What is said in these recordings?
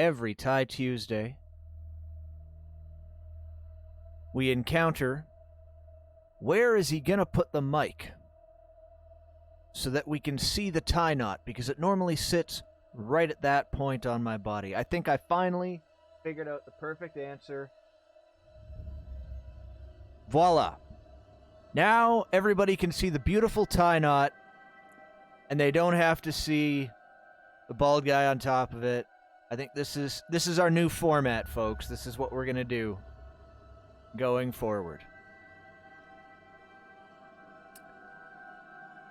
every Tie Tuesday, we encounter where is he gonna put the mic so that we can see the tie knot, because it normally sits right at that point on my body. I think I finally figured out the perfect answer. Voila. Now everybody can see the beautiful tie knot, and they don't have to see the bald guy on top of it. I think this is our new format, folks. This is what we're going to do going forward.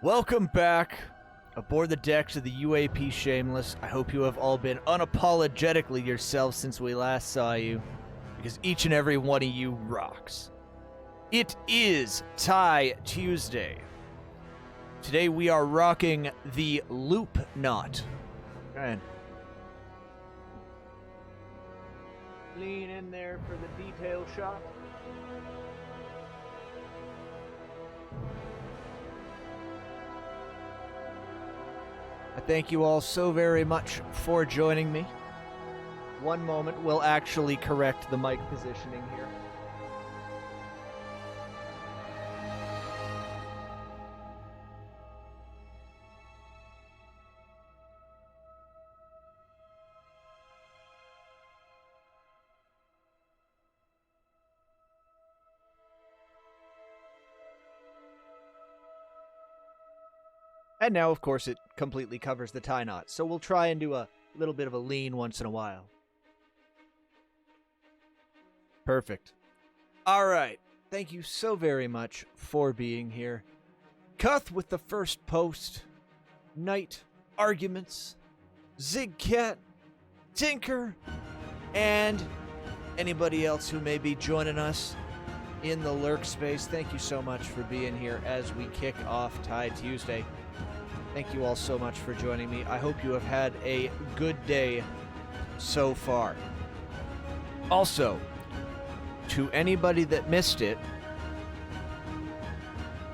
Welcome back aboard the decks of the UAP Shameless. I hope you have all been unapologetically yourselves since we last saw you, because each and every one of you rocks. It is Tie Tuesday. Today we are rocking the loop knot. Go ahead. Lean in there for the detail shot. I thank you all so very much for joining me. One moment, we'll actually correct the mic positioning here. And now, of course, it completely covers the tie knot, so we'll try and do a little bit of a lean once in a while. Perfect. All right. Thank you so very much for being here. Cuth with the first post. Knight, Arguments, Zigcat, Tinker, and anybody else who may be joining us in the lurk space. Thank you so much for being here as we kick off Tie Tuesday. Thank you all so much for joining me. I hope you have had a good day so far. Also, to anybody that missed it,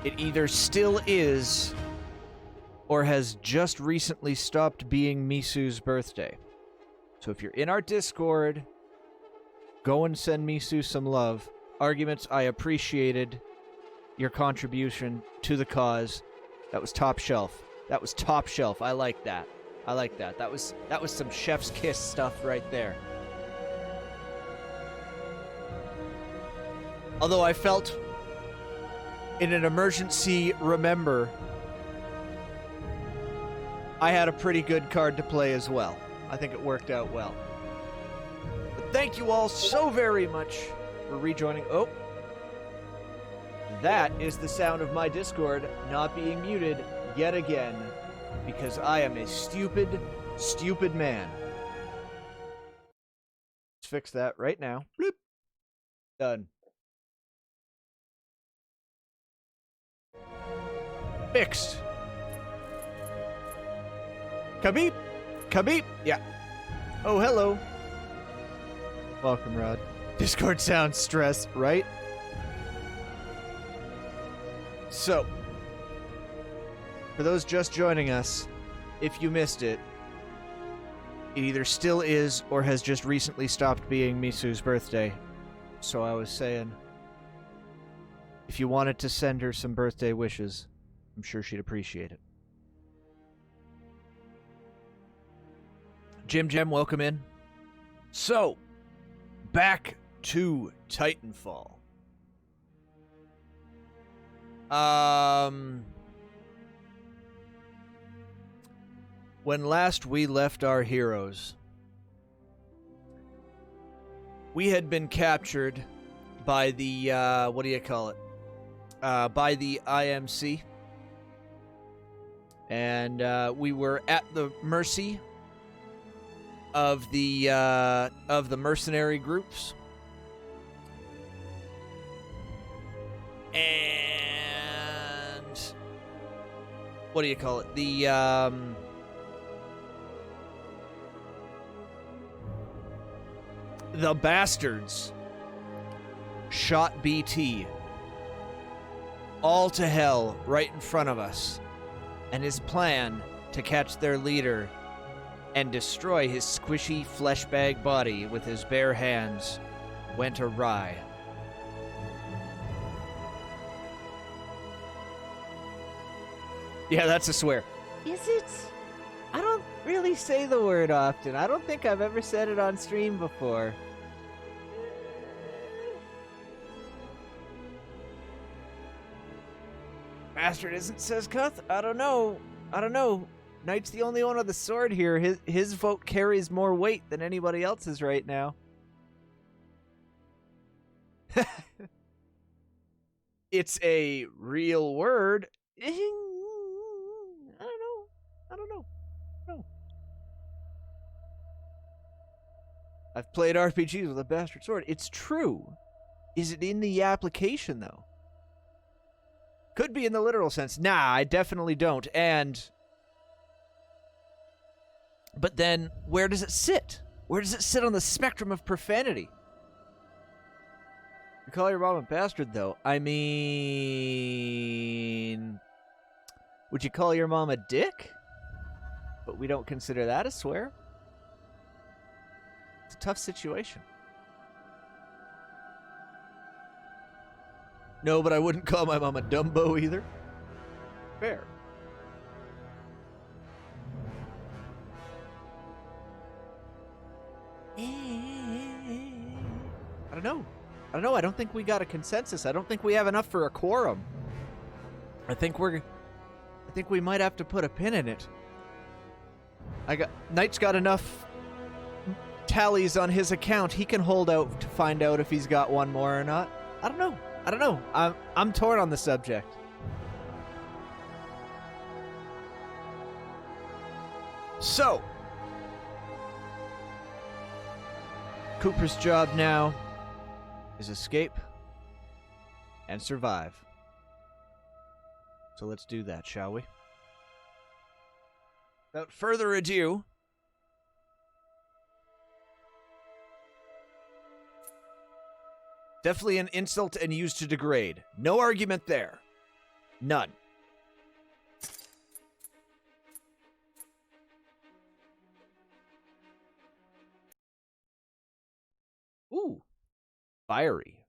it either still is or has just recently stopped being Misu's birthday. So if you're in our Discord, go and send Misu some love. Arguments, I appreciated your contribution to the cause. That was top shelf. That was top shelf. I like that. I like that. That was some chef's kiss stuff right there. Although I felt in an emergency remember, I had a pretty good card to play as well. I think it worked out well. But thank you all so very much for rejoining. Oh, that is the sound of my Discord not being muted yet again, because I am a stupid, stupid man. Let's fix that right now. Bloop. Done. Fixed. Khabib? Khabib? Yeah. Oh, hello. Welcome, Rod. Discord sounds stressed, right? So, for those just joining us, if you missed it, it either still is or has just recently stopped being Misu's birthday. So I was saying, if you wanted to send her some birthday wishes, I'm sure she'd appreciate it. Jim, welcome in. So, back to Titanfall. When last we left our heroes, we had been captured by the, what do you call it? By the IMC. And we were at the mercy of the mercenary groups. And what do you call it? The bastards shot BT all to hell right in front of us, and his plan to catch their leader and destroy his squishy flesh bag body with his bare hands went awry. Yeah, that's a swear. Is it? I don't really say the word often. I don't think I've ever said it on stream before. Bastard isn't, says Cuth. I don't know. Knight's the only one with the sword here. His vote carries more weight than anybody else's right now. It's a real word. I don't know. No. I've played RPGs with a bastard sword. It's true. Is it in the application, though? Could be in the literal sense. Nah, I definitely don't. But then, where does it sit? Where does it sit on the spectrum of profanity? You call your mom a bastard, though. I mean... Would you call your mom a dick? But we don't consider that a swear. It's a tough situation. No, but I wouldn't call my mom a Dumbo either. Fair. I don't know. I don't think we got a consensus. I don't think we have enough for a quorum. I think we might have to put a pin in it. Knight's got enough tallies on his account. He can hold out to find out if he's got one more or not. I don't know. I'm torn on the subject. So, Cooper's job now is escape and survive. So let's do that, shall we? Without further ado, definitely an insult and used to degrade. No argument there. None. Ooh. Fiery.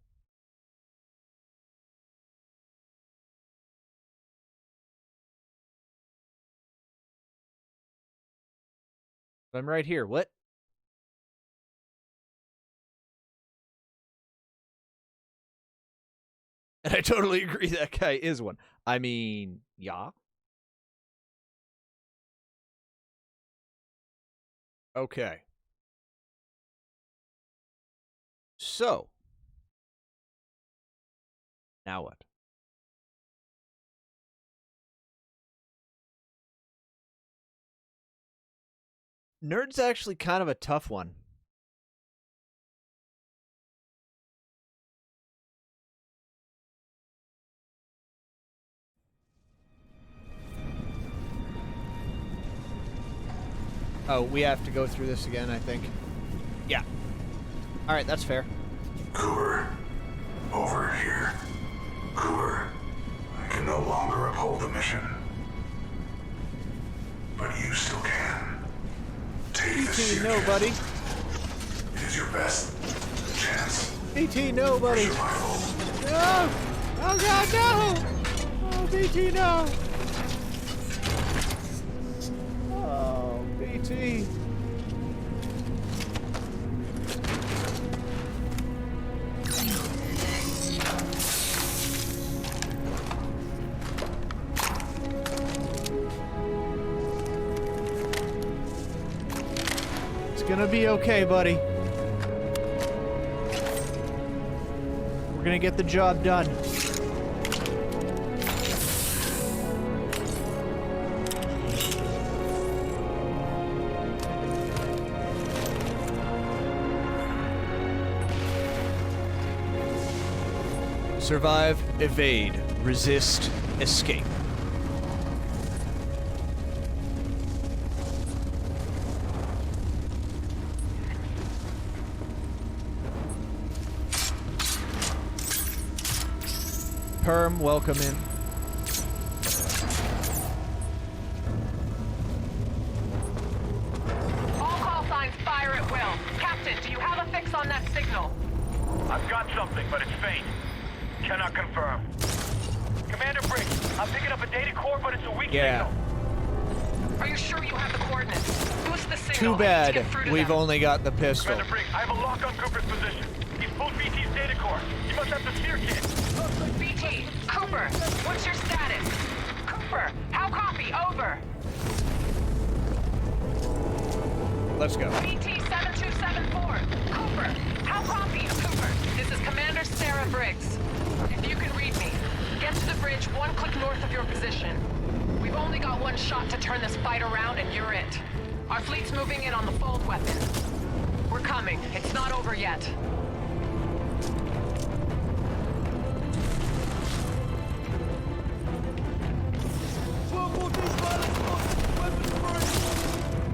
I'm right here. What? And I totally agree that guy is one. I mean, yeah. Okay. So. Now what? Nerd's actually kind of a tough one. Oh, we have to go through this again, I think. Yeah. Alright, that's fair. Cooper, over here. Cooper, I can no longer uphold the mission. But you still can. Take this ET, no, buddy. It is your best chance. ET, no, buddy. For survival. No! Oh, God, no! Oh, BT, no! Oh, BT. It's gonna be okay, buddy. We're gonna get the job done. Survive, evade, resist, escape. Perm, welcome in. on that signal. I've got something, but it's faint. Cannot confirm. Commander Briggs, I'm picking up a data core, but it's a weak signal. Are you sure you have the coordinates? Boost the signal. Too bad we've only got the pistol. Commander Briggs, I have a lock on Cooper's position. He's pulled BT's data core. He must have the sphere kit. BT, Cooper, what's your status? Cooper, how copy? Over. Let's go. BT 7274. Cooper, how copy? Cooper, this is Commander Sarah Briggs. If you can read me, get to the bridge 1 click north of your position. We've only got one shot to turn this fight around and you're it. Our fleet's moving in on the fold weapon. We're coming. It's not over yet.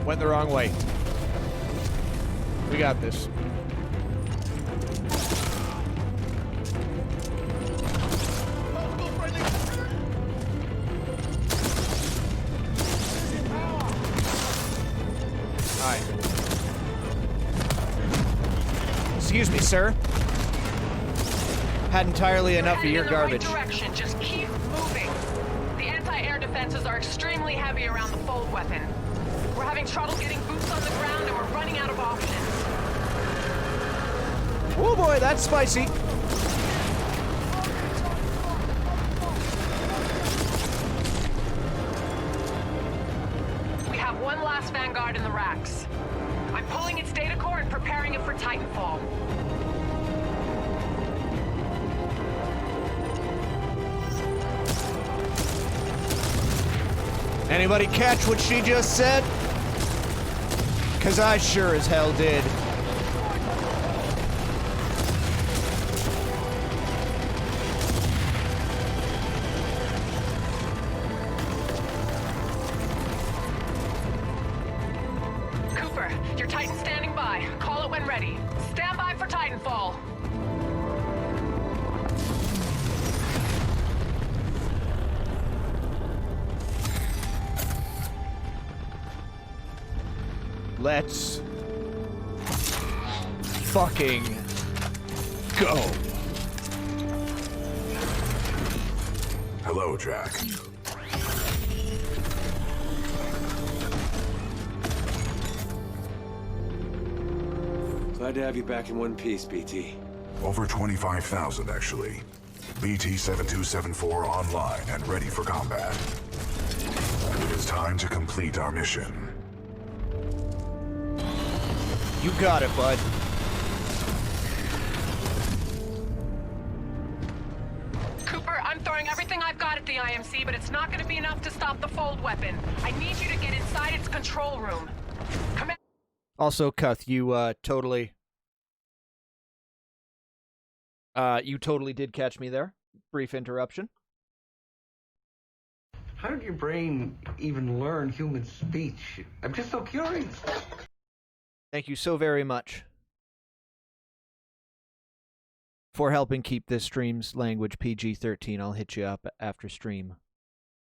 Went the wrong way. We got this. Hi. Excuse me, sir. Had entirely enough of your garbage. Right direction. Just keep moving. The anti-air defenses are extremely heavy around the fold weapon. We're having trouble getting boots on the ground and we're running out of options. Oh boy, that's spicy. We have one last Vanguard in the racks. I'm pulling its data core and preparing it for Titanfall. Anybody catch what she just said? 'Cause I sure as hell did. Cooper, your Titan's standing by. Call it when ready. Stand by for Titanfall. Let's fucking go. Hello, Jack. Glad to have you back in one piece, BT. Over 25,000, actually. BT 7274 online and ready for combat. It is time to complete our mission. You got it, bud. Cooper, I'm throwing everything I've got at the IMC, but it's not going to be enough to stop the fold weapon. I need you to get inside its control room. Also, Cuth, you totally did catch me there. Brief interruption. How did your brain even learn human speech? I'm just so curious. Thank you so very much for helping keep this stream's language PG-13. I'll hit you up after stream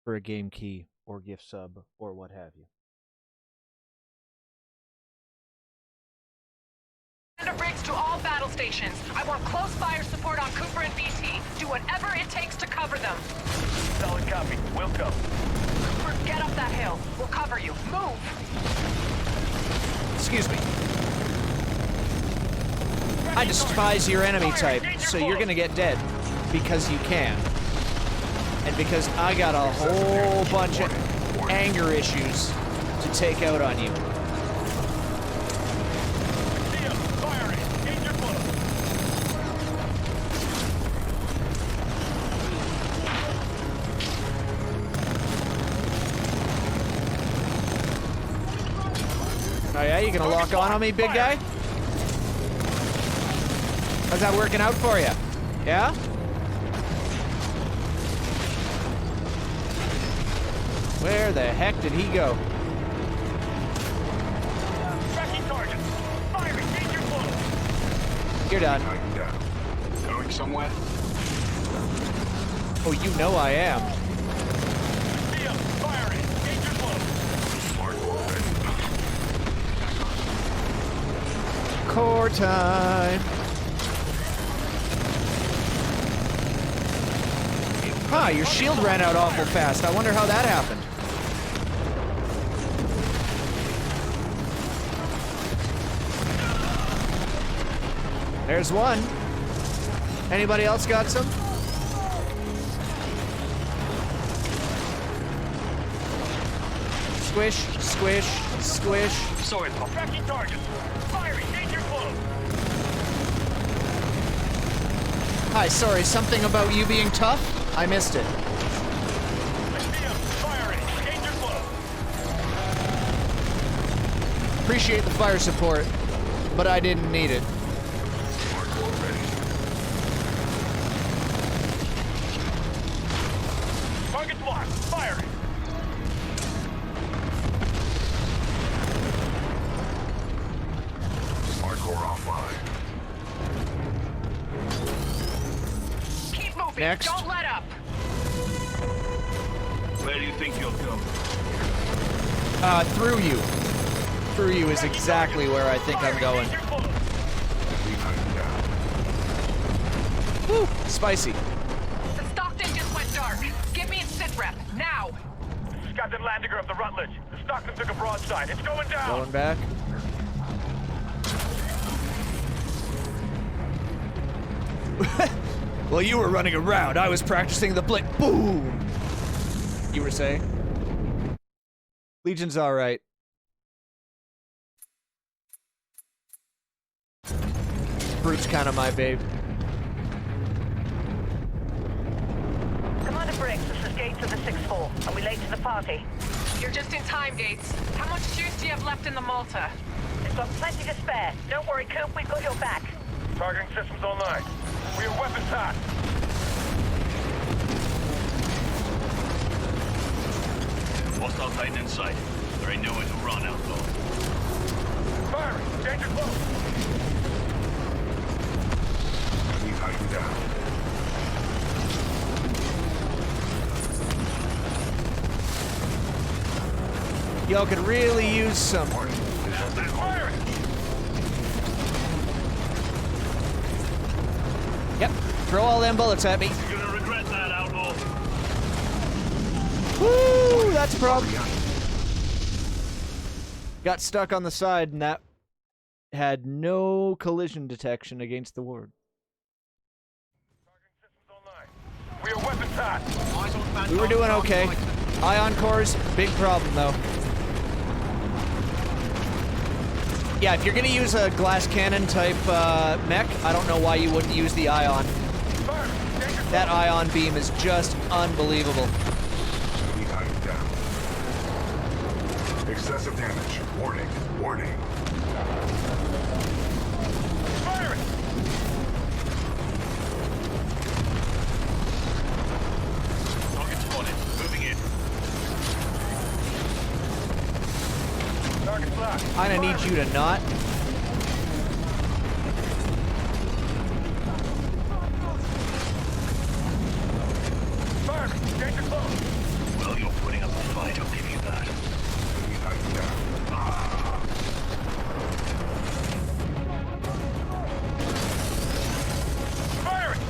for a game key or gift sub or what have you. Commander Briggs to all battle stations. I want close fire support on Cooper and BT. Do whatever it takes to cover them. Solid copy. Will go. Cooper, get up that hill. We'll cover you. Move! Excuse me. I despise your enemy type, so you're gonna get dead because you can. And because I got a whole bunch of anger issues to take out on you. Oh yeah, you gonna lock on me, big guy? How's that working out for you? Yeah? Where the heck did he go? Tracking target. Firing. Danger close. You're done. Going somewhere? Oh, you know I am. Firing. Danger close. core time. Huh, your shield ran out awful fast. I wonder how that happened. There's one. Anybody else got some? Squish, squish, squish. Sorry, tracking targets. Firing, danger close. Hi, sorry, something about you being tough? I missed it. I see him. Firing, danger close. Appreciate the fire support, but I didn't need it. Hardcore ready. Target's locked. Firing. Hardcore offline. Keep moving. Next. Don't let up. Where do you think you'll go? Through you. Through you is exactly where I think I'm going. Danger close. We tighten down. Woo, spicy. The Stockton just went dark. Get me in sit rep now. This is Captain Landiger of the Rutledge. The Stockton took a broadside. It's going down. Going back. Well, you were running around. I was practicing the blink. Boom! You were saying? Legion's alright. Brute's kind of my babe. Commander Briggs, this is Gates of the 6-4. Are we late to the party? You're just in time, Gates. How much juice do you have left in the Malta? We've got plenty to spare. Don't worry, Coop, we've got your back. Targeting systems online. We have weapons hot. Hostile Titan in sight. There ain't nowhere to run, outlaw. Firing, danger close. We tighten down. Y'all could really use some. Firing. Yep. Throw all them bullets at me. You're gonna regret that, outlaw. Woo! That's a problem. Got stuck on the side, and that had no collision detection against the ward. We are weapons hot. We were doing okay. Ion cores, big problem though. Yeah, if you're gonna use a glass cannon type mech, I don't know why you wouldn't use the ion. That ion beam is just unbelievable. We tighten down. Excessive damage. Warning. Warning. Firing. Target spotted. Moving in. Target's locked. I need you to not. Firing, danger close. Well, you're putting up a fight, I'll give you that. We tighten down. Firing.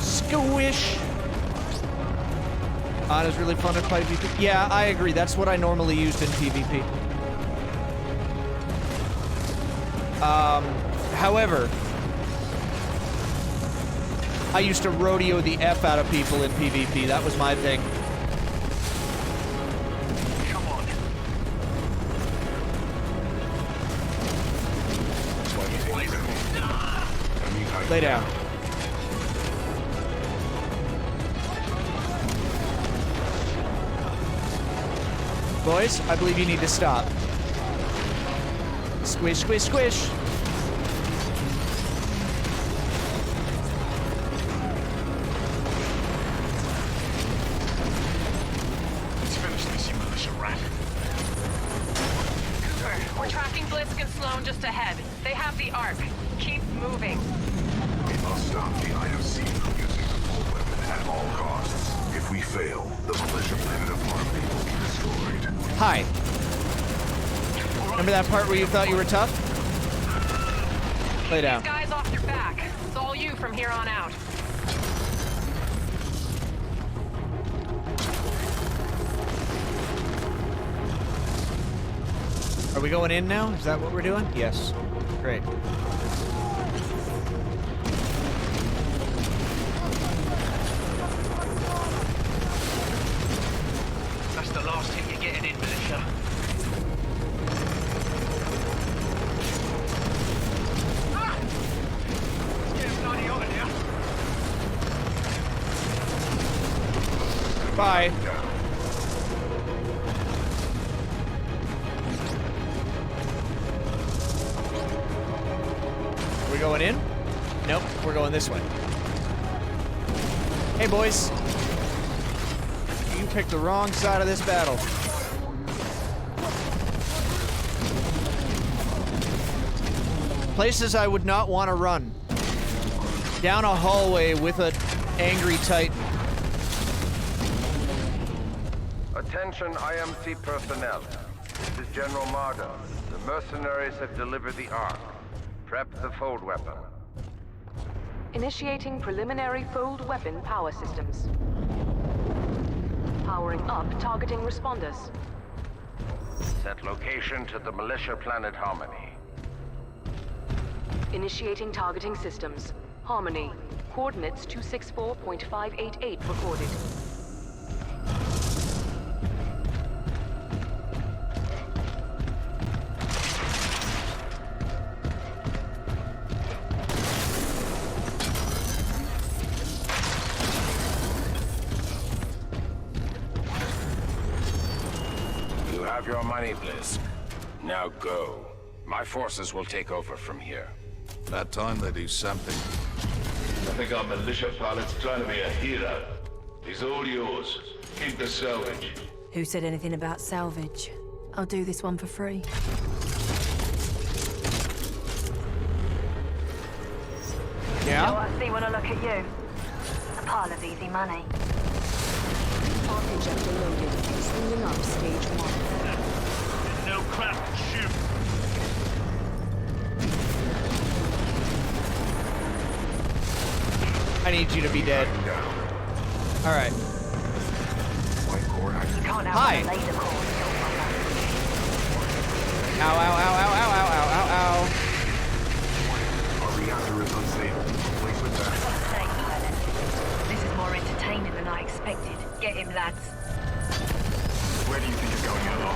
Squish. It was really fun at PvP. Yeah, I agree. That's what I normally used in PvP. However, I used to rodeo the F out of people in PvP. That was my thing. Come on. Lay down. Boys, I believe you need to stop. Squish, squish, squish. Let's finish this, you militia rat. Cooper, we're tracking Blisk and Sloan just ahead. They have the Ark. Keep moving. We must stop the IFC from using the full weapon at all costs. If we fail, the militia planet of Harmony will be destroyed. Hi. Remember that part where you thought you were tough? Lay down. These guys off your back. It's all you from here on out. Are we going in now? Is that what we're doing? Yes. Great. That's the last hit you're getting in, militia. It's getting bloody hot in here. Bye. We going in? Nope, we're going this way. Hey, boys. You picked the wrong side of this battle. Places I would not want to run. Down a hallway with an angry Titan. Attention IMC personnel. This is General Marder. The mercenaries have delivered the Ark. Prep the fold weapon. Initiating preliminary fold weapon power systems. Powering up targeting responders. Set location to the militia planet Harmony. Initiating targeting systems. Harmony. Coordinates 264.588 recorded. You have your money, Blisk. Now go. My forces will take over from here. That time they do something. I think our militia pilot's trying to be a hero. He's all yours. Keep the salvage. Who said anything about salvage? I'll do this one for free. You know Yeah? what I see when I look at you? A pile of easy money. Arc injector loaded. Spooling up stage 1. No crap, shoot. I need you to be dead. Alright. You can't Hi. outrun a laser core. Ow, ow, ow, ow, ow, ow, ow, ow, ow. Our reactor is unstable. Replace with that. Stay silent. This is more entertaining than I expected. Get him, lads. Where do you think you're going, Yellow?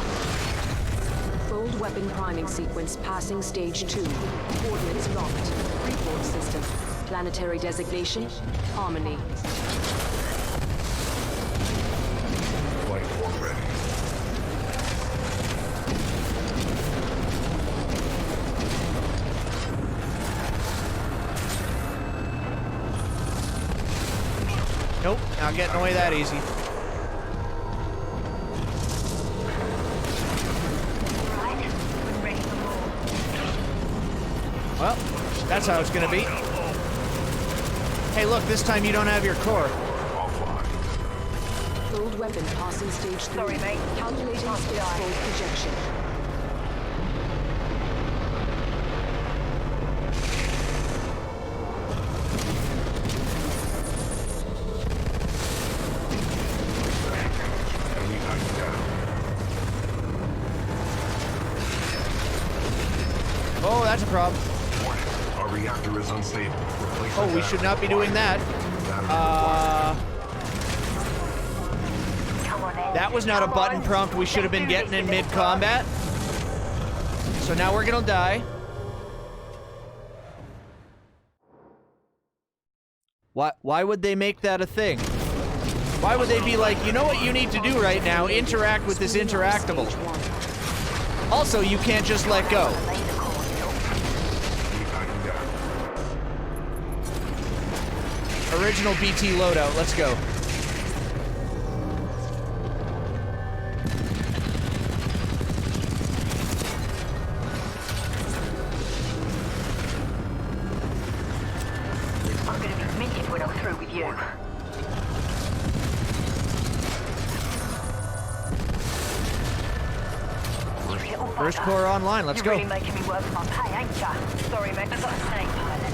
Fold weapon priming sequence passing stage 2. Coordinates locked. Report system. Planetary designation. Harmony. Flight form ready. Nope, not getting away that easy. Right? We're ready for more. Well, that's how it's gonna be. Hey, look, this time you don't have your core. Offline. Fold weapon passing stage 3. Sorry, mate. Calculating Must stage die. fold projection. Enemy Titan down. Oh, that's a problem. Our reactor is unstable. Replace Oh, with we that. should not be doing that. Come on, Ed. That was not a Come button on. prompt we should have been Let's do getting in this, mid-combat. So now we're gonna die. Why would they make that a thing? Why would they be like, you know what you need to do right now? Interact with this interactable. Also, you can't just let go. Laser core. Enemy Titan down. Original BT loadout, let's go. I'm gonna be minted when I'm through with you. You little First core online, let's go. You're really making me work for my pay, ain't ya? Sorry, mate, I've got a snake pilot.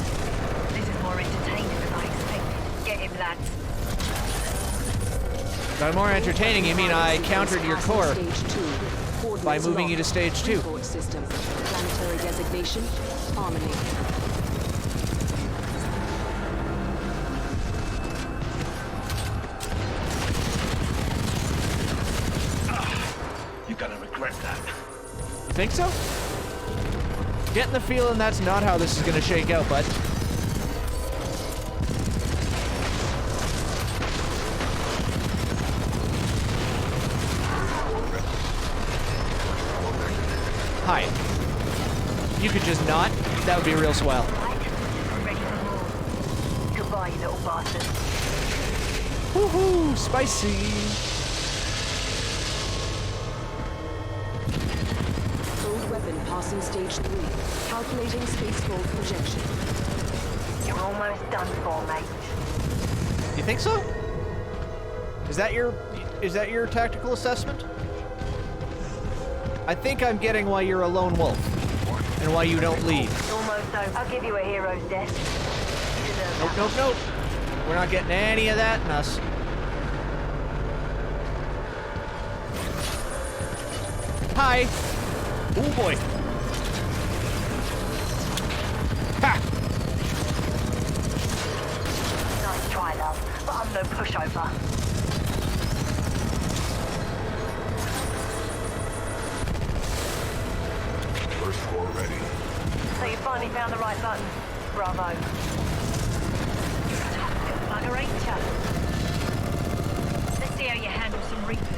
This is more entertaining than I expected. Get him, lads. By more entertaining, you mean I countered your core by Coordinates moving you to locked. stage 2. Report system. Planetary designation. Harmony. You're gonna regret that. Think so? Getting the feeling that's not how this is gonna shake out, bud. Hi. You could just not? That would be real swell. Ready for more. Goodbye, you little bastard. Woohoo! Spicy! Old weapon passing stage 3. Calculating spacefall projection. You're almost done for, mate. You think so? Is that your tactical assessment? I think I'm getting why you're a lone wolf and why you don't lead. Almost over. I'll give you a hero's death. You deserve that. Nope, nope, nope. We're not getting any of that in us. Hi. Oh boy. Ha! Nice try, love, but I'm no pushover. First core ready. So you finally found the right button. Bravo. Bugger, ain't ya? Let's see how you handle some Reapers.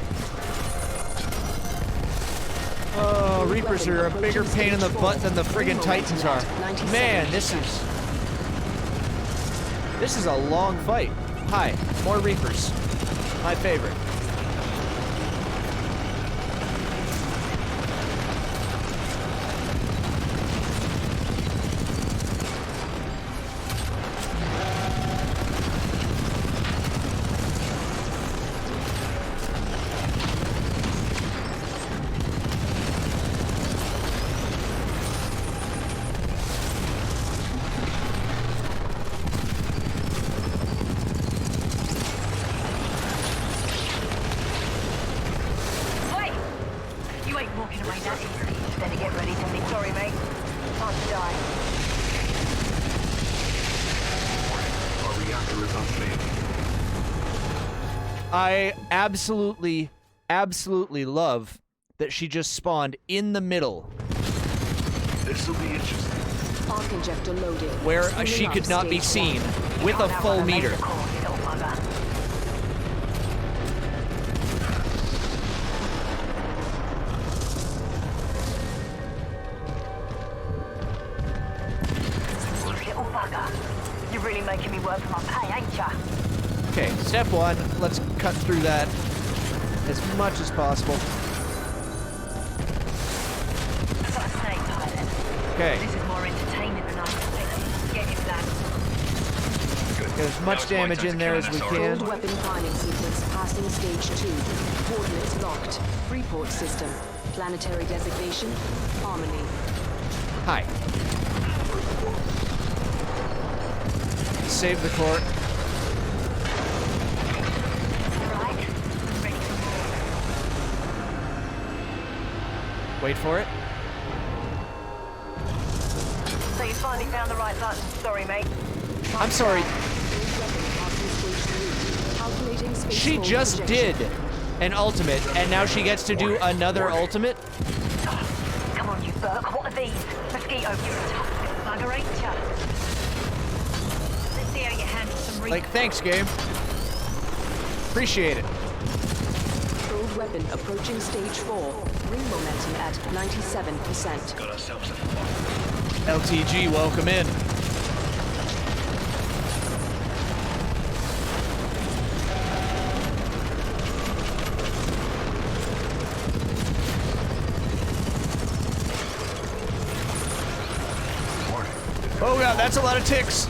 Oh, Reapers are a bigger pain in the butt than the friggin' Titans are. Man, this is a long fight. Hi, more Reapers. My favorite. Wait! You ain't walking away that easy. Better get ready to be sorry, mate. Time to die. Our reactor is unstable. I absolutely love that she just spawned in the middle This'll be interesting. Arc injector loaded. where Spooling she up could not be stage seen 1. with a Can't full outrun meter. laser core, you little bugger. You little bugger. You're really making me work for my pay, ain't ya? Okay, step 1, let's cut through that as much as possible. I've got a snake pilot. Okay, This is more entertaining than I expected. Get him, lads. get as much damage in there as we can. Old weapon priming sequence passing stage 2. Coordinates locked. Report system. Planetary designation. Harmony. Hi. Save the core. Right. Ready for more. Wait for it. So you finally found the right button. Sorry, mate. I'm sorry. Old weapon passing stage 3. Calculating spacefall She just did projection. an ultimate, and now she gets to do another ultimate? Come on, you Burke. What are these? Mosquito, you tough little bugger, ain't ya? Let's see how you handle some Like, thanks, game. Appreciate it. Old weapon approaching stage 4. Ring momentum at 97%. Got ourselves a fight. LTG, welcome in. Oh god, that's a lot of ticks.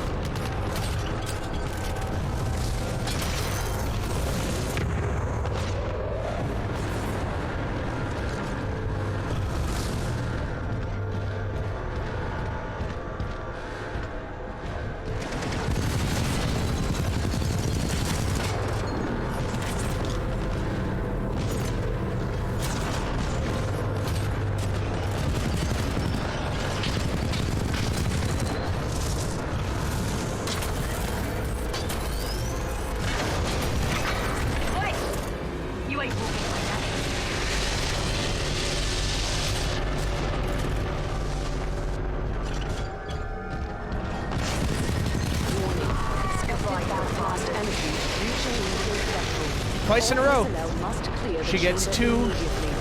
Twice in a row. Personnel must clear the She gets chamber 2. immediately.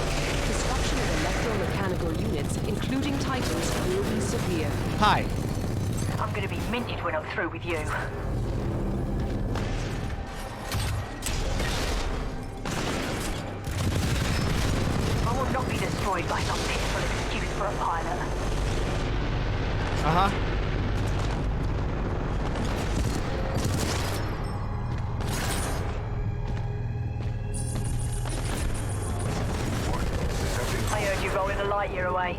Disruption of electromechanical units, including Titans, will be severe. Hi. I'm gonna be minted when I'm through with you. I will not be destroyed by some pitiful excuse for a pilot. Uh-huh. I heard you rolling a light year away.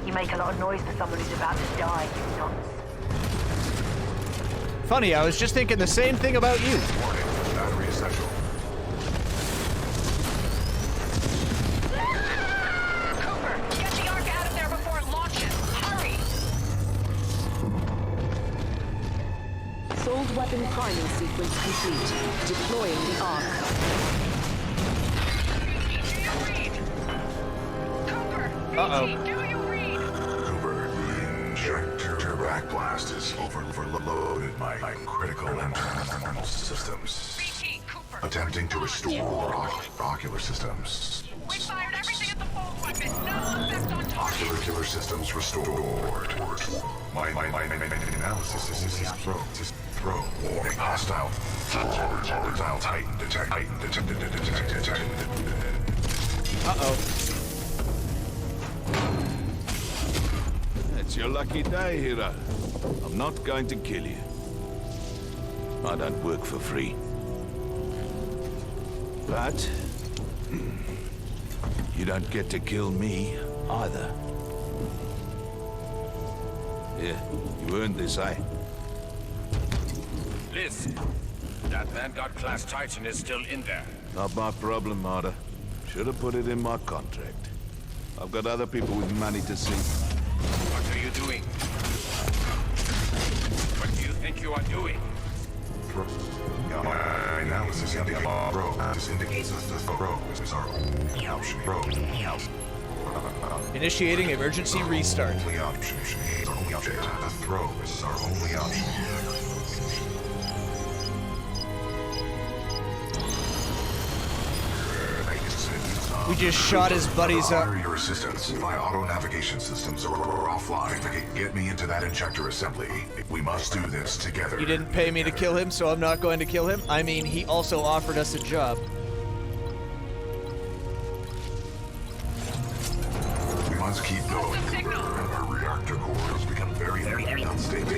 You make a lot of noise for someone who's about to die, you nonce. Funny, I was just thinking the same thing about you. Warning, battery essential. Cooper, get the Ark out of there before it launches. Hurry! Sold weapon priming sequence complete. Deploying the Ark. Uh-oh. Do you read? Cooper, the injector backblast is overloaded my critical internal systems. BT, Cooper. Attempting to restore ocular systems. We fired everything at the fold weapon. No effect on target. Ocular systems restored. My analysis is throw. Warning. Hostile Titan detected. Uh-oh. It's your lucky day, hero. I'm not going to kill you. I don't work for free. But you don't get to kill me either. Yeah, you earned this, eh? Listen, that Vanguard-class Titan is still in there. Not my problem, Marta. Should have put it in my contract. I've got other people with money to see. What are you doing? What do you think you are doing? My analysis indicates that the throw is our only option. Initiating emergency restart. Only option. The throw is our only option. We just shot his buddies up. Your assistance. My auto navigation systems are offline. Get me into that injector assembly. We must do this together. You didn't pay me to kill him, so I'm not going to kill him. I mean, he also offered us a job. We must keep going. Our reactor core has become very unstable.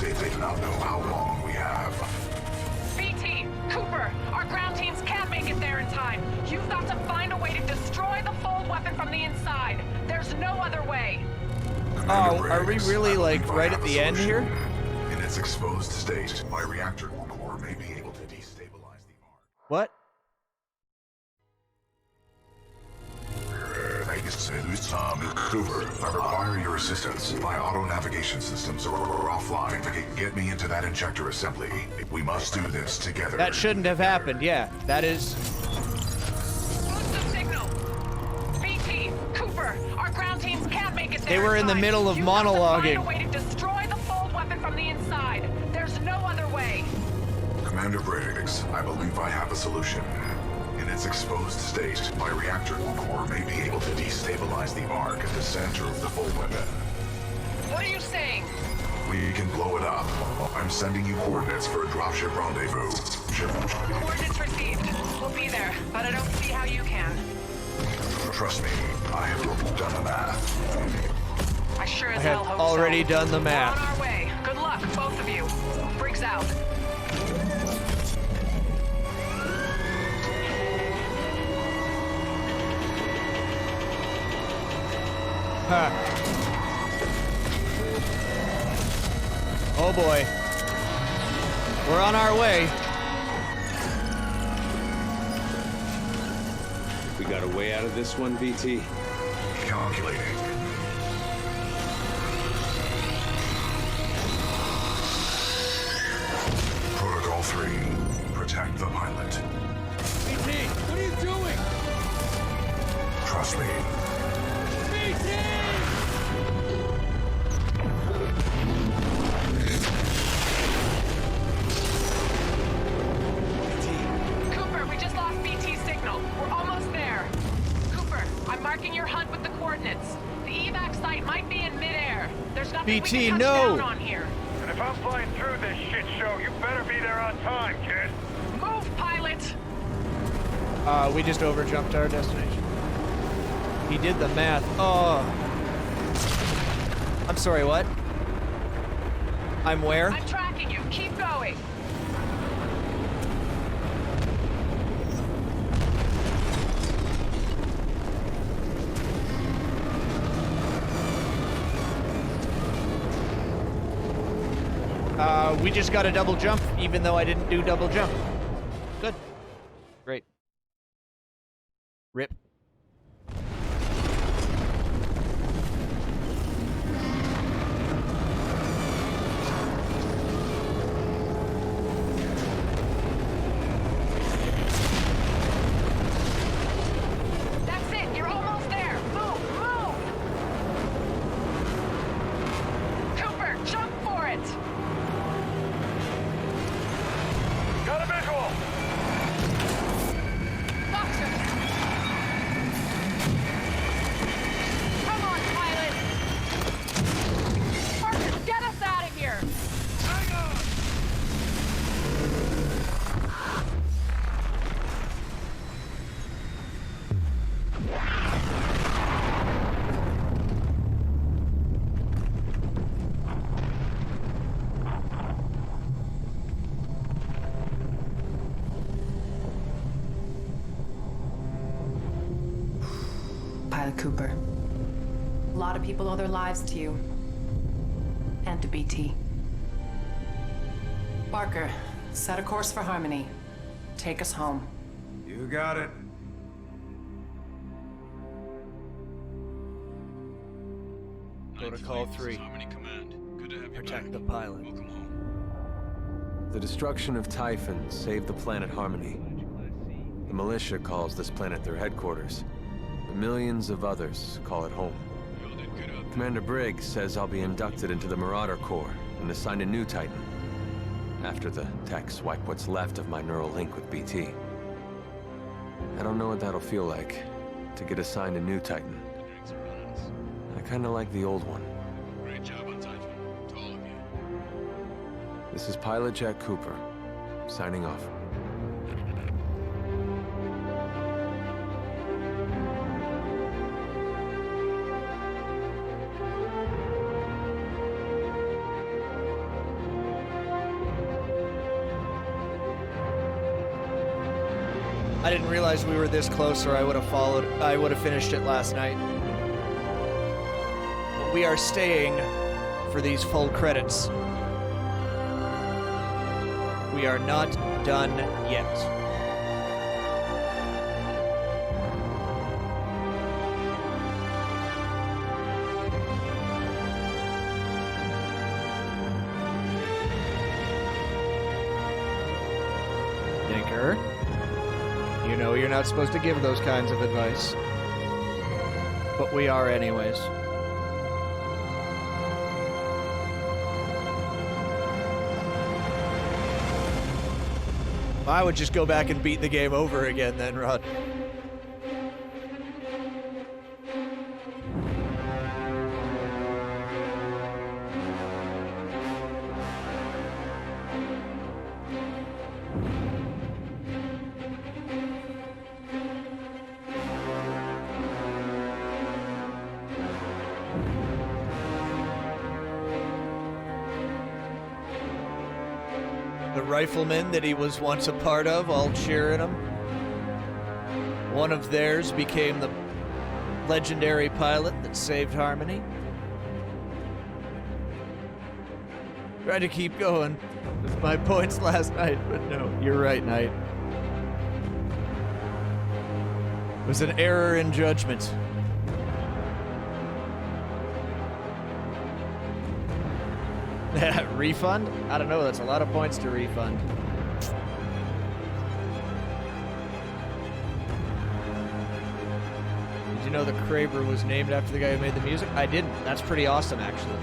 They do not know how long we have. BT, Cooper, our ground teams can't make it there in time. You've got to find a way to destroy the fold weapon from the inside. There's no other way. Oh, are we really, like, right at the end here? In its exposed state, my reactor core may be able to destabilize the arc. What? Cooper, I require your assistance. My auto navigation systems are offline. Get me into that injector assembly. We must do this together. That shouldn't have happened, yeah. That is... Lose the signal. BT, Cooper, our ground teams can't make it there. They were in the middle of You've got to monologuing. find a way to destroy the fold weapon from the inside. There's no other way. Commander Briggs, I believe I have a solution. In its exposed state, my reactor core may be able to destabilize the arc at the center of the fold weapon. What are you saying? We can blow it up. I'm sending you coordinates for a dropship rendezvous. Coordinates received. We'll be there, but I don't see how you can. Trust me, I have done the math. I sure as I hell have hope already so. done the We're math. on our way. Good luck, both of you. Briggs out. Huh. Oh boy. We're on our way. We got a way out of this one, BT? Calculating. Protocol 3. Protect the pilot. BT, what are you doing? Trust me. Cooper, we just lost BT. BT, touch no! down on here. And if I'm flying through this shit show, you better be there on time, kid. Move, pilot! We just overjumped our destination. He did the math. Oh. I'm sorry, what? I'm where? I'm tracking you. Keep going. We just got a double jump, even though I didn't do double jump. Good. Great. Rip. That's it. You're almost there. Move, move. Cooper, jump for it. Got a visual! Boxer. Come on, pilot. Parker, get us out of here. Hang on! Pilot Cooper. A lot of people owe their lives to you. And to BT. Barker, set a course for Harmony. Take us home. You got it. Protocol 3. Protect the pilot. The destruction of Typhon saved the planet Harmony. The militia calls this planet their headquarters. But millions of others call it home. Commander Briggs says I'll be inducted into the Marauder Corps and assigned a new Titan. After the techs wipe what's left of my neural link with BT. I don't know what that'll feel like, to get assigned a new Titan. I kinda like the old one. Great job on Titanfall, to all of you. This is Pilot Jack Cooper, signing off. I didn't realize we were this close, or I would have finished it last night. But we are staying for these full credits. We are not done yet. Dinker. You know you're not supposed to give those kinds of advice. But we are anyways. I would just go back and beat the game over again then, Rod. The riflemen that he was once a part of, all cheering him. One of theirs became the legendary pilot that saved Harmony. Tried to keep going with my points last night, but no, you're right, Knight. It was an error in judgment. Refund? I don't know, that's a lot of points to refund. Did you know the Kraber was named after the guy who made the music? I didn't. That's pretty awesome, actually.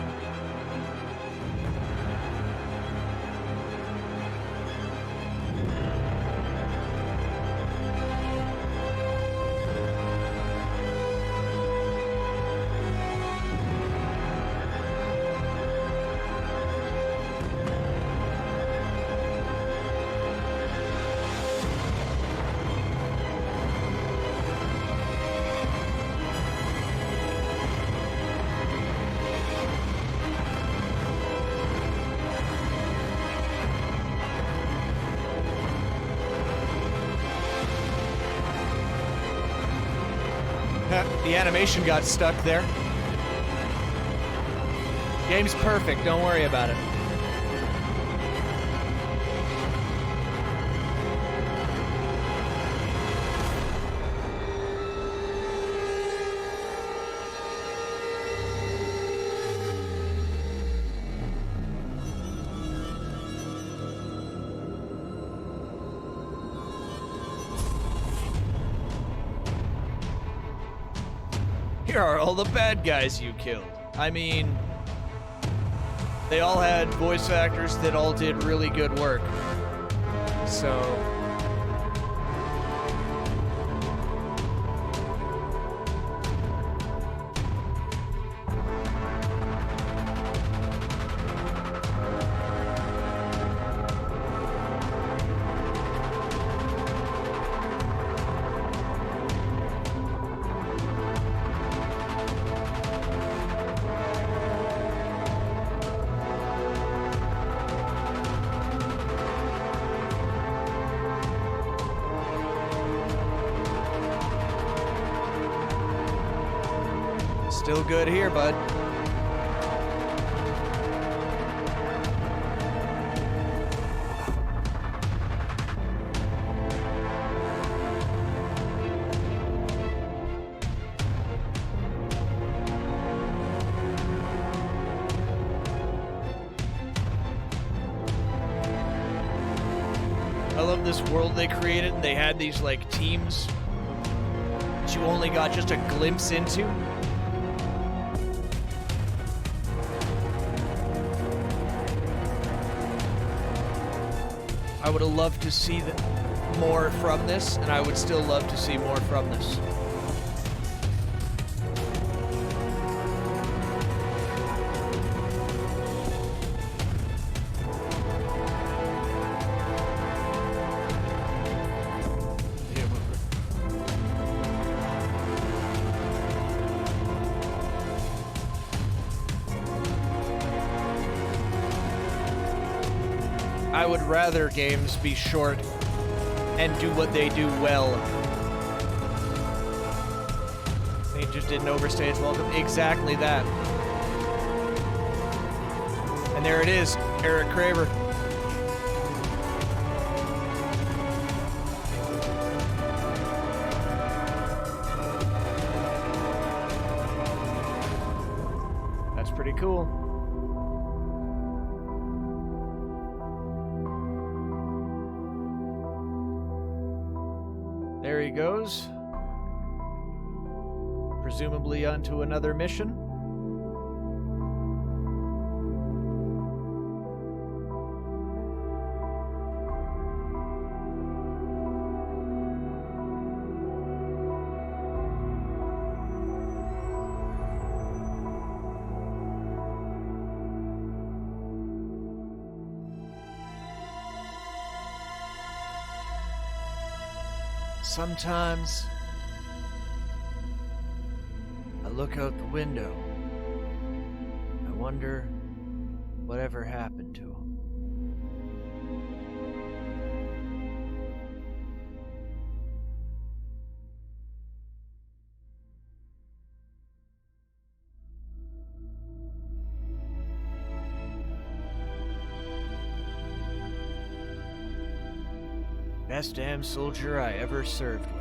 The animation got stuck there. Game's perfect, don't worry about it. Here are all the bad guys you killed. I mean, they all had voice actors that all did really good work. So... Still good here, bud. I love this world they created. They had these like teams that you only got just a glimpse into. I would have loved to see more from this, and I would still love to see more from this. I would rather games be short and do what they do well. They just didn't overstay its welcome. Exactly that. And there it is, Eric Kraber. That's pretty cool. There he goes. Presumably onto another mission. Sometimes I look out the window. I wonder whatever happened to him. Best damn soldier I ever served with.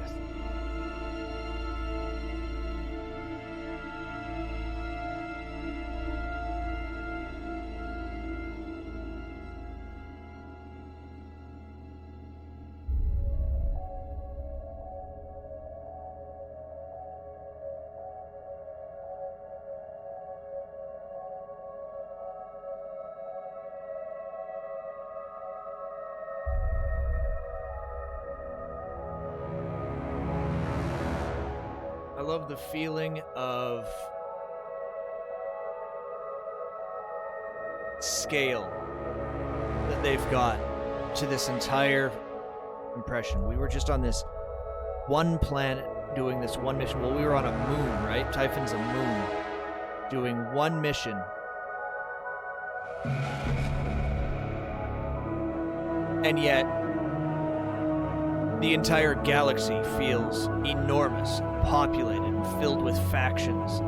I love the feeling of scale that they've got to this entire impression. We were just on this one planet doing this one mission. Well, we were on a moon, right? Typhon's a moon. Doing one mission. And yet, the entire galaxy feels enormous, populated, filled with factions,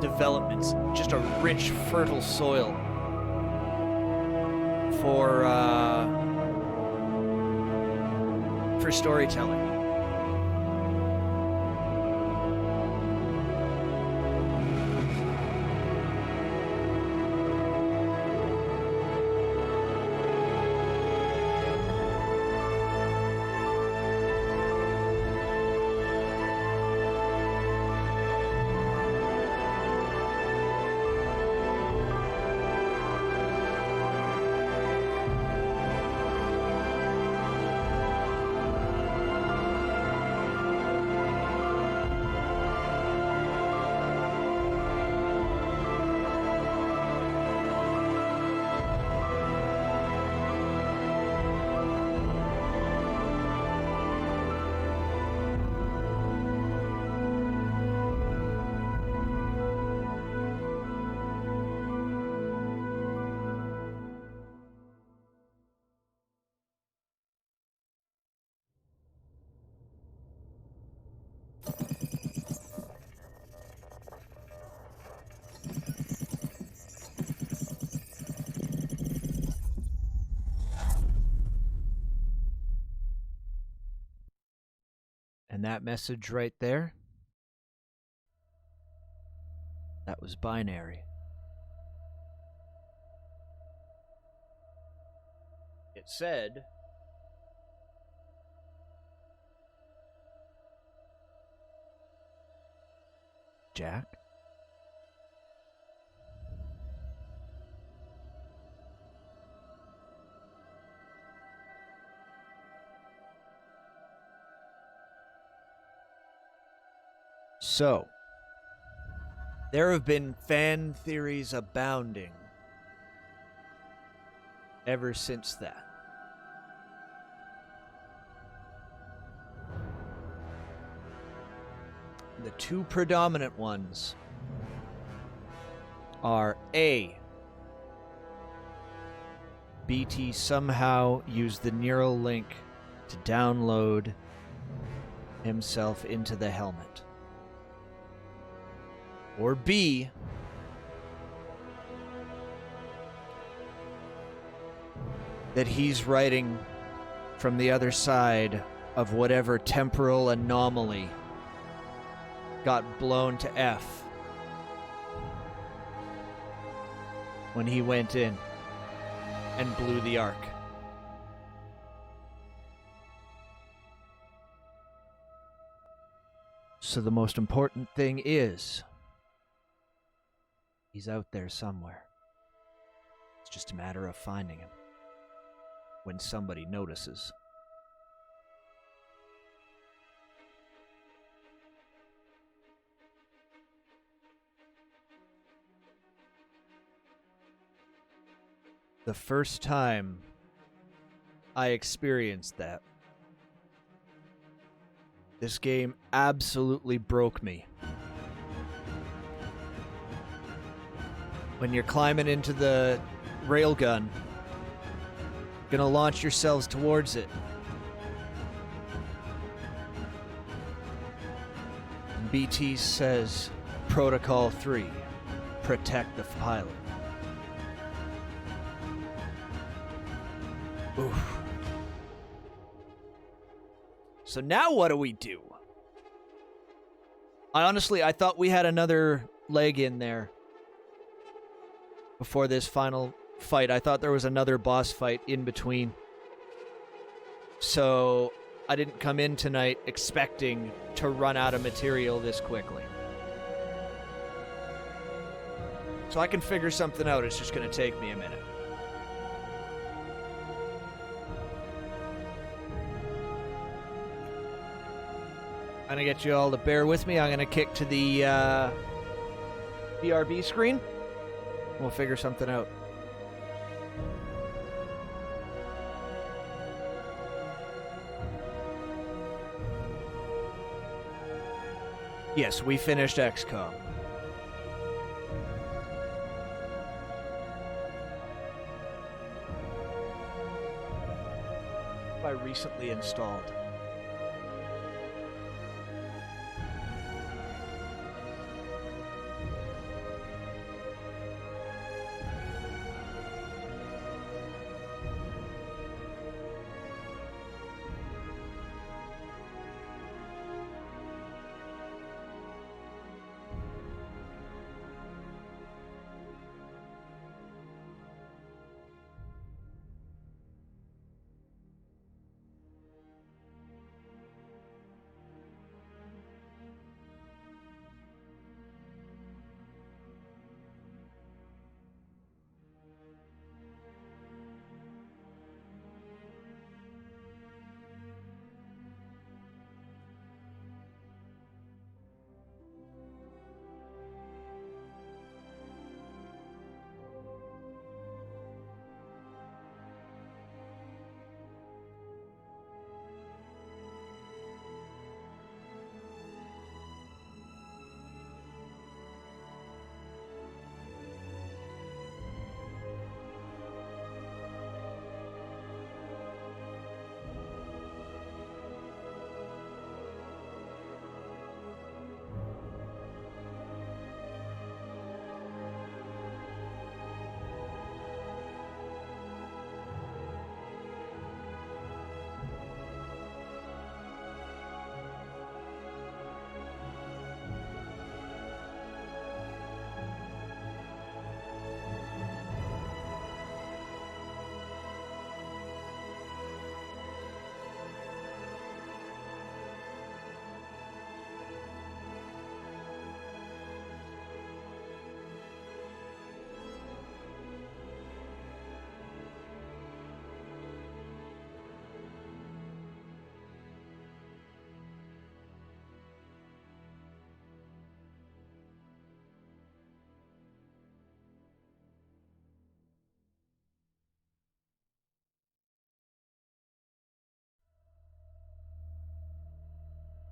developments, just a rich, fertile soil for storytelling. And that message right there, that was binary. It said, Jack? So, there have been fan theories abounding ever since that. The two predominant ones are A, BT somehow used the neural link to download himself into the helmet. Or B, that he's writing from the other side of whatever temporal anomaly got blown to F when he went in and blew the Ark. So the most important thing is, he's out there somewhere. It's just a matter of finding him when somebody notices. The first time I experienced that, this game absolutely broke me. When you're climbing into the railgun, gonna launch yourselves towards it. BT says, Protocol 3, protect the pilot. Oof. So now what do we do? I thought we had another leg in there before this final fight. I thought there was another boss fight in between. So I didn't come in tonight expecting to run out of material this quickly. So I can figure something out. It's just going to take me a minute. I'm going to get you all to bear with me. I'm going to kick to the BRB screen. We'll figure something out. Yes, we finished XCOM. I recently installed.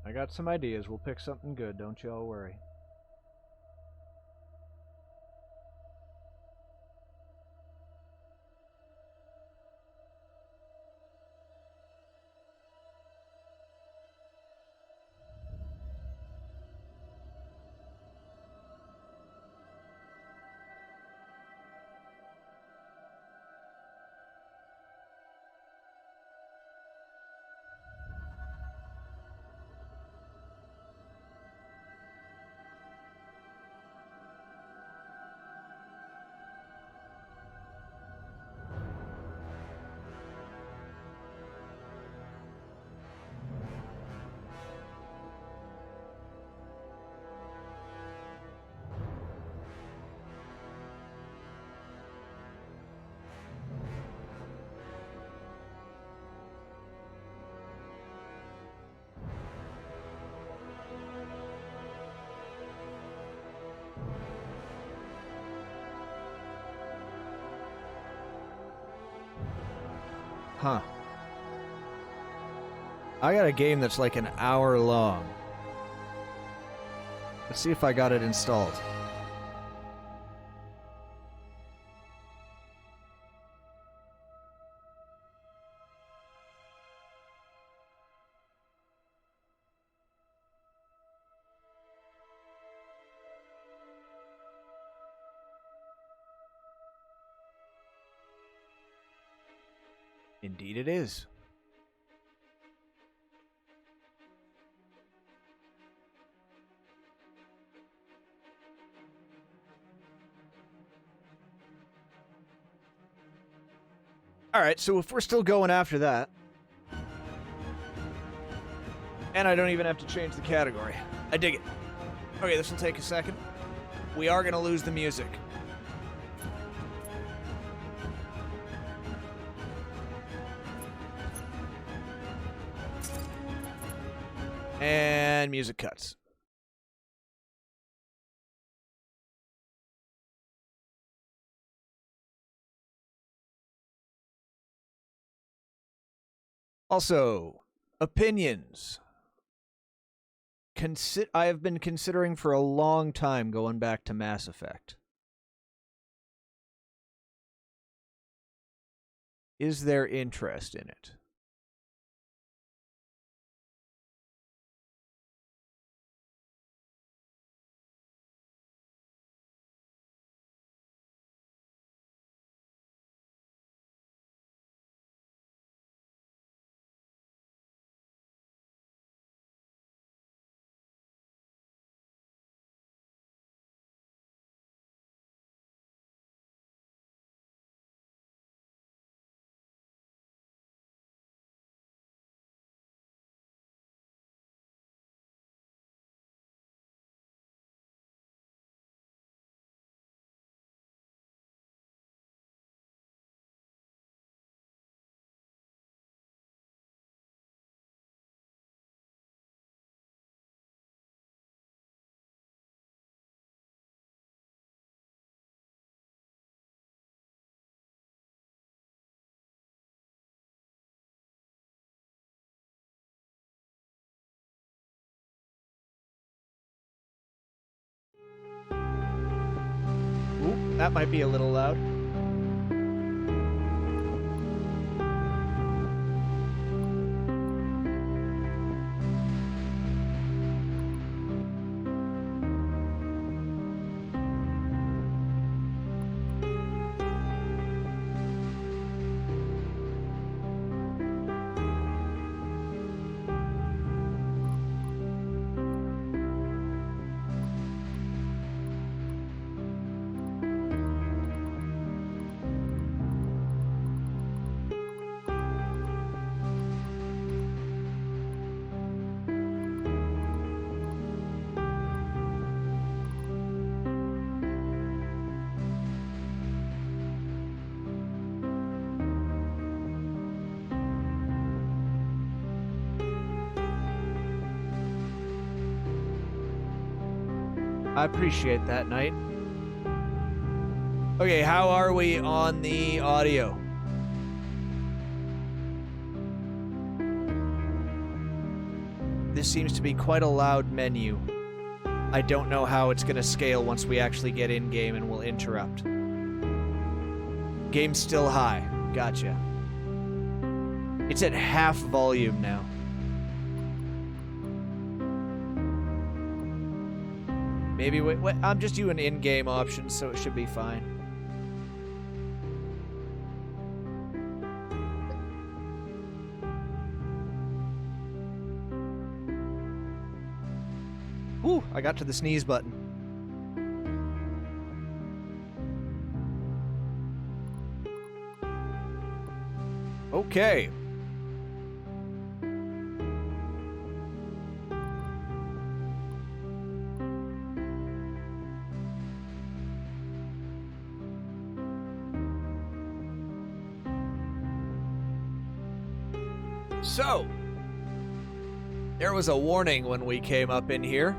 I got some ideas. We'll pick something good, don't y'all worry. Huh. I got a game that's like an hour long. Let's see if I got it installed. Indeed it is. Alright, so if we're still going after that, and I don't even have to change the category, I dig it. Okay, this will take a second. We are going to lose the music. And music cuts. Also, opinions. I have been considering for a long time going back to Mass Effect. Is there interest in it? Ooh, that might be a little loud. I appreciate that, Knight. Okay, how are we on the audio? this seems to be quite a loud menu. I don't know how it's going to scale once we actually get in-game and will interrupt. Game's still high. Gotcha. It's at half volume now. Maybe wait, I'm just doing in-game options, so it should be fine. Whew, I got to the sneeze button. Okay. So, there was a warning when we came up in here.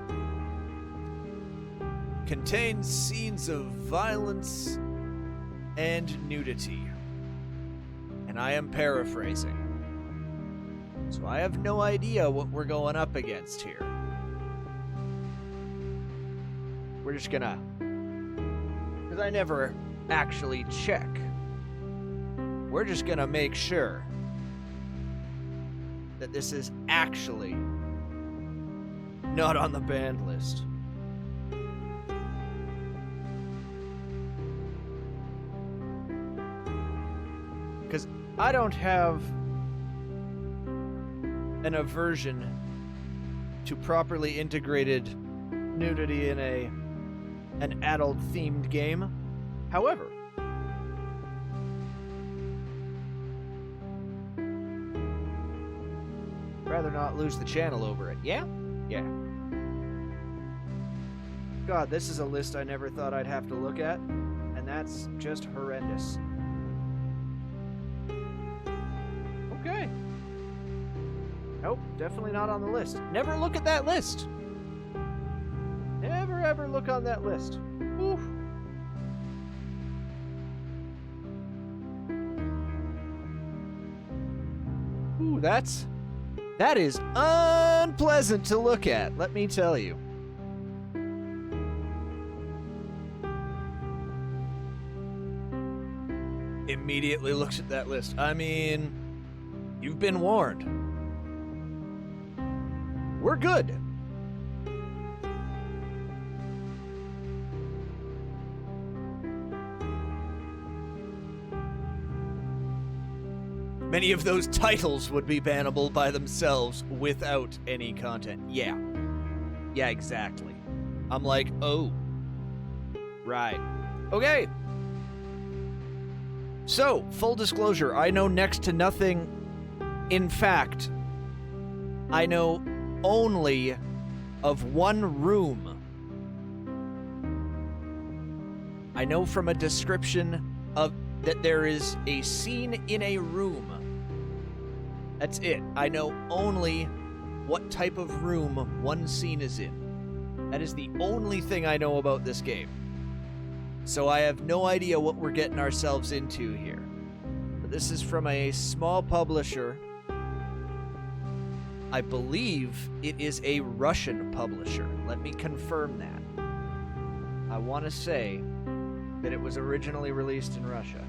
Contains scenes of violence and nudity. And I am paraphrasing. So I have no idea what we're going up against here. We're just gonna... because I never actually check. We're just gonna make sure that this is actually not on the banned list. Because I don't have an aversion to properly integrated nudity in an adult-themed game. However, rather not lose the channel over it. Yeah? Yeah. God, this is a list I never thought I'd have to look at, and that's just horrendous. Okay. Nope, definitely not on the list. Never look at that list. Never ever look on that list. Oof. Ooh, that is unpleasant to look at, let me tell you. Immediately looks at that list. I mean, you've been warned. We're good. Many of those titles would be bannable by themselves without any content. Yeah. Yeah, exactly. I'm like, oh. Right. Okay. So, full disclosure, I know next to nothing. In fact, I know only of one room. I know from a description of that there is a scene in a room. That's it. I know only what type of room one scene is in. That is the only thing I know about this game. So I have no idea what we're getting ourselves into here. But this is from a small publisher. I believe it is a Russian publisher. Let me confirm that. I want to say that it was originally released in Russia.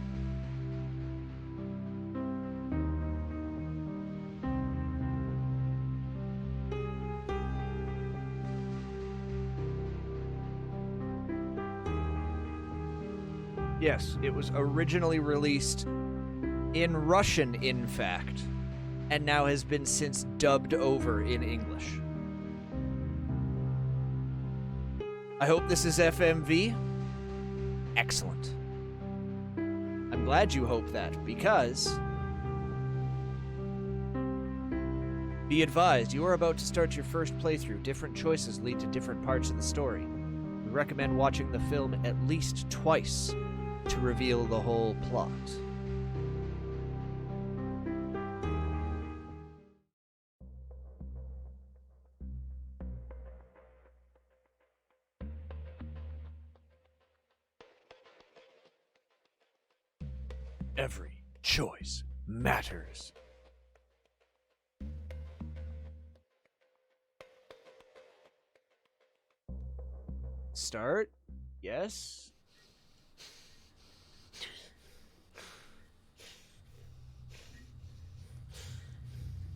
Yes, it was originally released in Russian, in fact, and now has been since dubbed over in English. I hope this is FMV. Excellent. I'm glad you hope that, because... be advised, you are about to start your first playthrough. Different choices lead to different parts of the story. We recommend watching the film at least twice to reveal the whole plot. Every choice matters. start. Yes.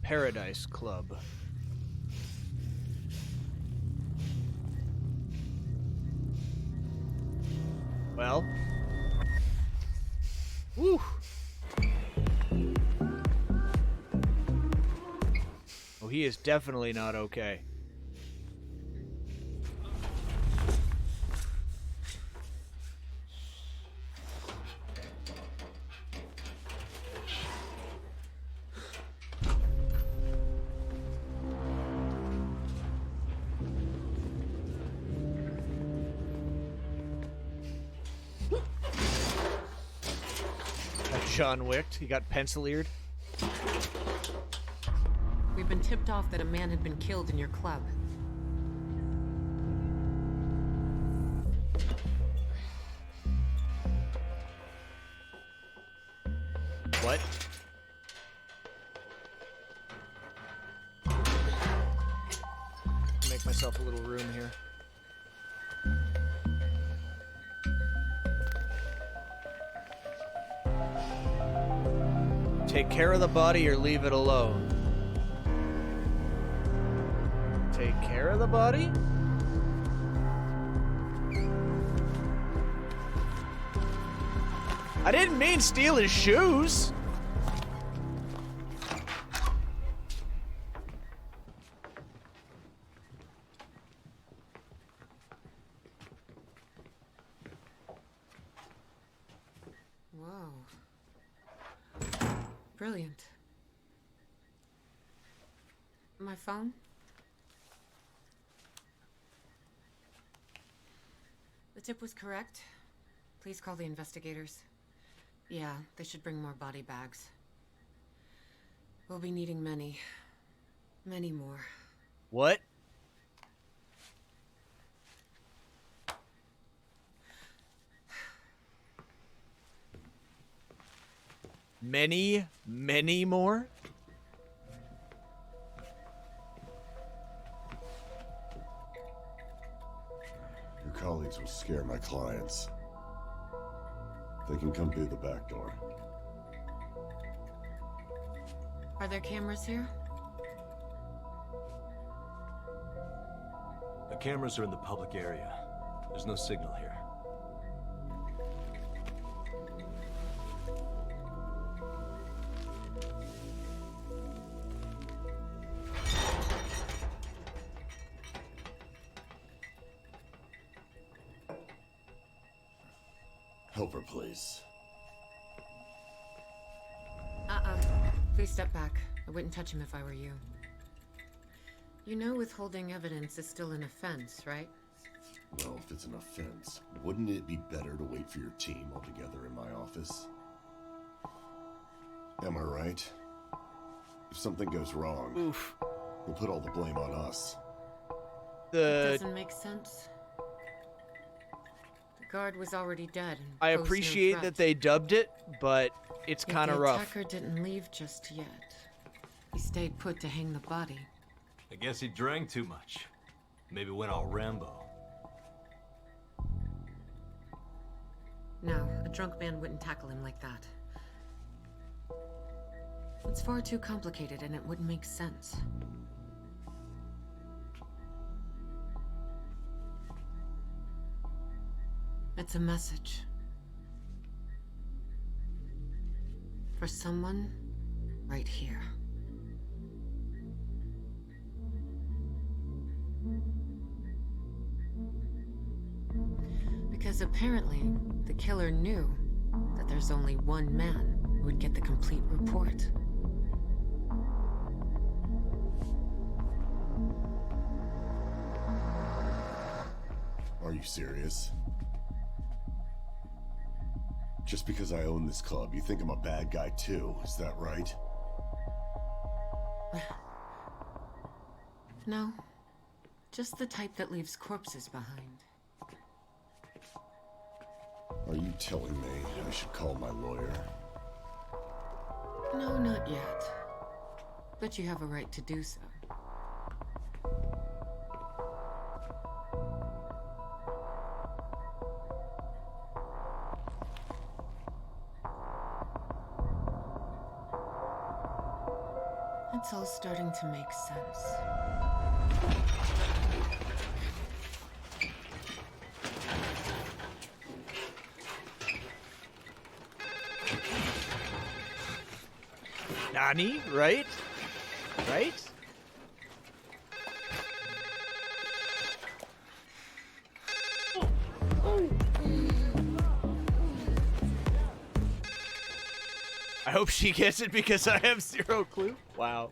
Paradise Club. Well. Woo. Oh, he is definitely not okay. John Wick. He got pencil-eared. We've been tipped off that a man had been killed in your club. What? Make myself a little room here. Take care of the body or leave it alone. Take care of the body? I didn't mean steal his shoes. Whoa. Brilliant. My phone? The tip was correct. Please call the investigators. Yeah, they should bring more body bags. We'll be needing many. Many more. What? Many, many more? Your colleagues will scare my clients. They can come through the back door. Are there cameras here? The cameras are in the public area. There's no signal here. Help her, please. Please step back. I wouldn't touch him if I were you. You know withholding evidence is still an offense, right? Well, if it's an offense, wouldn't it be better to wait for your team altogether in my office? Am I right? If something goes wrong, oof, you'll put all the blame on us. It doesn't make sense. The guard was already dead. I appreciate that they dubbed it, but it's kind of rough. The attacker didn't leave just yet. He stayed put to hang the body. I guess he drank too much. Maybe went all Rambo. No, a drunk man wouldn't tackle him like that. It's far too complicated and it wouldn't make sense. It's a message. For someone right here. Because apparently, the killer knew that there's only one man who would get the complete report. Are you serious? Just because I own this club, you think I'm a bad guy too, is that right? No. Just the type that leaves corpses behind. Are you telling me I should call my lawyer? No, not yet. But you have a right to do so. It's all starting to make sense. Nani, right? Right? I hope she gets it because I have zero clue. Wow.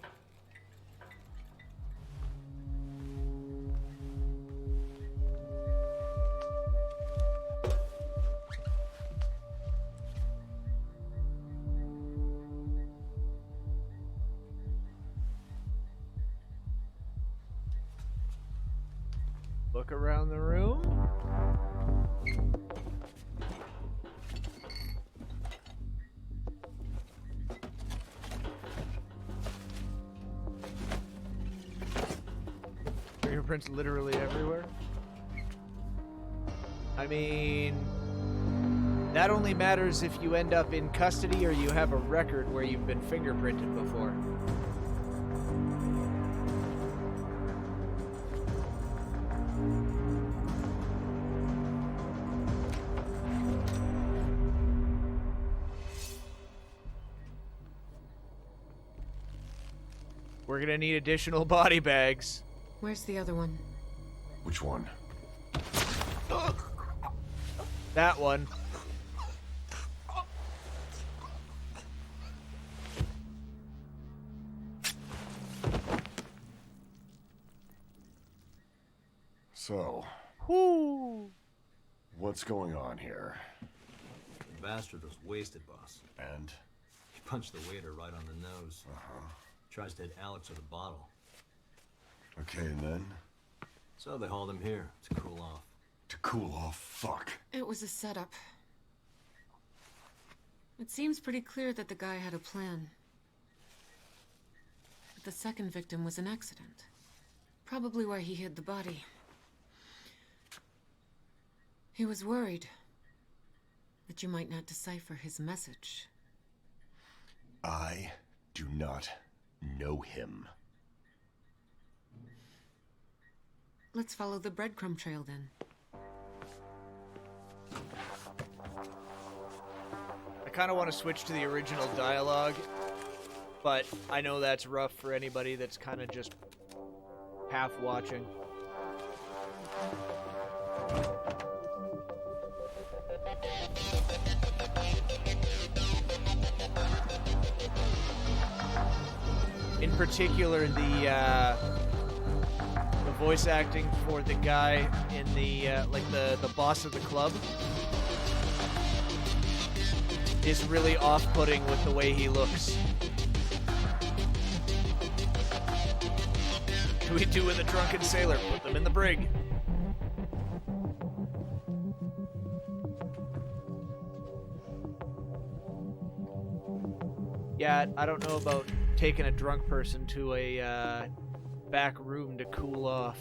Look around the room. Fingerprints literally everywhere. I mean, that only matters if you end up in custody or you have a record where you've been fingerprinted before. We're gonna need additional body bags. Where's the other one? Which one? That one. So, what's going on here? The bastard was wasted, boss. And? He punched the waiter right on the nose. Tries to hit Alex with a bottle. Okay, and then? So they hauled him here to cool off. To cool off? Fuck. It was a setup. It seems pretty clear that the guy had a plan. But the second victim was an accident. Probably why he hid the body. He was worried that you might not decipher his message. I do not know him. Let's follow the breadcrumb trail then. I kind of want to switch to the original dialogue, but I know that's rough for anybody that's kind of just half watching. In particular, the voice acting for the guy in the like the boss of the club is really off-putting with the way he looks. What do we do with a drunken sailor? Put them in the brig. Yeah, I don't know about taking a drunk person to a back room to cool off.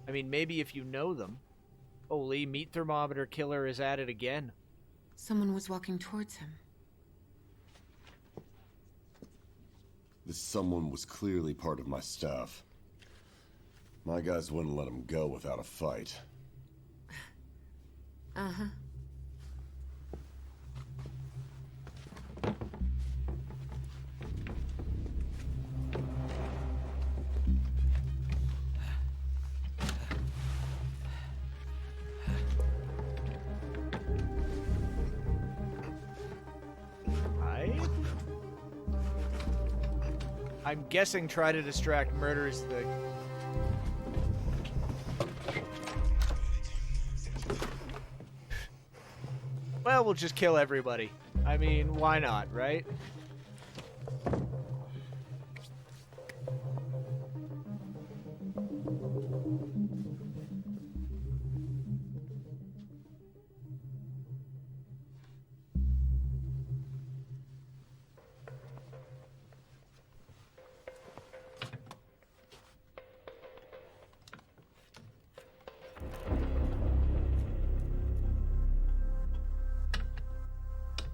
I mean, maybe if you know them. Holy, meat thermometer killer is at it again. Someone was walking towards him. This someone was clearly part of my staff. My guys wouldn't let him go without a fight. Uh-huh. I'm guessing try to distract murder is the... Well, we'll just kill everybody. I mean, why not, right?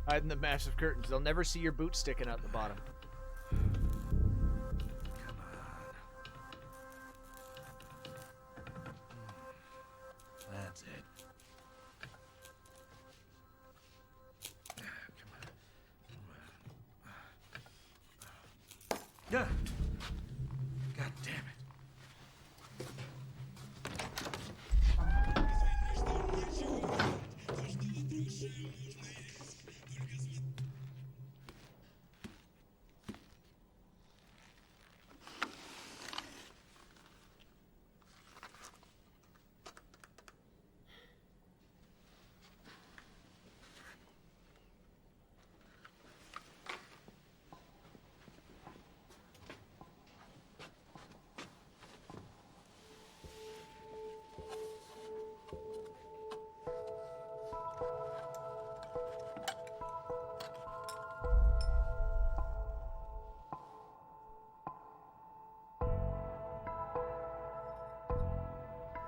Hide in the massive curtains. They'll never see your boot sticking out the bottom. God damn it.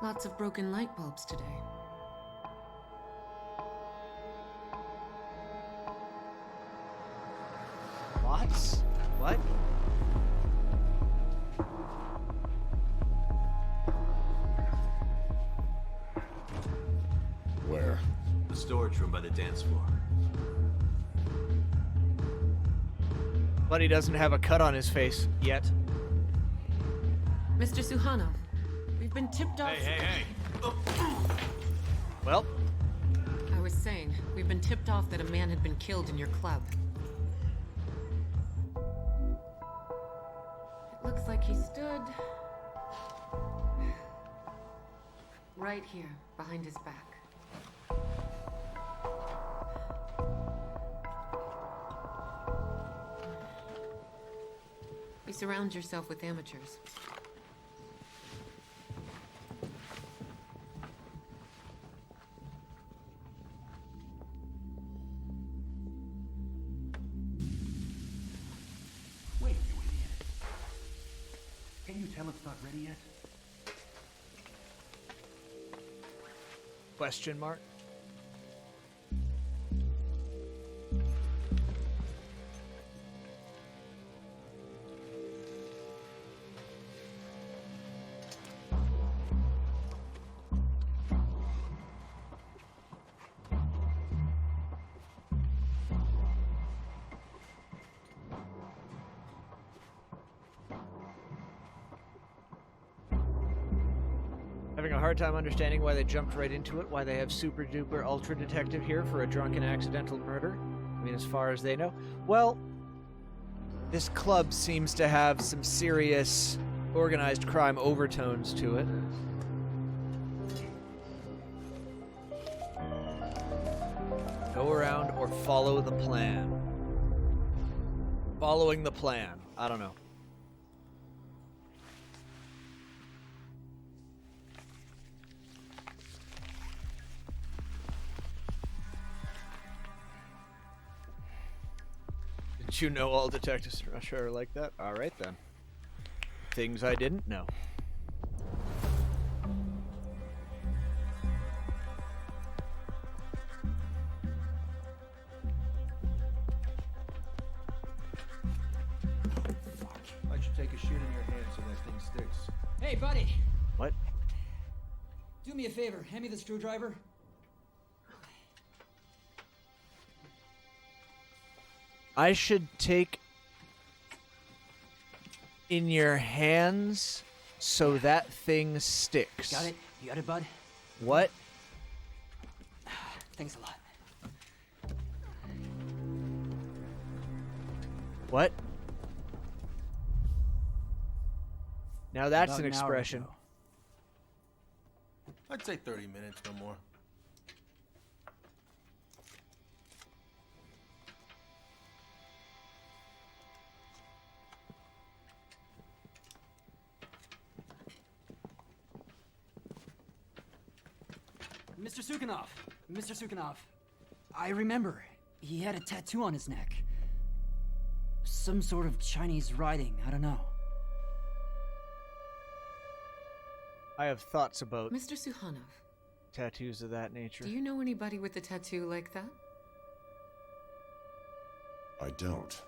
Lots of broken light bulbs today. Lots? What? Where? The storage room by the dance floor. But he doesn't have a cut on his face yet. Mr. Suhanov, we've been tipped off. Hey. Well, I was saying, we've been tipped off that a man had been killed in your club. It looks like he stood right here, behind his back. You surround yourself with amateurs. Wait, you idiot. Can you tell it's not ready yet? question mark? Having a hard time understanding why they jumped right into it, why they have super duper ultra detective here for a drunken accidental murder. I mean, as far as they know. Well, this club seems to have some serious organized crime overtones to it. Go around or follow the plan. Following the plan. I don't know. Did you know all detectives in Russia are like that? All right, then. Things I didn't know. Why'd you take a shit in your hand so that thing sticks? Hey, buddy! What? Do me a favor, hand me the screwdriver. I should take in your hands so that thing sticks. Got it? You got it, bud? What? Thanks a lot. What? Now that's About an an hour expression. ago. I'd say 30 minutes, no more. Mr. Sukhanov! Mr. Sukhanov. I remember. He had a tattoo on his neck. Some sort of Chinese writing, I don't know. I have thoughts about Mr. Suhanov, tattoos of that nature. do you know anybody with a tattoo like that? I don't.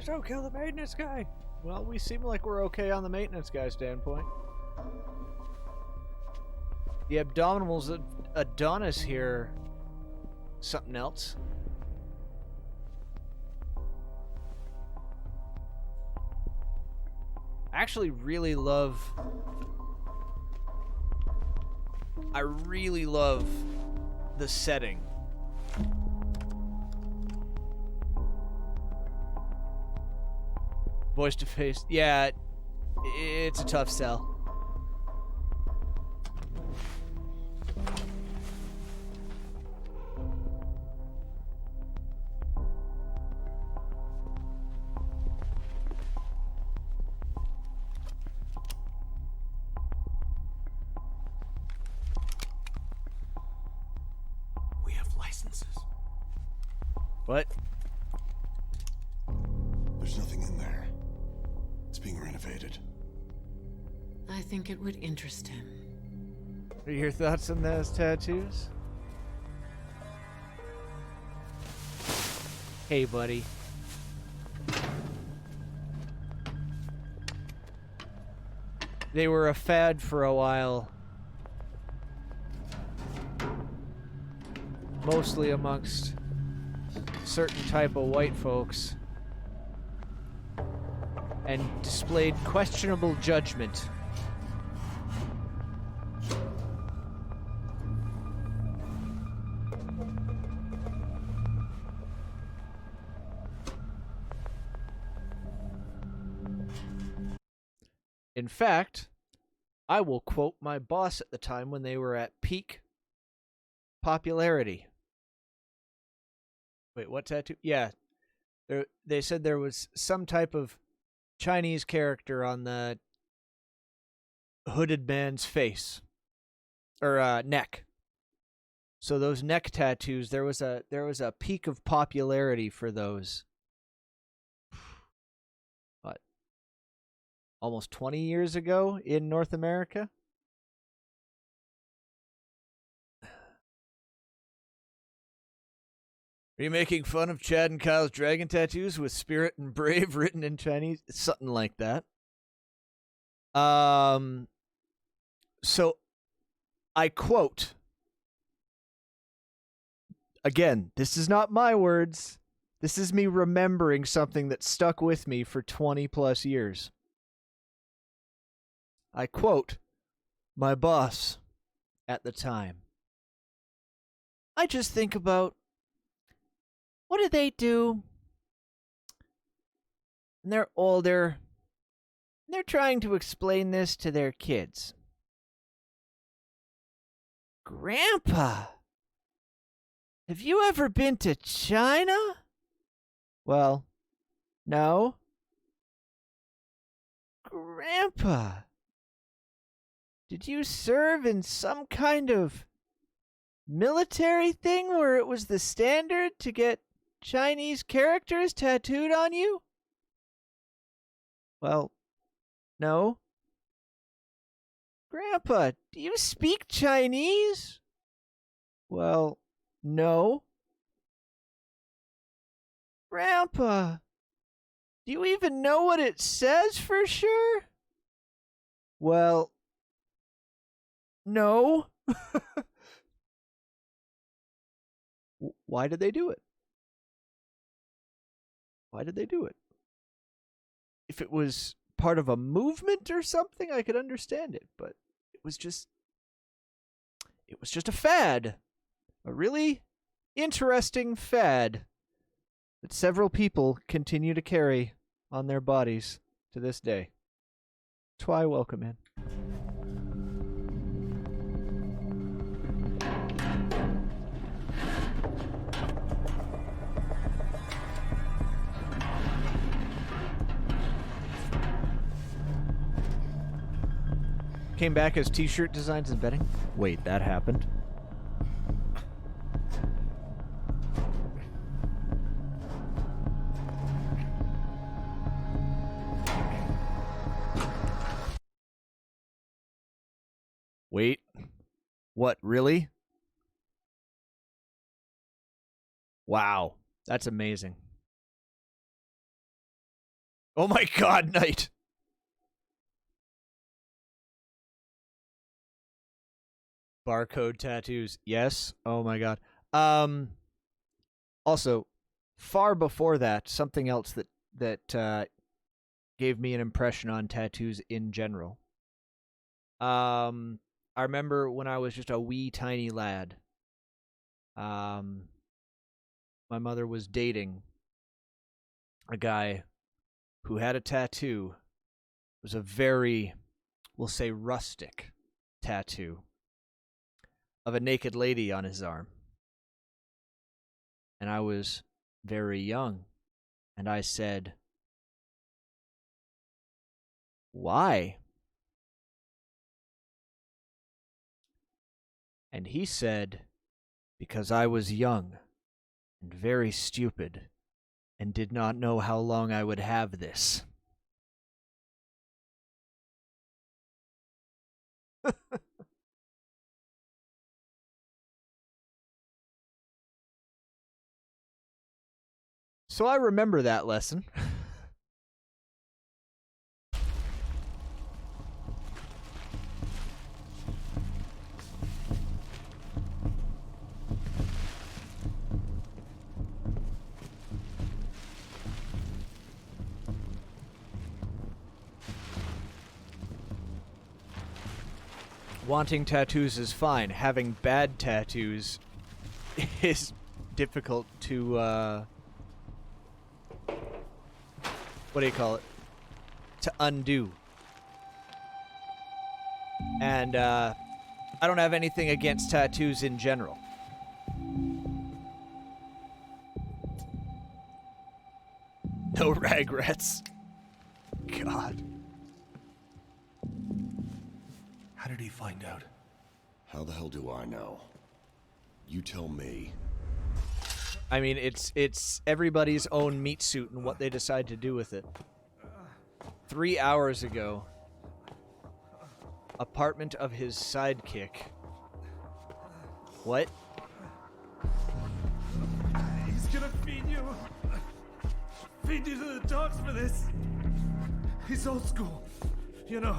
Please don't kill the maintenance guy. Well, we seem like we're okay on the maintenance guy standpoint. The Abdominals Adonis here. Something else. I actually really love the setting. Voice to face. Yeah, it's a tough sell. We have licenses. What? There's nothing in there. It's being renovated. I think it would interest him. What are your thoughts on those tattoos? Hey, buddy. They were a fad for a while. Mostly amongst certain type of white folks. And displayed questionable judgment. In fact, I will quote my boss at the time when they were at peak popularity. Wait, what tattoo? Yeah. They said there was some type of Chinese character on the hooded man's face. Or neck. So those neck tattoos, there was a peak of popularity for those. What? Almost 20 years ago in North America? Are you making fun of Chad and Kyle's dragon tattoos with Spirit and Brave written in Chinese? Something like that. So I quote, again, this is not my words. This is me remembering something that stuck with me for 20 plus years. I quote my boss at the time. I just think about, what do they do? And they're older. And they're trying to explain this to their kids. Grandpa, have you ever been to China? Well, no. Grandpa, did you serve in some kind of military thing where it was the standard to get Chinese characters tattooed on you? Well, no. Grandpa, do you speak Chinese? Well, no. Grandpa, do you even know what it says for sure? Well, no. Why did they do it? Why did they do it? If it was part of a movement or something, I could understand it, but it was just a fad. A really interesting fad that several people continue to carry on their bodies to this day. That's why I welcome in. Came back as t-shirt designs and bedding. Wait, that happened. Wait. What, really? Wow, that's amazing. Oh my god, Knight. Barcode tattoos. Yes. Oh my god. Also, far before that, something else that gave me an impression on tattoos in general. I remember when I was just a wee tiny lad. My mother was dating a guy who had a tattoo. It was a very, we'll say, rustic tattoo of a naked lady on his arm. And I was very young. And I said, why? And he said, because I was young and very stupid and did not know how long I would have this. So I remember that lesson. Wanting tattoos is fine. Having bad tattoos is difficult to, what do you call it? To undo. And, I don't have anything against tattoos in general. No regrets. God. How did he find out? How the hell do I know? You tell me. I mean, it's everybody's own meat suit and what they decide to do with it. 3 hours ago, apartment of his sidekick. What? He's gonna feed you. Feed you to the dogs for this. He's old school, you know.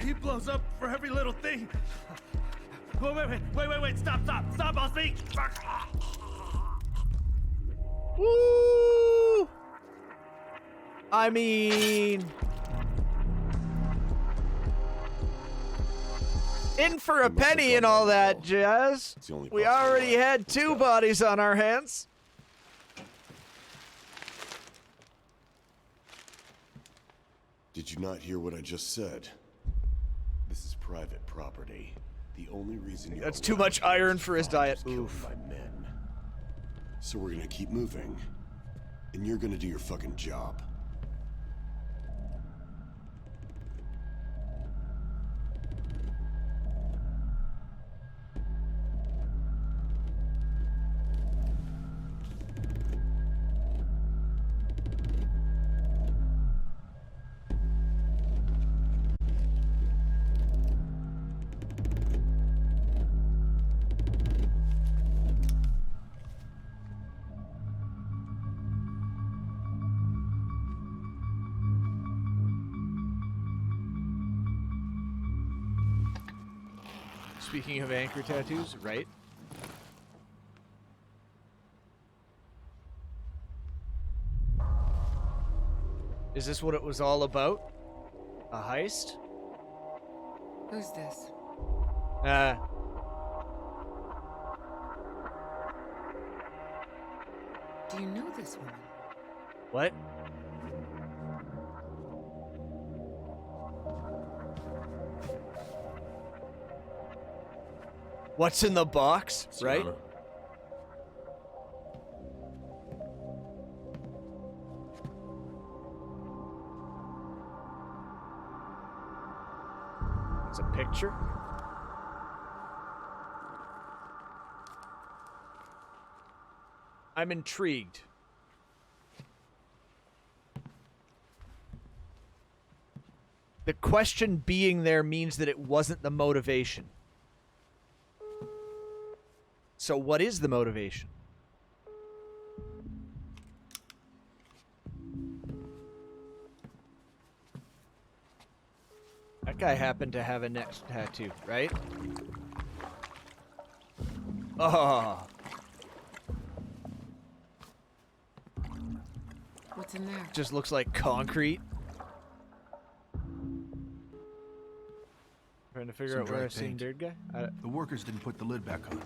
He blows up for every little thing. Wait, stop, I'll speak. Woo! I mean... in for a penny and all that jazz. We already had 2 bodies on our hands. Did you not hear what I just said? This is private property. The only reason you're That's too much iron for his diet. Oof. By men. So we're gonna keep moving, and you're gonna do your fucking job. Speaking of anchor tattoos, right? Is this what it was all about? A heist? Who's this? Do you know this woman? What? What's in the box, right? It's a picture. I'm intrigued. The question being there means that it wasn't the motivation. So what is the motivation? That guy happened to have a neck tattoo, right? Oh. What's in there? Just looks like concrete. Trying to figure Some out where dry I've seen paint. Dirt Guy. The workers didn't put the lid back on.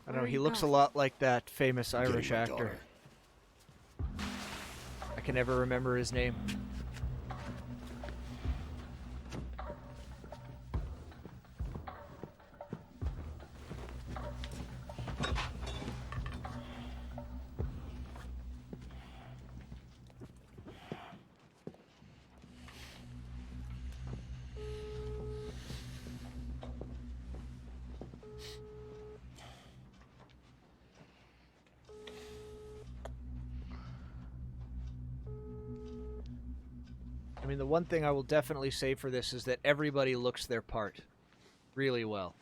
I don't know, he looks a lot like that famous Irish actor. I can never remember his name. I mean, the one thing I will definitely say for this is that everybody looks their part really well.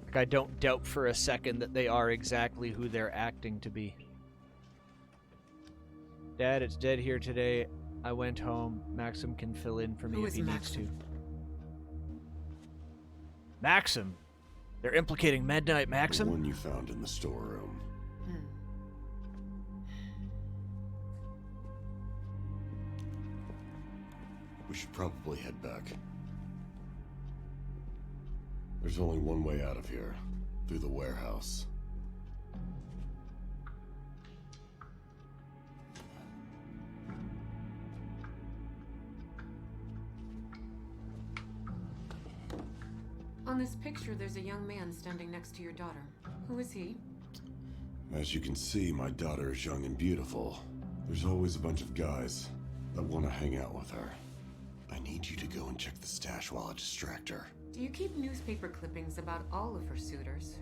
Like, I don't doubt for a second that they are exactly who they're acting to be. Dad, it's dead here today. I went home. Maxim can fill in for me Who if is he Maxim? needs to. Maxim? They're implicating Midnight Maxim? The one you found in the storeroom. We should probably head back. There's only one way out of here, through the warehouse. On this picture, there's a young man standing next to your daughter. Who is he? As you can see, my daughter is young and beautiful. There's always a bunch of guys that want to hang out with her. I need you to go and check the stash while I distract her. Do you keep newspaper clippings about all of her suitors?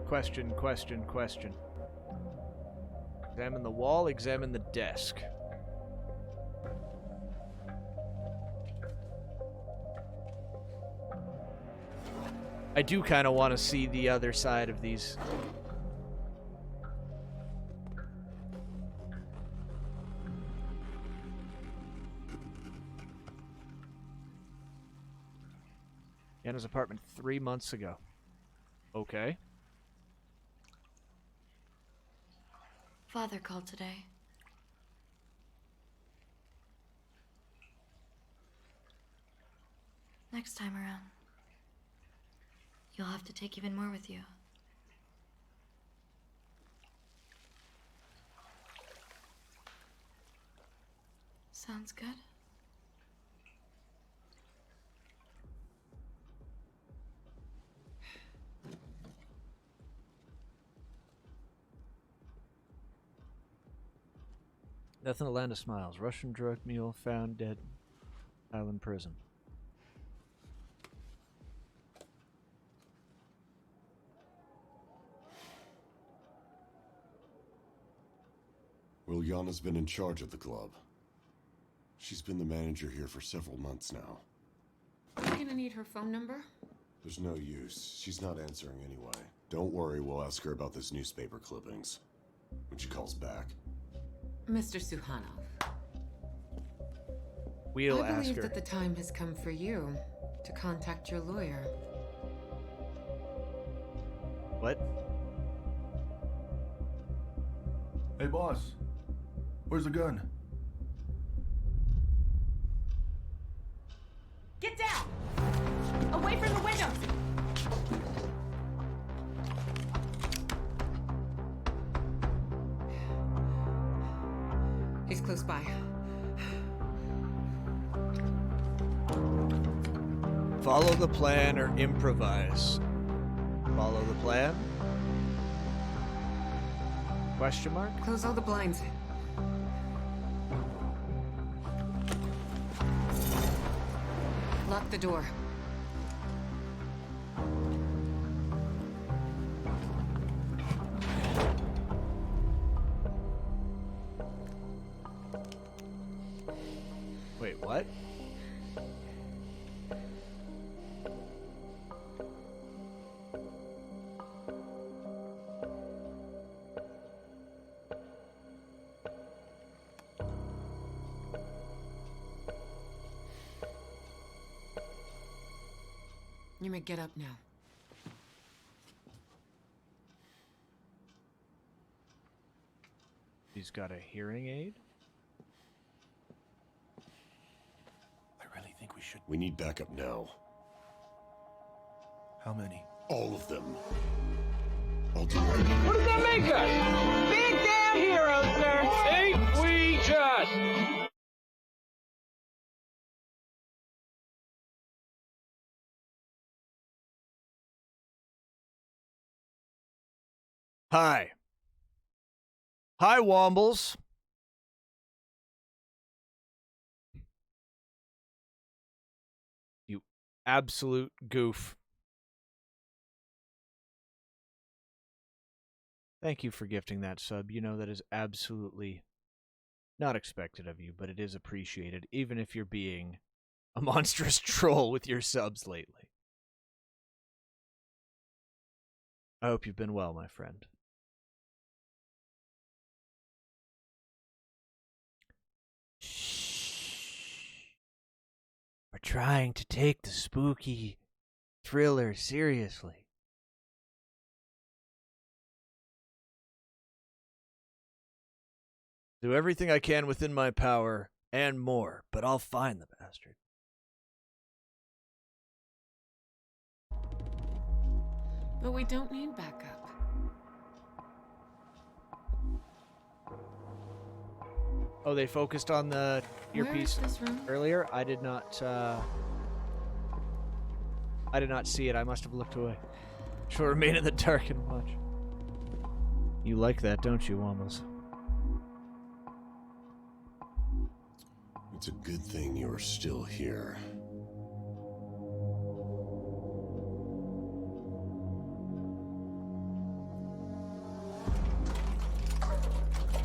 Question, question, question. Examine the wall, examine the desk. I do kind of want to see the other side of these. Anna's apartment 3 months ago. Okay. Father called today. Next time around, you'll have to take even more with you. Sounds good. Death in a Land of Smiles. Russian drug mule found dead. Island prison. Liliana's been in charge of the club. She's been the manager here for several months now. Are you gonna need her phone number? There's no use. She's not answering anyway. Don't worry, we'll ask her about this newspaper clippings when she calls back. Mr. Suhanov. We'll I ask believe her. that the time has come for you to contact your lawyer. What? Hey, boss. Where's the gun? Get down! Away from the windows! He's close by. Follow the plan or improvise. Follow the plan? Question mark? Close all the blinds. Lock the door. Wait, what? You may get up now. He's got a hearing aid? I really think we should... We need backup now. How many? All of them. I'll do it. What does that make us? Big damn heroes, sir! Ain't we just? Hi. Hi, Wombles. You absolute goof. Thank you for gifting that sub. You know that is absolutely not expected of you, but it is appreciated, even if you're being a monstrous troll with your subs lately. I hope you've been well, my friend. We're trying to take the spooky thriller seriously. Do everything I can within my power and more, but I'll find the bastard. But we don't need backup. Oh, they focused on the earpiece earlier? I did not see it. I must have looked away. She'll remain in the dark and watch. You like that, don't you, Wombles? It's a good thing you're still here.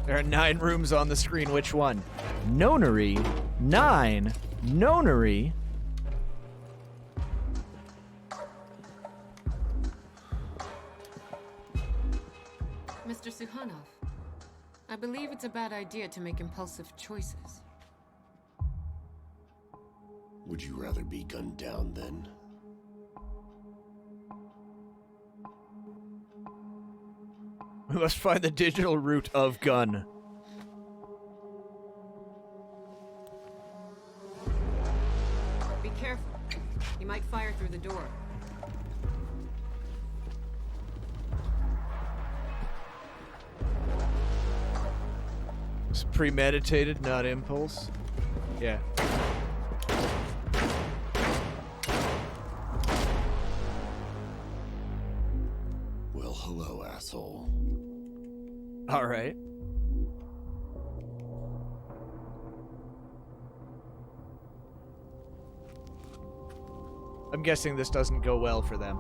There are 9 rooms on the screen. Which one? Nonary? 9? Nonary? Mr. Sukhanov, I believe it's a bad idea to make impulsive choices. Would you rather be gunned down then? We must find the digital root of gun. Be careful. He might fire through the door. It's premeditated, not impulse. Yeah. Well, hello, asshole. All right. I'm guessing this doesn't go well for them.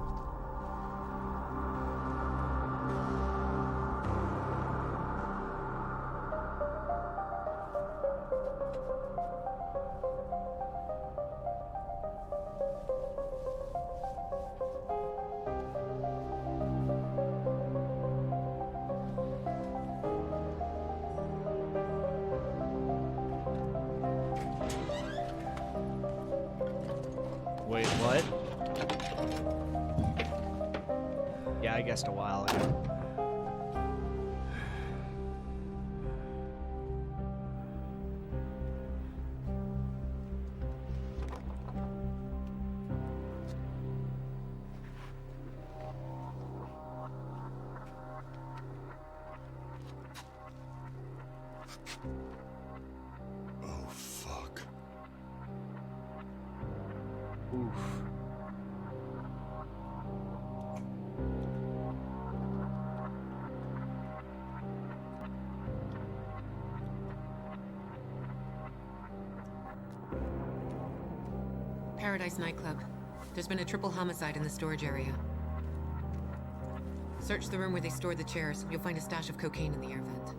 Wait, what? Yeah, I guessed a while ago. Oh, fuck. Oof. Paradise nightclub. There's been a triple homicide in the storage area. Search the room where they stored the chairs. You'll find a stash of cocaine in the air vent.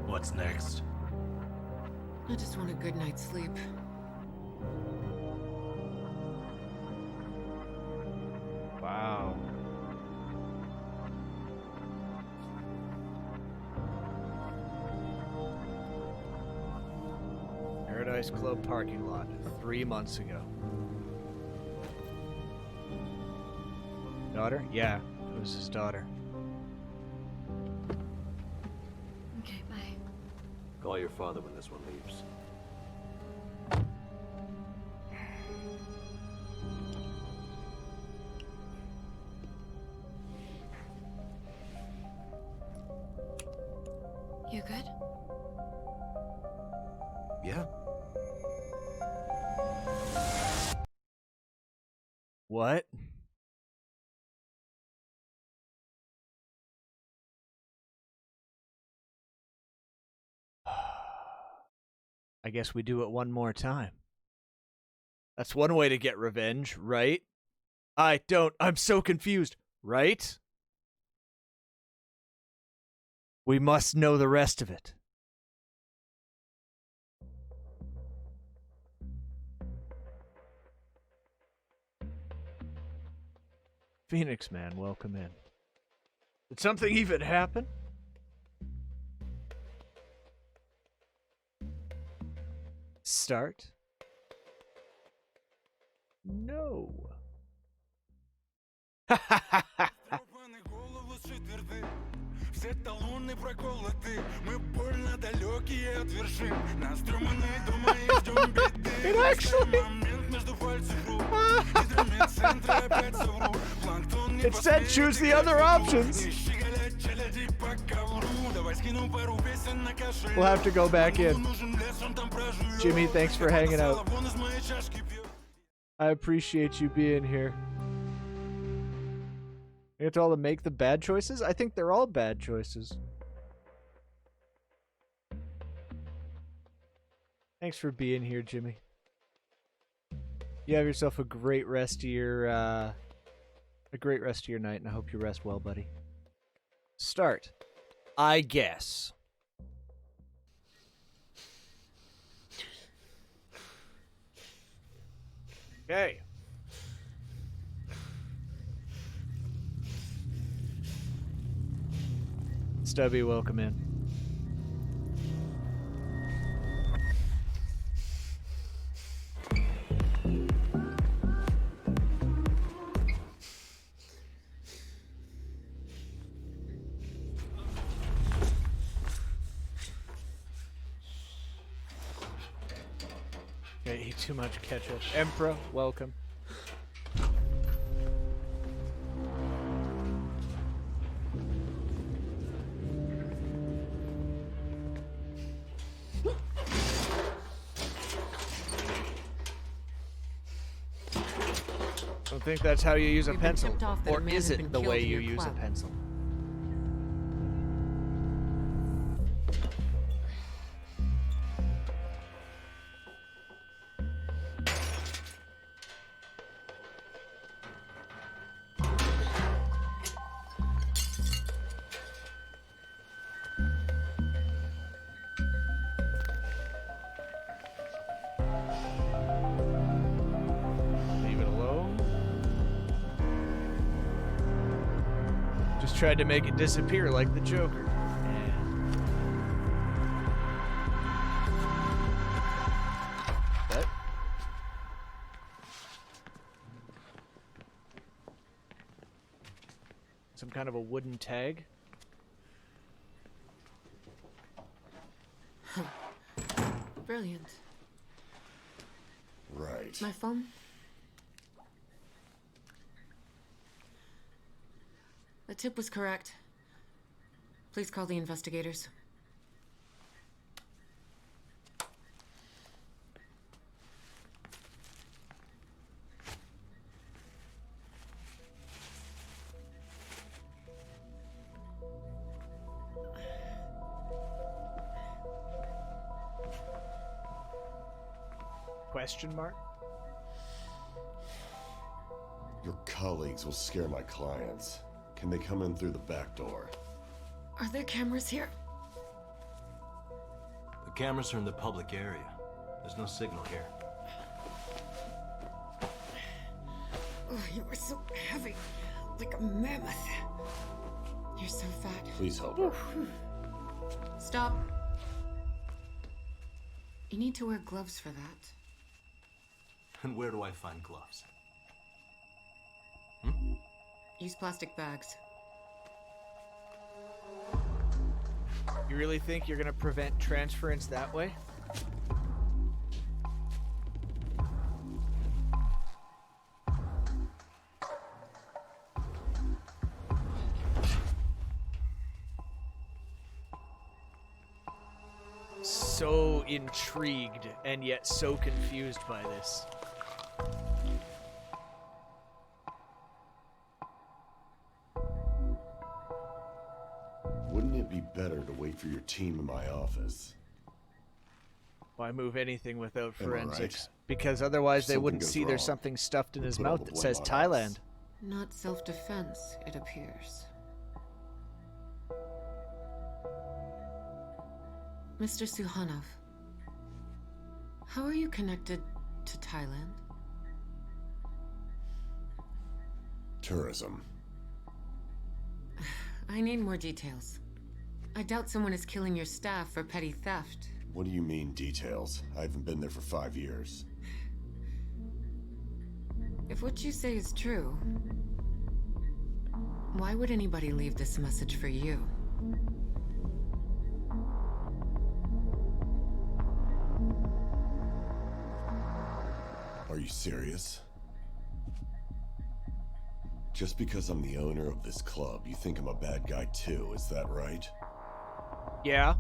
What's next? I just want a good night's sleep. Wow. Paradise Club parking lot 3 months ago. Daughter? Yeah, it was his daughter. Okay, bye. Call your father when this one leaves. You good? Yeah. What? I guess we do it one more time. That's one way to get revenge, right? I'm so confused, right? We must know the rest of it. Phoenix Man, welcome in. Did something even happen? Start? No. Все талоны проколоты, мы больно далекие от вершин. Настроены дома и ждем беды. Момент между пальцев рук. Гидрометцентры опять совру. Планктон не It said choose the other options. We'll have to go back in. Jimmy, thanks for hanging out. I appreciate you being here. You have to all make the bad choices? I think they're all bad choices. Thanks for being here, Jimmy. You have yourself a great rest of your night, and I hope you rest well, buddy. Start. I guess. Okay. Stubby, welcome in. Okay, eat too much ketchup. Emperor, welcome. I don't think that's how you use a pencil. Or is it the way you use a pencil? Tried to make it disappear like the Joker. What? Some kind of a wooden tag? Brilliant. Right. My phone? The tip was correct. Please call the investigators. Question mark? Your colleagues will scare my clients. Can they come in through the back door? Are there cameras here? The cameras are in the public area. There's no signal here. Oh, you are so heavy. Like a mammoth. You're so fat. Please help her. Stop. You need to wear gloves for that. And where do I find gloves? Use plastic bags. You really think you're gonna prevent transference that way? So intrigued and yet so confused by this. Wouldn't it be better to wait for your team in my office? Why move anything without Am I forensics? right? Because otherwise they Something wouldn't goes see there's wrong, something stuffed in we'll his put all mouth the that blame says on Thailand. us. Not self-defense, it appears. Mr. Suhanov, how are you connected to Thailand? Tourism. I need more details. I doubt someone is killing your staff for petty theft. What do you mean, details? I haven't been there for 5 years. If what you say is true, why would anybody leave this message for you? Are you serious? Just because I'm the owner of this club, you think I'm a bad guy too, is that right? Yeah.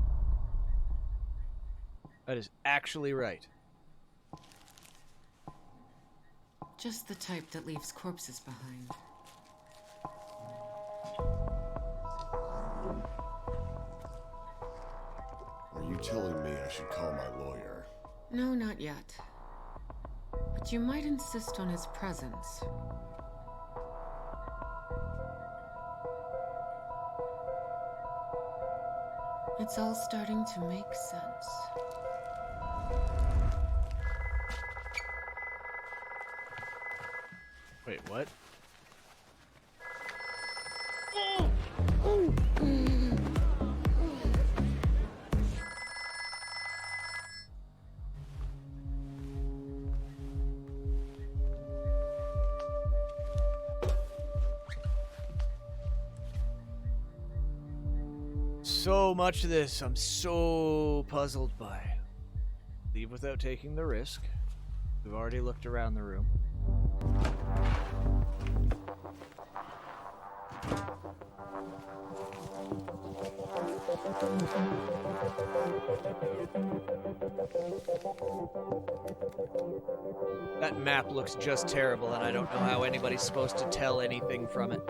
That is actually right. Just the type that leaves corpses behind. Are you telling me I should call my lawyer? No, not yet. But you might insist on his presence. It's all starting to make sense. Wait, what? So much of this I'm so puzzled by. Leave without taking the risk. We've already looked around the room. That map looks just terrible, and I don't know how anybody's supposed to tell anything from it.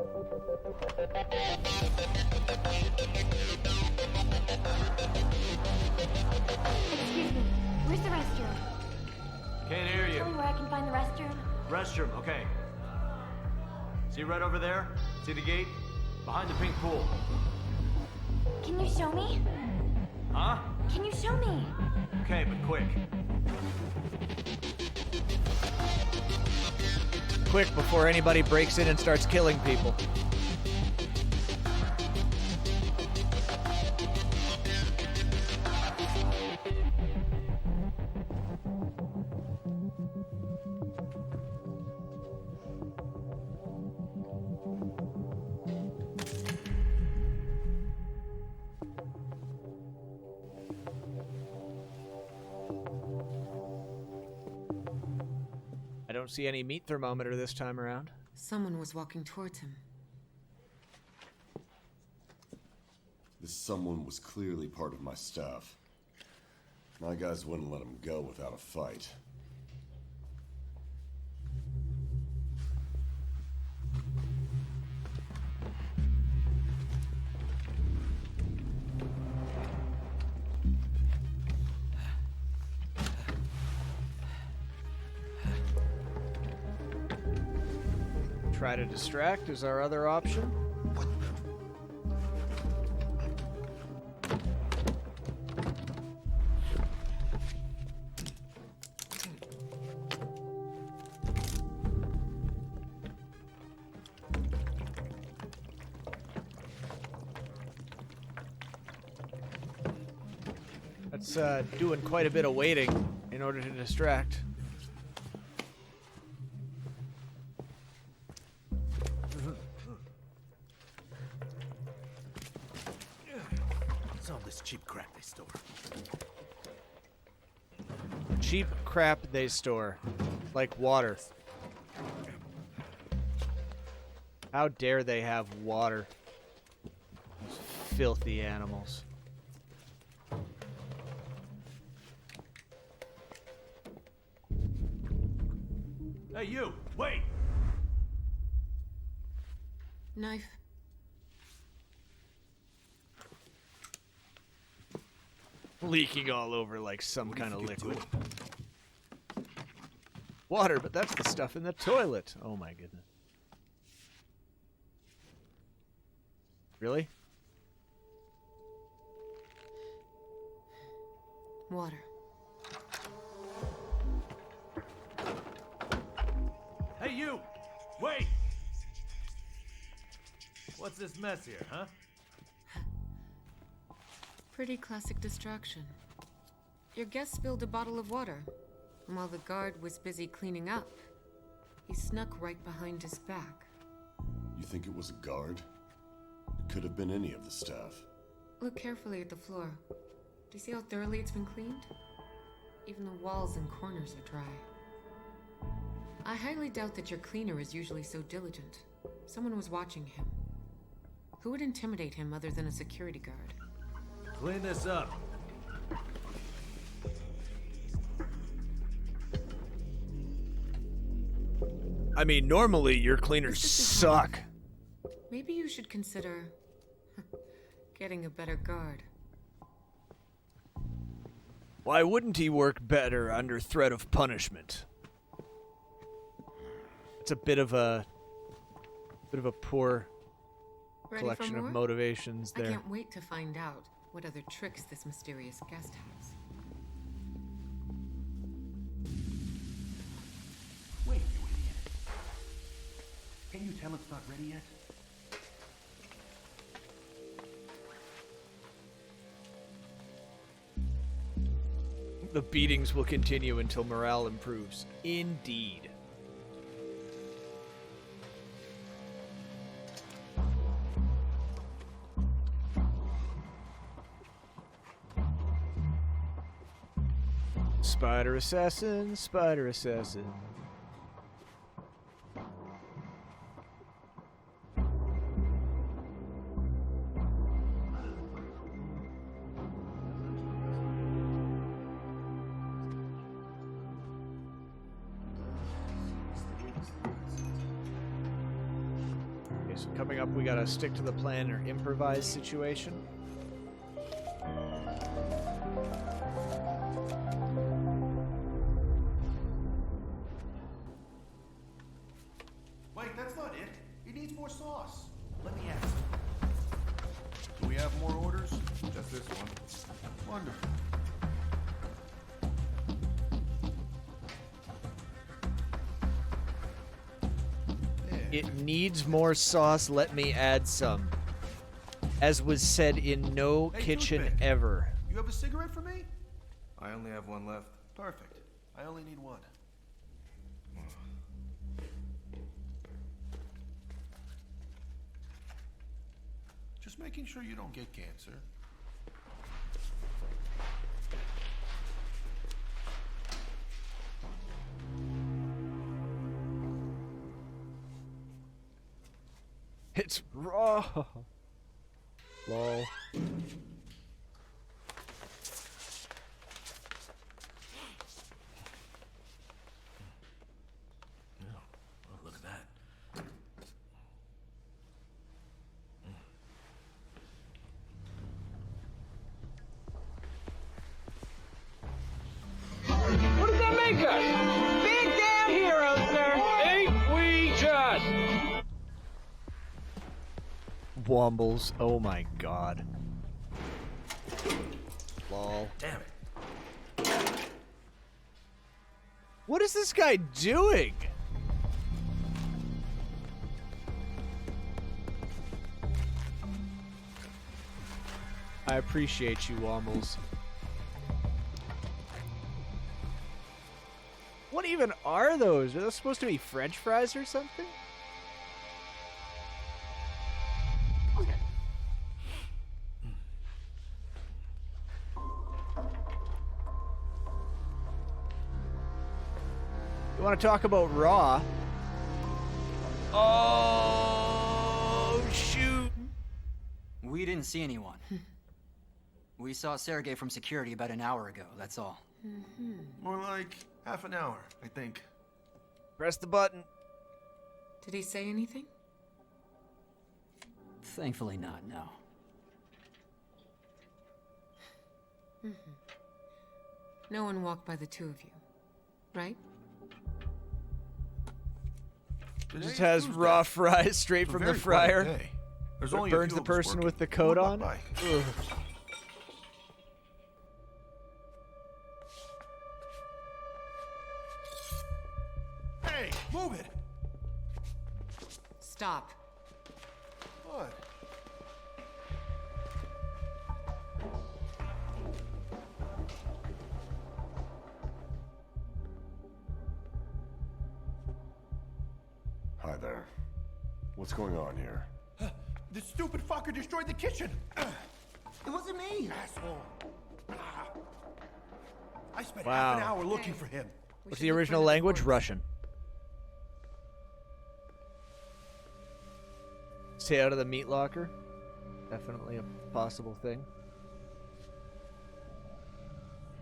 Excuse me, where's the restroom? Can't hear you. Tell me where I can find the restroom. Restroom, okay. See right over there? See the gate? Behind the pink pool. Can you show me? Huh? Can you show me? Okay, but quick. Quick, before anybody breaks in and starts killing people. I don't see any meat thermometer this time around. Someone was walking towards him. This someone was clearly part of my staff. My guys wouldn't let him go without a fight. Try to distract is our other option. That It's doing quite a bit of waiting in order to distract. What's all this cheap crap they store? Cheap crap they store. Like water. How dare they have water? Those filthy animals. Hey, you! Wait! Knife. Leaking all over like some kind of liquid. Water, but that's the stuff in the toilet. Oh my goodness. Really? Water. Hey, you! Wait! What's this mess here, huh? Pretty classic distraction. Your guest spilled a bottle of water. And while the guard was busy cleaning up, he snuck right behind his back. You think it was a guard? It could have been any of the staff. Look carefully at the floor. Do you see how thoroughly it's been cleaned? Even the walls and corners are dry. I highly doubt that your cleaner is usually so diligent. Someone was watching him. Who would intimidate him other than a security guard? Clean this up. I mean, normally your cleaners suck. Maybe you should consider getting a better guard. Why wouldn't he work better under threat of punishment? It's a bit of a poor Ready collection for of more? motivations there. I can't wait to find out what other tricks this mysterious guest has. Wait, you idiot. Can you tell it's not ready yet? The beatings will continue until morale improves. Indeed. Spider assassin, spider assassin. Okay, so coming up, we gotta stick to the plan or improvise situation. Wait, that's not it. It needs more sauce. Let me ask. Do we have more orders? Just this one. Wonderful. It needs more sauce, let me add some. As was said in no kitchen toothpick. ever. You have a cigarette for me? I only have one left. Perfect. I only need one. Just making sure you don't get cancer. It's raw. Lol. Oh, look at that. What does that make us? Big damn heroes, sir! Ain't we just? Wombles. Oh my god. Lol. Damn it. What is this guy doing? I appreciate you, Wombles. even are those? Are those supposed to be French fries or something? You want to talk about Raw? Oh, shoot. We didn't see anyone. We saw Sergei from security about an hour ago, that's all. More like half an hour, I think. Press the button. Did he say anything? Thankfully not, no. No one walked by the two of you, right? Just has raw fries straight from the fryer. There's It only burns the person with the coat on. Ugh. Hey, move it! Stop. What? Hi there. What's going on here? This stupid fucker destroyed the kitchen! It wasn't me, asshole! I spent half an hour looking for him. What's the original language? Russian. Stay out of the meat locker. Definitely a possible thing.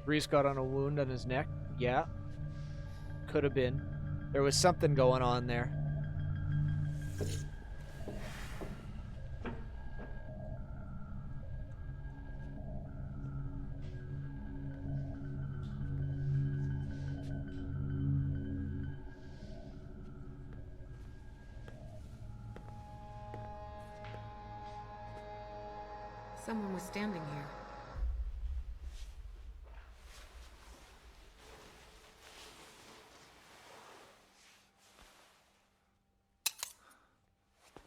Reese got on a wound on his neck. Yeah. Could have been. There was something going on there. Someone was standing here.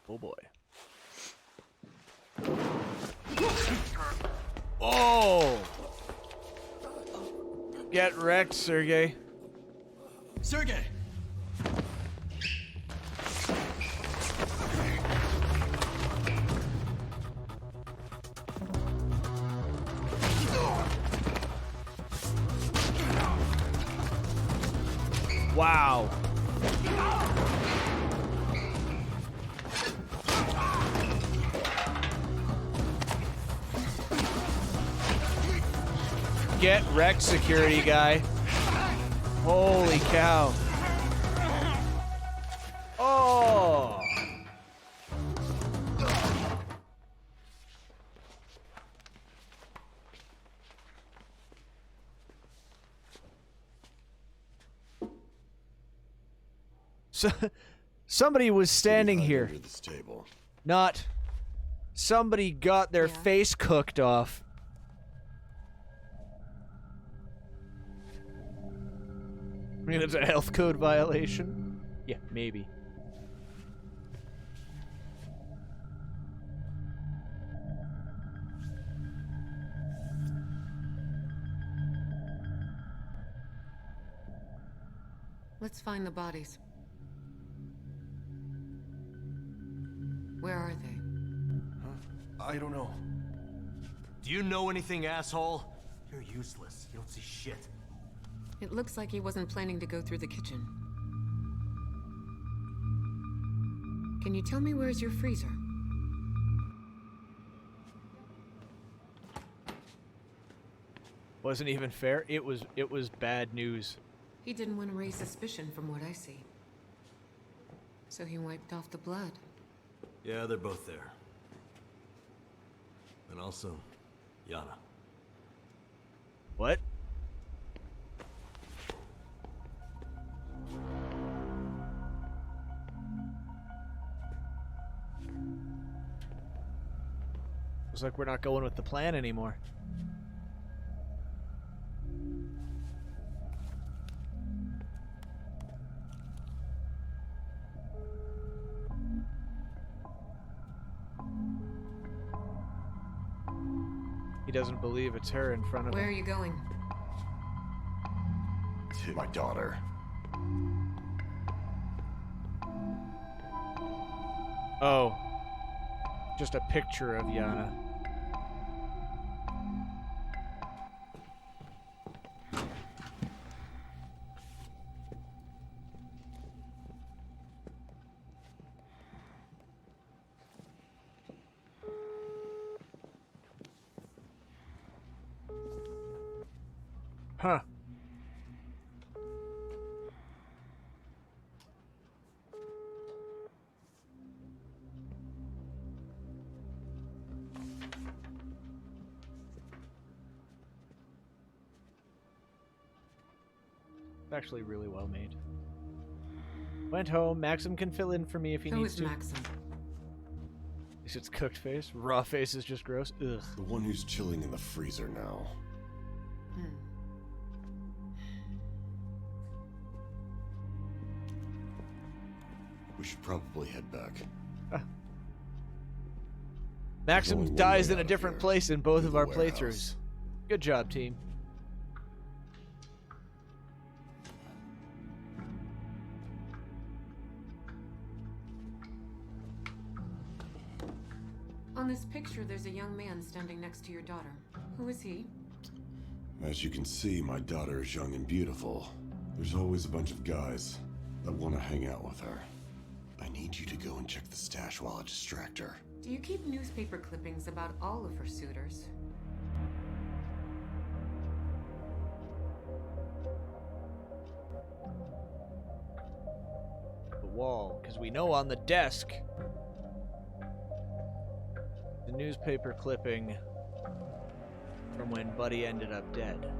Oh boy. Oh! Get wrecked, Sergey. Sergey! Wow. Get wrecked, security guy. Holy cow. Oh. So, somebody was standing here. Under this table. Not. Somebody got their face cooked off. I mean, it's a health code violation. Yeah, maybe. Let's find the bodies. Where are they? I don't know. Do you know anything, asshole? You're useless. You don't see shit. It looks like he wasn't planning to go through the kitchen. Can you tell me where's your freezer? Wasn't even fair. It was bad news. He didn't want to raise suspicion from what I see. So he wiped off the blood. Yeah, they're both there. And also, Yana. What? Looks like we're not going with the plan anymore. He doesn't believe it's her in front of him. Where are you going? To my daughter. Oh. Just a picture of Yana. Huh. It's actually really well made. Went home. Maxim can fill in for me if he needs to. Who is Maxim? At least it's cooked face. Raw face is just gross. Ugh. The one who's chilling in the freezer now. We should probably head back. Maxim dies in a different place in both of our playthroughs. Good job, team. On this picture, there's a young man standing next to your daughter. Who is he? As you can see, my daughter is young and beautiful. There's always a bunch of guys that want to hang out with her. I need you to go and check the stash while I distract her. Do you keep newspaper clippings about all of her suitors? The wall, because we know on the desk the newspaper clipping from when Buddy ended up dead.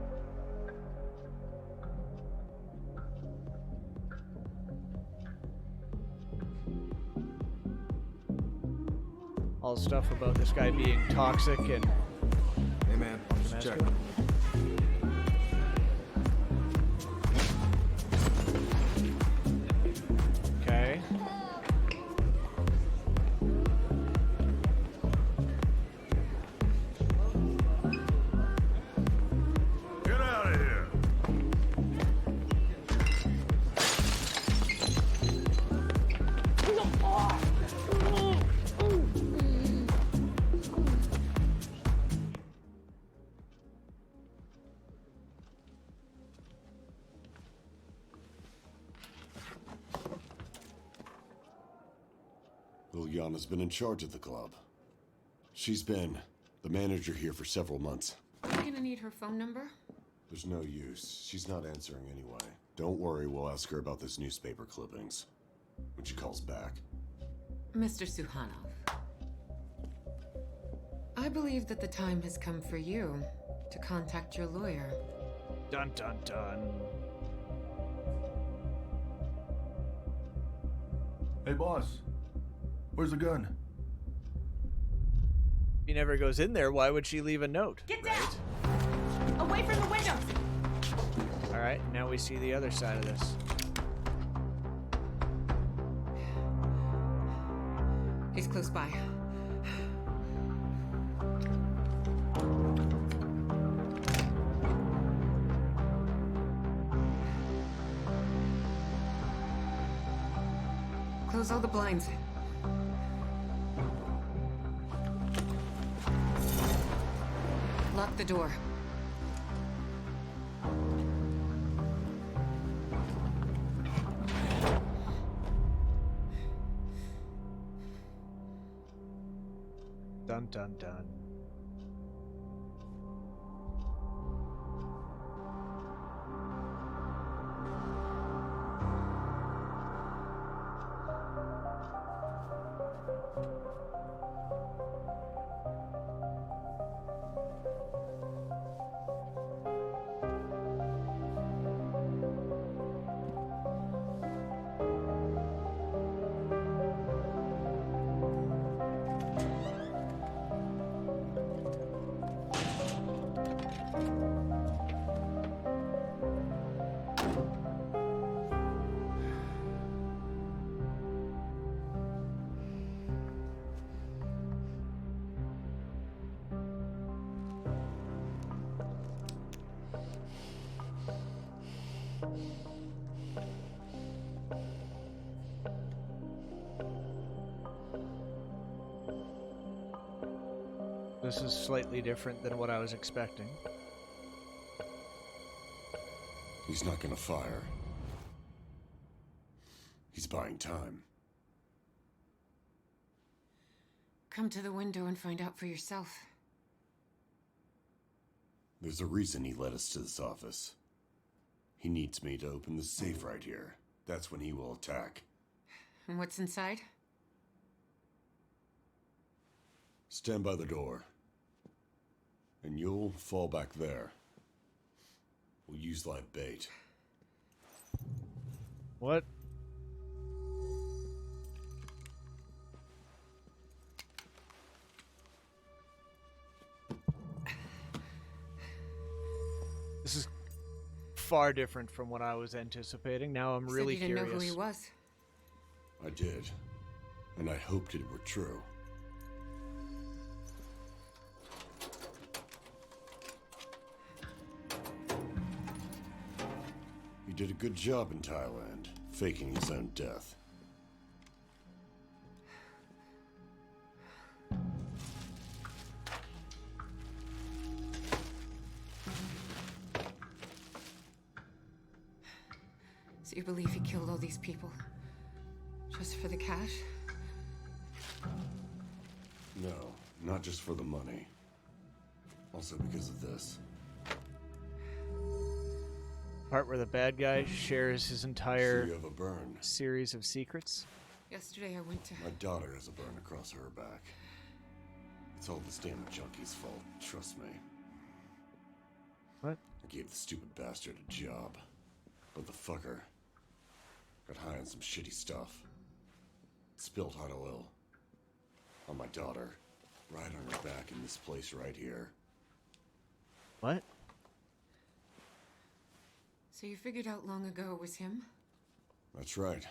All the stuff about this guy being toxic and... Hey man, just check. Okay. Get out of here! Liliana's been in charge of the club. She's been the manager here for several months. Are you gonna need her phone number? There's no use. She's not answering anyway. Don't worry, we'll ask her about this newspaper clippings when she calls back. Mr. Suhanov. I believe that the time has come for you to contact your lawyer. Dun dun dun. Hey boss, where's the gun? If he never goes in there, why would she leave a note? Get down! Away from the windows! Alright, now we see the other side of this. He's close by. Close all the blinds. Lock the door. Dun dun dun. This is slightly different than what I was expecting. He's not gonna fire. He's buying time. Come to the window and find out for yourself. There's a reason he led us to this office. He needs me to open the safe right here. That's when he will attack. And what's inside? Stand by the door. And you'll fall back there. We'll use live bait. What? This is far different from what I was anticipating. Now I'm really curious. You didn't know who he was. I did. And I hoped it were true. He did a good job in Thailand, faking his own death. So you believe he killed all these people? Just for the cash? No, not just for the money. Also because of this. Part where the bad guy shares his entire So you have a burn. series of secrets. Yesterday I went to... My daughter has a burn across her back. It's all this damn junkie's fault, trust me. What? I gave the stupid bastard a job. But the fucker got high on some shitty stuff. Spilled hot oil on my daughter, right on her back in this place right here. What? So you figured out long ago it was him? That's right.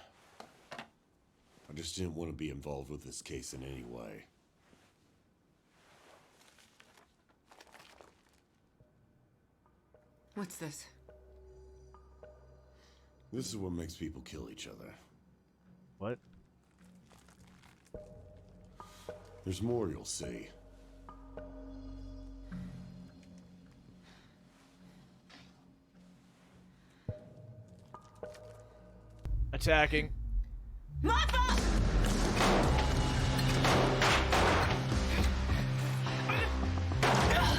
I just didn't want to be involved with this case in any way. What's this? This is what makes people kill each other. What? There's more you'll see. Attacking. Martha!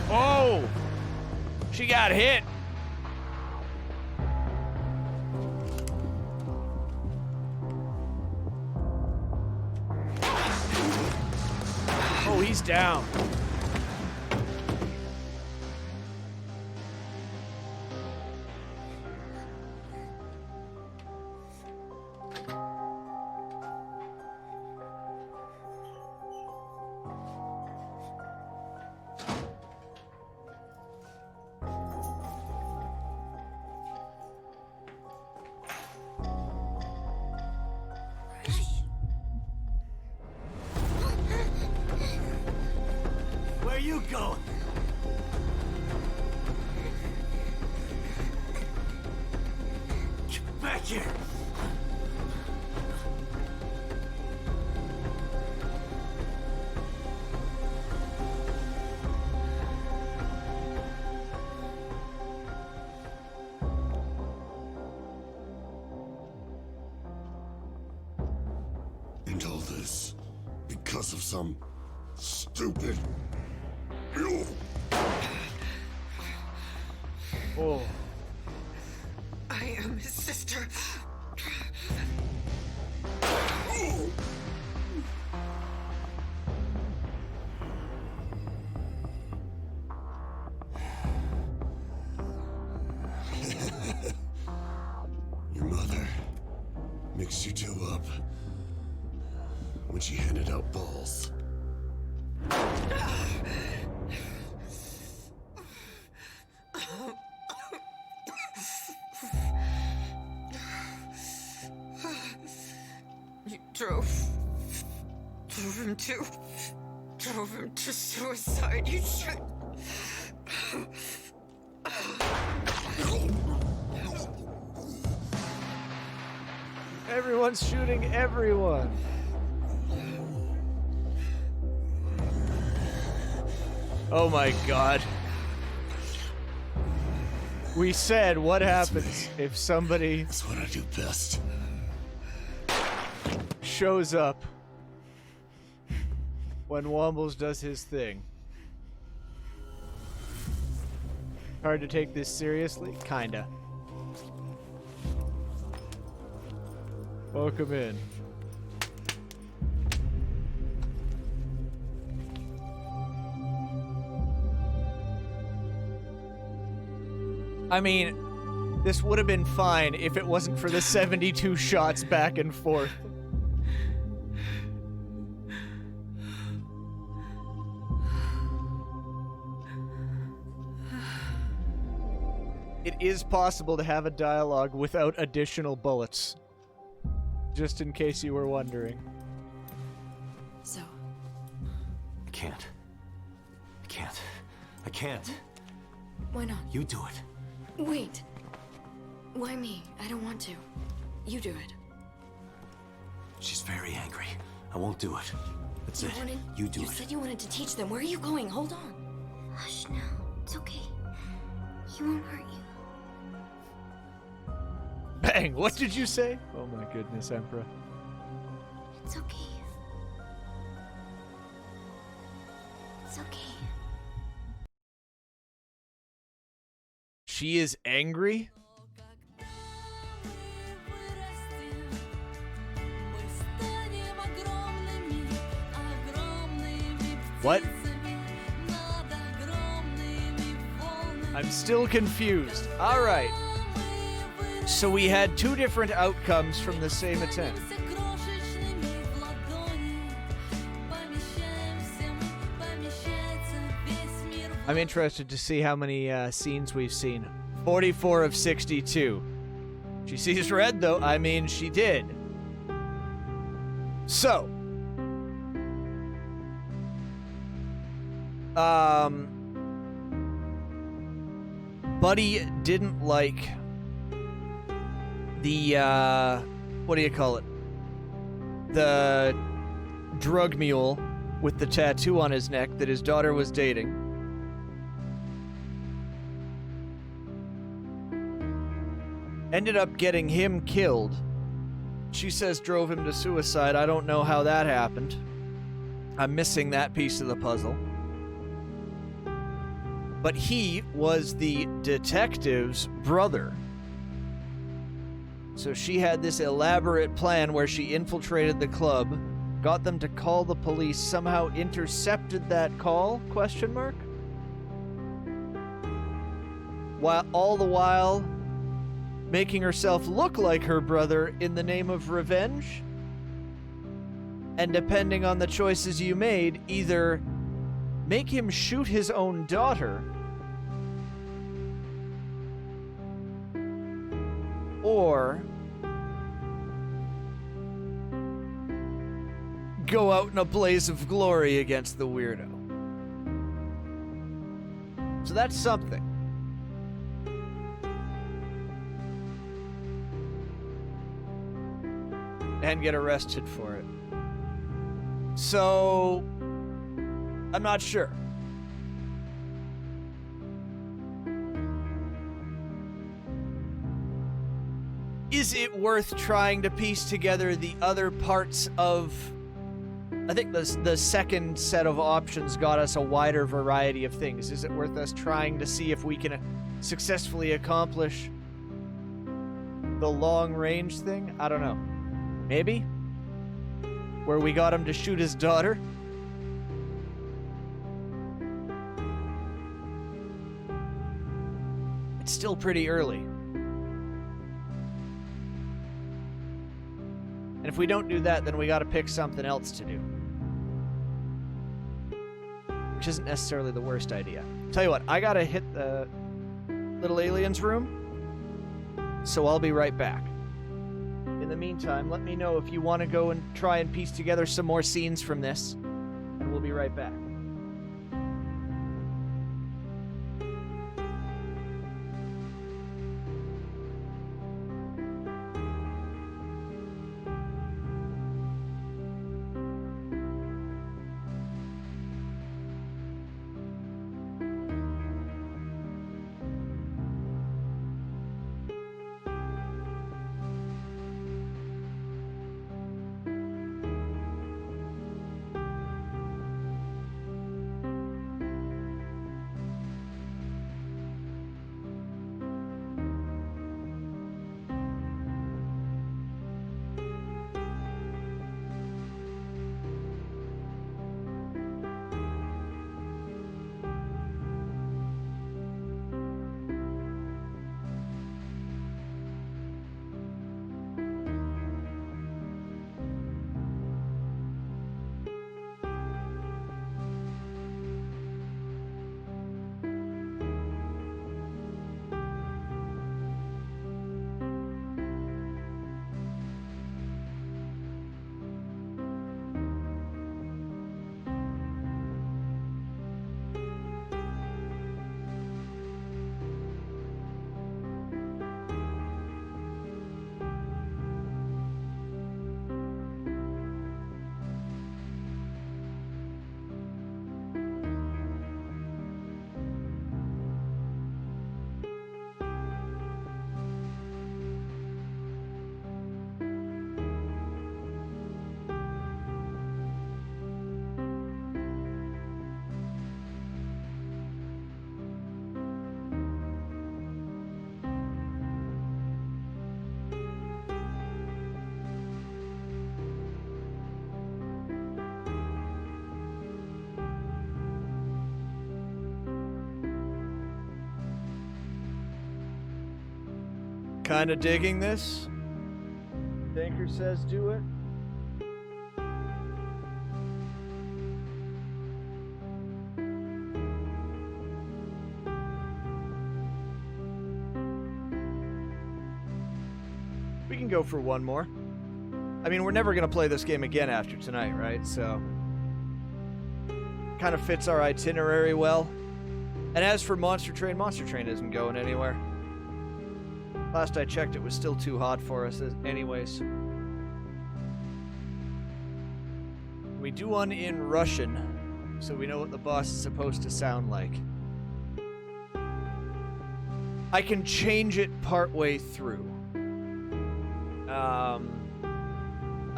Oh! She got hit. Oh, he's down. Where you going? Get back here! And all this because of some stupid mule. Oh. I am his sister. Your mother mixed you two up when she handed out balls. You drove him to suicide. You should. Everyone's shooting everyone. Oh my god. We said what happens if somebody That's what I do best. shows up when Wombles does his thing. Hard to take this seriously? Kinda. Welcome in. I mean, this would have been fine if it wasn't for the 72 shots back and forth. It is possible to have a dialogue without additional bullets. Just in case you were wondering. So, I can't. I can't. why not? You do it. Wait. Why me? I don't want to. You do it. She's very angry. I won't do it. That's it. You do it. You said you wanted to teach them. Where are you going? Hold on. Hush now. It's okay. He won't hurt you. Bang! What did you say? Oh my goodness, Emperor. It's okay. It's okay. She is angry? What? I'm still confused. Alright. So we had two different outcomes from the same attempt. I'm interested to see how many scenes we've seen. 44 of 62. She sees red, though. I mean, she did. So. Buddy didn't like the, what do you call it? The drug mule with the tattoo on his neck that his daughter was dating. Ended up getting him killed. She says drove him to suicide. I don't know how that happened. I'm missing that piece of the puzzle. But he was the detective's brother. So she had this elaborate plan where she infiltrated the club, got them to call the police, somehow intercepted that call, question mark? While all the while making herself look like her brother in the name of revenge. And depending on the choices you made, either make him shoot his own daughter, or go out in a blaze of glory against the weirdo. So that's something. And get arrested for it. So, I'm not sure. Is it worth trying to piece together the other parts of... I think the second set of options got us a wider variety of things. Is it worth us trying to see if we can successfully accomplish the long-range thing? I don't know. Maybe? Where we got him to shoot his daughter? It's still pretty early. And if we don't do that, then we gotta pick something else to do. Which isn't necessarily the worst idea. Tell you what, I gotta hit the little alien's room, so I'll be right back. In the meantime, let me know if you want to go and try and piece together some more scenes from this, and we'll be right back. Kinda digging this. Tanker says do it. We can go for one more. I mean, we're never going to play this game again after tonight, right? So, kind of fits our itinerary well. And as for Monster Train isn't going anywhere. Last I checked, it was still too hot for us anyways. We do one in Russian, so we know what the boss is supposed to sound like. I can change it partway through. I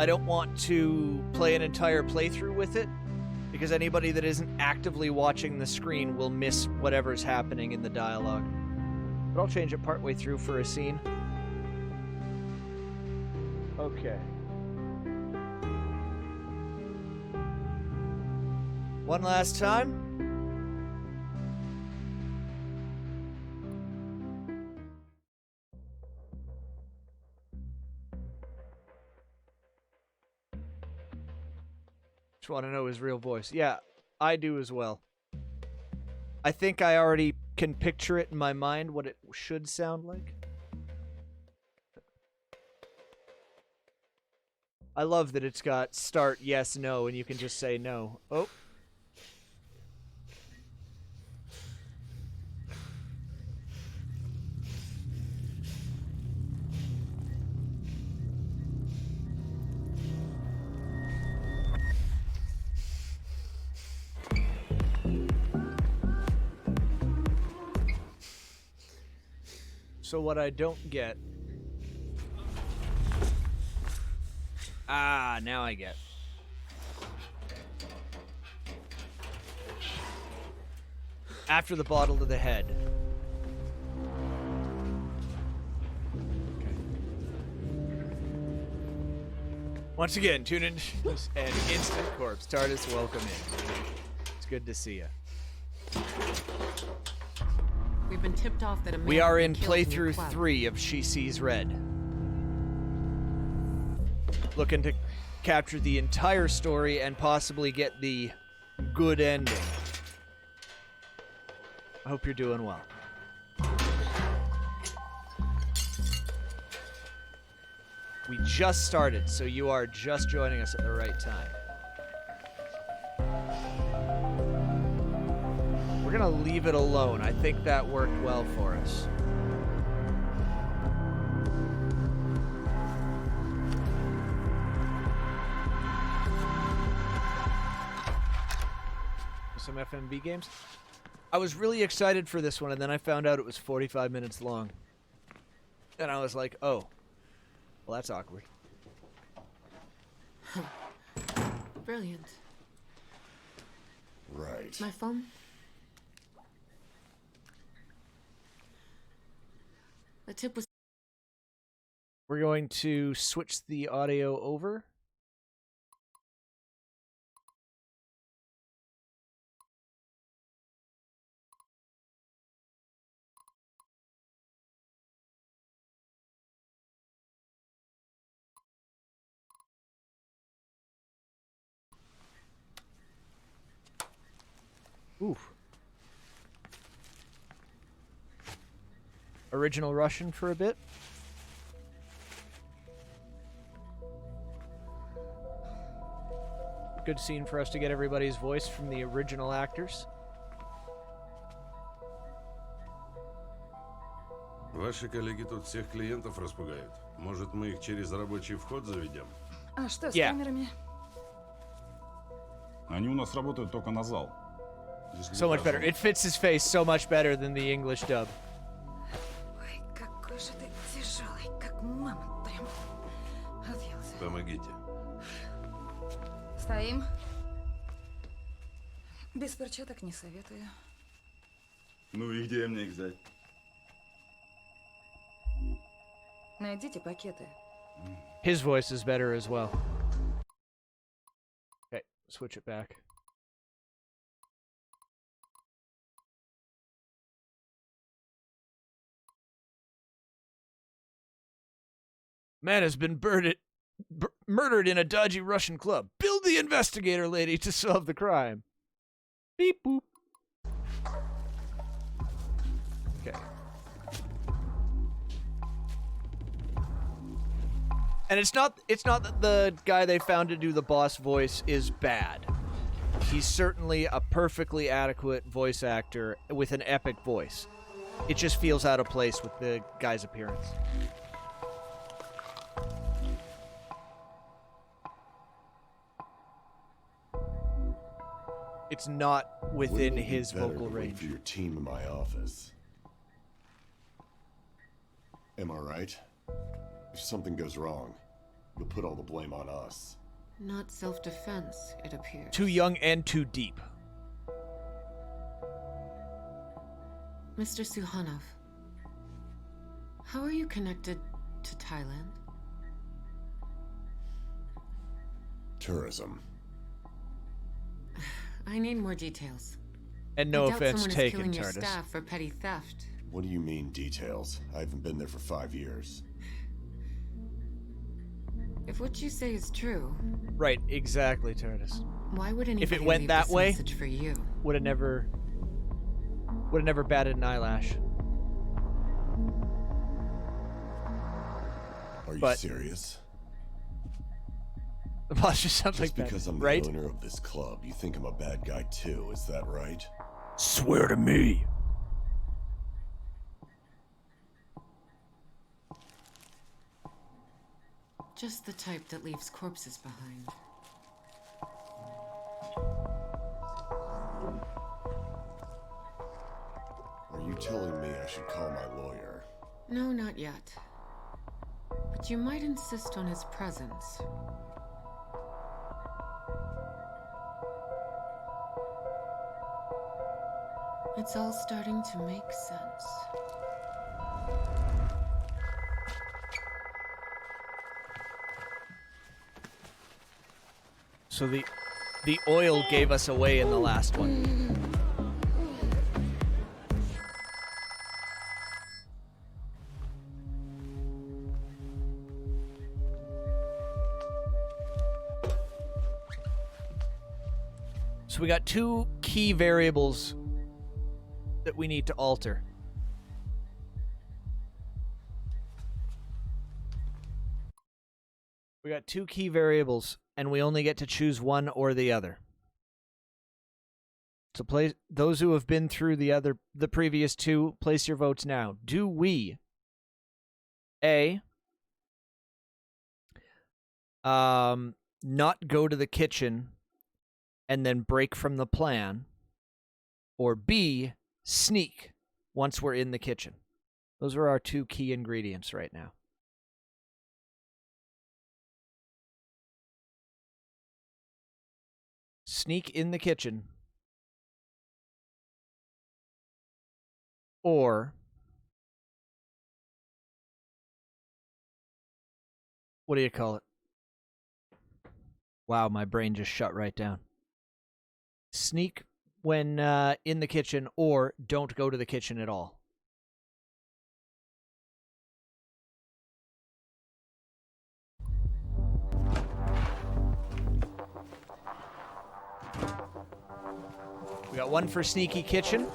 don't want to play an entire playthrough with it, because anybody that isn't actively watching the screen will miss whatever's happening in the dialogue. But I'll change it partway through for a scene. Okay. One last time. Just want to know his real voice. Yeah, I do as well. I think I already can picture it in my mind what it should sound like. I love that it's got start, yes, no, and you can just say no. Oh. So what I don't get... Ah, now I get. After the bottle to the head. Okay. Once again, tune in and Instant Corpse. TARDIS, welcome in. It's good to see you. We've been tipped off that a man We are has in been killed playthrough your cloud. 3 of She Sees Red. Looking to capture the entire story and possibly get the good ending. I hope you're doing well. We just started, so you are just joining us at the right time. We're gonna leave it alone. I think that worked well for us. Some FMV games. I was really excited for this one, and then I found out it was 45 minutes long. And I was like, oh. Well, that's awkward. Brilliant. Right. My phone? The tip was... We're going to switch the audio over. Oof. Original Russian for a bit. Good scene for us to get everybody's voice from the original actors. Ваши коллеги тут всех клиентов распугают. Может, мы их через рабочий вход заведем? А что с Yeah. камерами? Они у нас работают только на зал. So much better. It fits his face so much better than the English dub. Ой, какой же ты тяжелый, как мамонт прям. Отъелся. Помогите. Стоим. Без перчаток не советую. Ну и где мне их взять? Найдите пакеты. His voice is better as well. Okay, switch it back. Man has been murdered in a dodgy Russian club. Build the investigator lady to solve the crime. Beep boop. Okay. And it's not that the guy they found to do the boss voice is bad. He's certainly a perfectly adequate voice actor with an epic voice. It just feels out of place with the guy's appearance. It's not within his vocal range. For your team in my office. Am I right? If something goes wrong, you'll put all the blame on us. Not self-defense, it appears. Too young and too deep. Mr. Suhanov, how are you connected to Thailand? Tourism. I need more details. And no offense taken, I doubt someone is killing your TARDIS. staff for petty theft. What do you mean, details? I haven't been there for 5 years. If what you say is true... Right, exactly, TARDIS. Why would anybody if it went leave that this way, message for you? would have never batted an eyelash. Are you serious? The boss just sounds Just like that, because I'm the right? owner of this club, you think I'm a bad guy too, is that right? Swear to me. Just the type that leaves corpses behind. Are you telling me I should call my lawyer? No, not yet. But you might insist on his presence. It's all starting to make sense. So the oil gave us away in the last one. So we got two key variables that we need to alter. We got two key variables, and we only get to choose one or the other. So those who have been through the previous two, place your votes now. Do we A, not go to the kitchen and then break from the plan, or B, sneak once we're in the kitchen? Those are our two key ingredients right now. Sneak in the kitchen, or what do you call it? Wow, my brain just shut right down. Sneak when in the kitchen, or don't go to the kitchen at all. We got one for sneaky kitchen.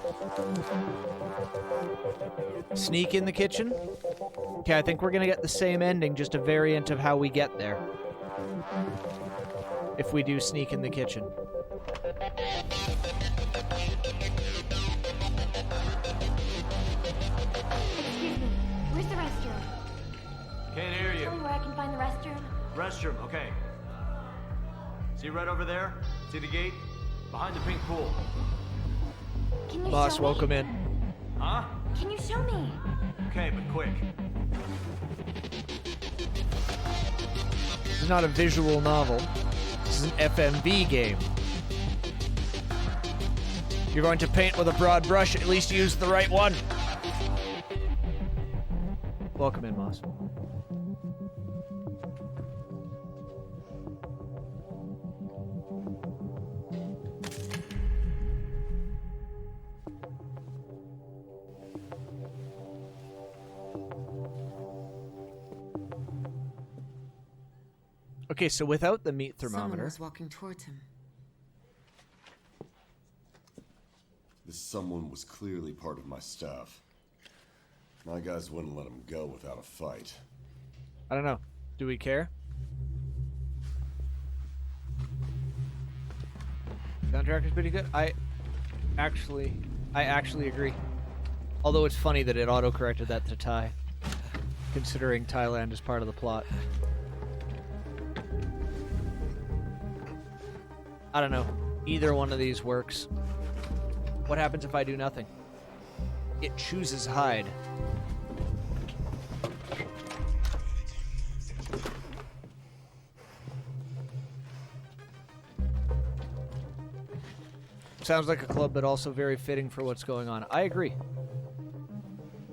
Sneak in the kitchen. Okay, I think we're gonna get the same ending, just a variant of how we get there. If we do sneak in the kitchen. Excuse me, where's the restroom? Can't hear you. Tell me where I can find the restroom. Restroom, okay. See right over there? See the gate? Behind the pink pool. Can you Boss, show welcome me? in. Huh? Can you show me? Okay, but quick. This is not a visual novel. This is an FMV game. You're going to paint with a broad brush, at least use the right one. Welcome in, Moss. Okay, so without the meat Someone thermometer. was walking towards him. This someone was clearly part of my staff. My guys wouldn't let him go without a fight. I don't know. Do we care? Contractor's pretty good. I actually agree. Although it's funny that it auto-corrected that to Thai, considering Thailand is part of the plot. I don't know. Either one of these works. What happens if I do nothing? It chooses hide. Sounds like a club, but also very fitting for what's going on. I agree.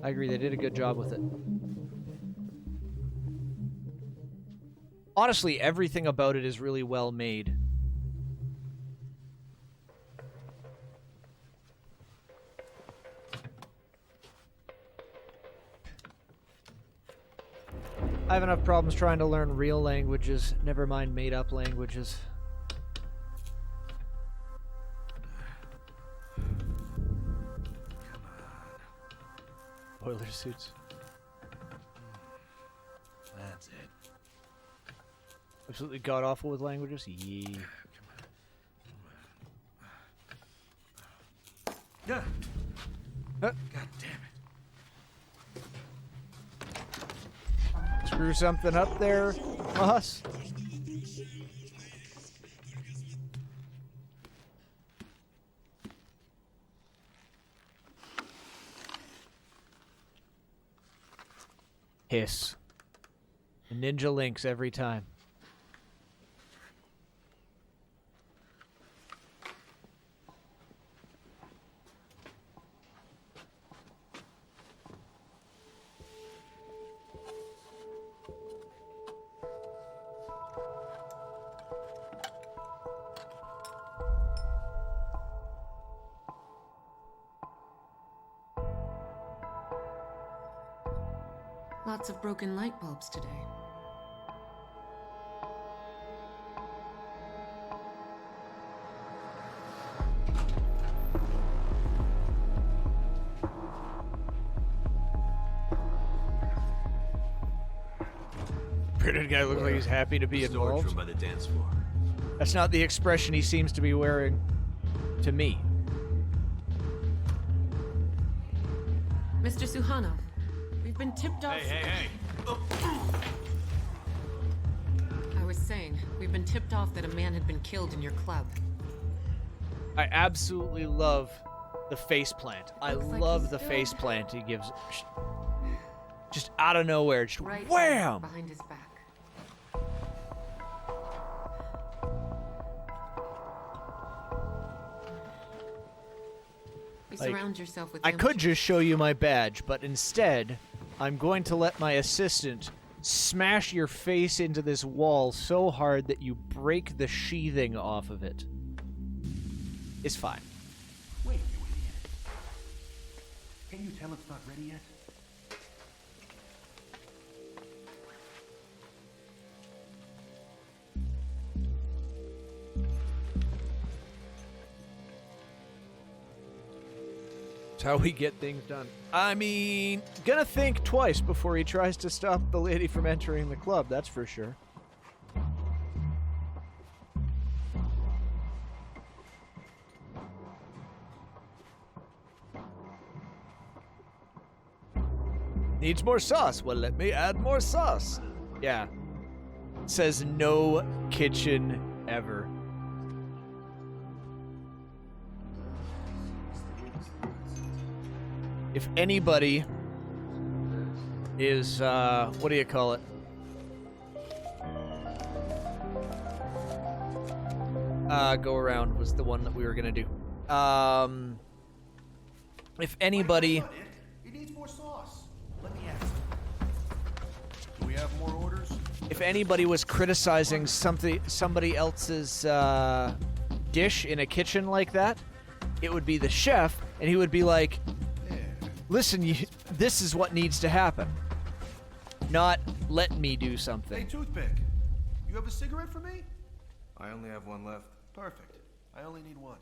I agree. They did a good job with it. Honestly, everything about it is really well made. I have enough problems trying to learn real languages, never mind made-up languages. Boiler suits. That's it. Absolutely god-awful with languages? Yeah. Yeah. Huh? God damn it. Screw something up there, Moss. Hiss. Ninja Links every time. Lots of broken light bulbs today. Bearded guy looks like he's happy to be involved. By the dance floor. That's not the expression he seems to be wearing to me. Mr. Suhanov, we've been tipped off. Hey. I was saying, we've been tipped off that a man had been killed in your club. I absolutely love the face plant. I Looks like love he's the still- face plant he gives. Just out of nowhere, just Right wham! behind his back. You Like, surround yourself with I could amateurs. just show you my badge, but instead, I'm going to let my assistant smash your face into this wall so hard that you break the sheathing off of it. It's fine. Wait, you idiot. Can you tell it's not ready yet? It's how we get things done. I mean, gonna think twice before he tries to stop the lady from entering the club, that's for sure. Needs more sauce. Well, let me add more sauce. Yeah. Says no kitchen ever. If anybody is, what do you call it? Go around was the one that we were gonna do. If anybody... It needs more sauce. Let me ask. Do we have more orders? If anybody was criticizing somebody else's dish in a kitchen like that, it would be the chef, and he would be like, listen, this is what needs to happen. Not let me do something. Hey, Toothpick. You You have a cigarette for me? I only have one left. Perfect. I only need one.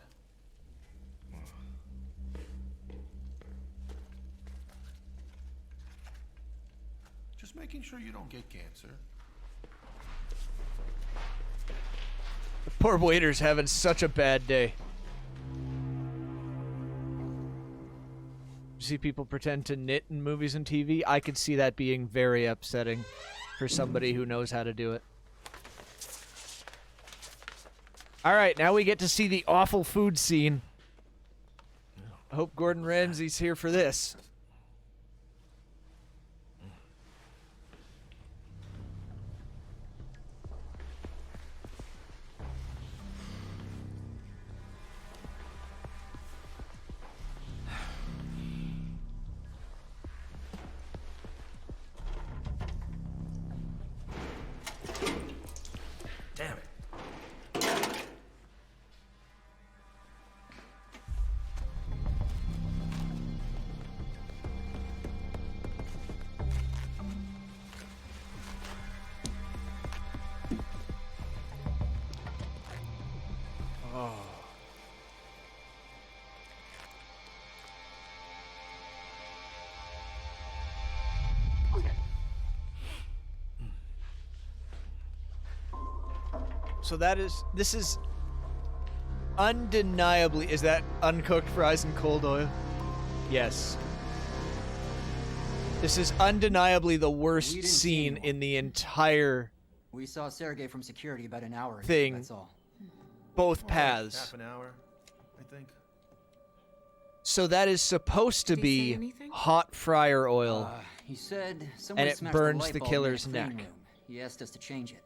Just making sure you don't get cancer. The poor waiter's having such a bad day. You see people pretend to knit in movies and TV? I could see that being very upsetting for somebody who knows how to do it. Alright, now we get to see the awful food scene. I hope Gordon Ramsay's here for this. Damn it. Oh. So this is undeniably, is that uncooked fries and cold oil? Yes. This is undeniably the worst scene in the entire We saw Sergei from security about an hour ago, thing. that's all. Both paths. Half an hour, I think. So that is supposed to Did he say be anything? hot fryer oil. He said somebody And it smashed burns the, light the bulb killer's in the clean neck. room. He asked us to change it.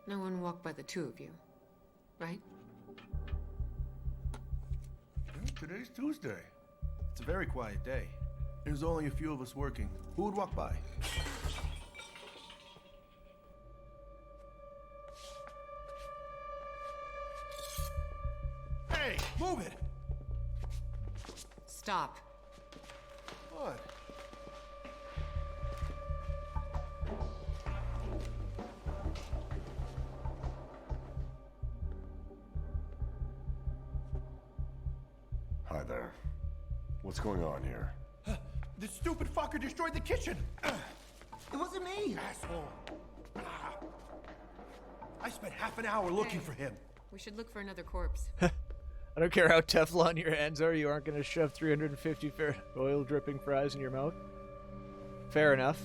No one walked by the two of you, right? Today's Tuesday. It's a very quiet day. There's only a few of us working. Who would walk by? Hey, move it! Stop. What? Hi there. What's going on here? This stupid fucker destroyed the kitchen! It wasn't me! Asshole! I spent half an hour looking Hey. for him. We should look for another corpse. I don't care how Teflon your hands are, you aren't going to shove 350 oil dripping fries in your mouth. Fair enough.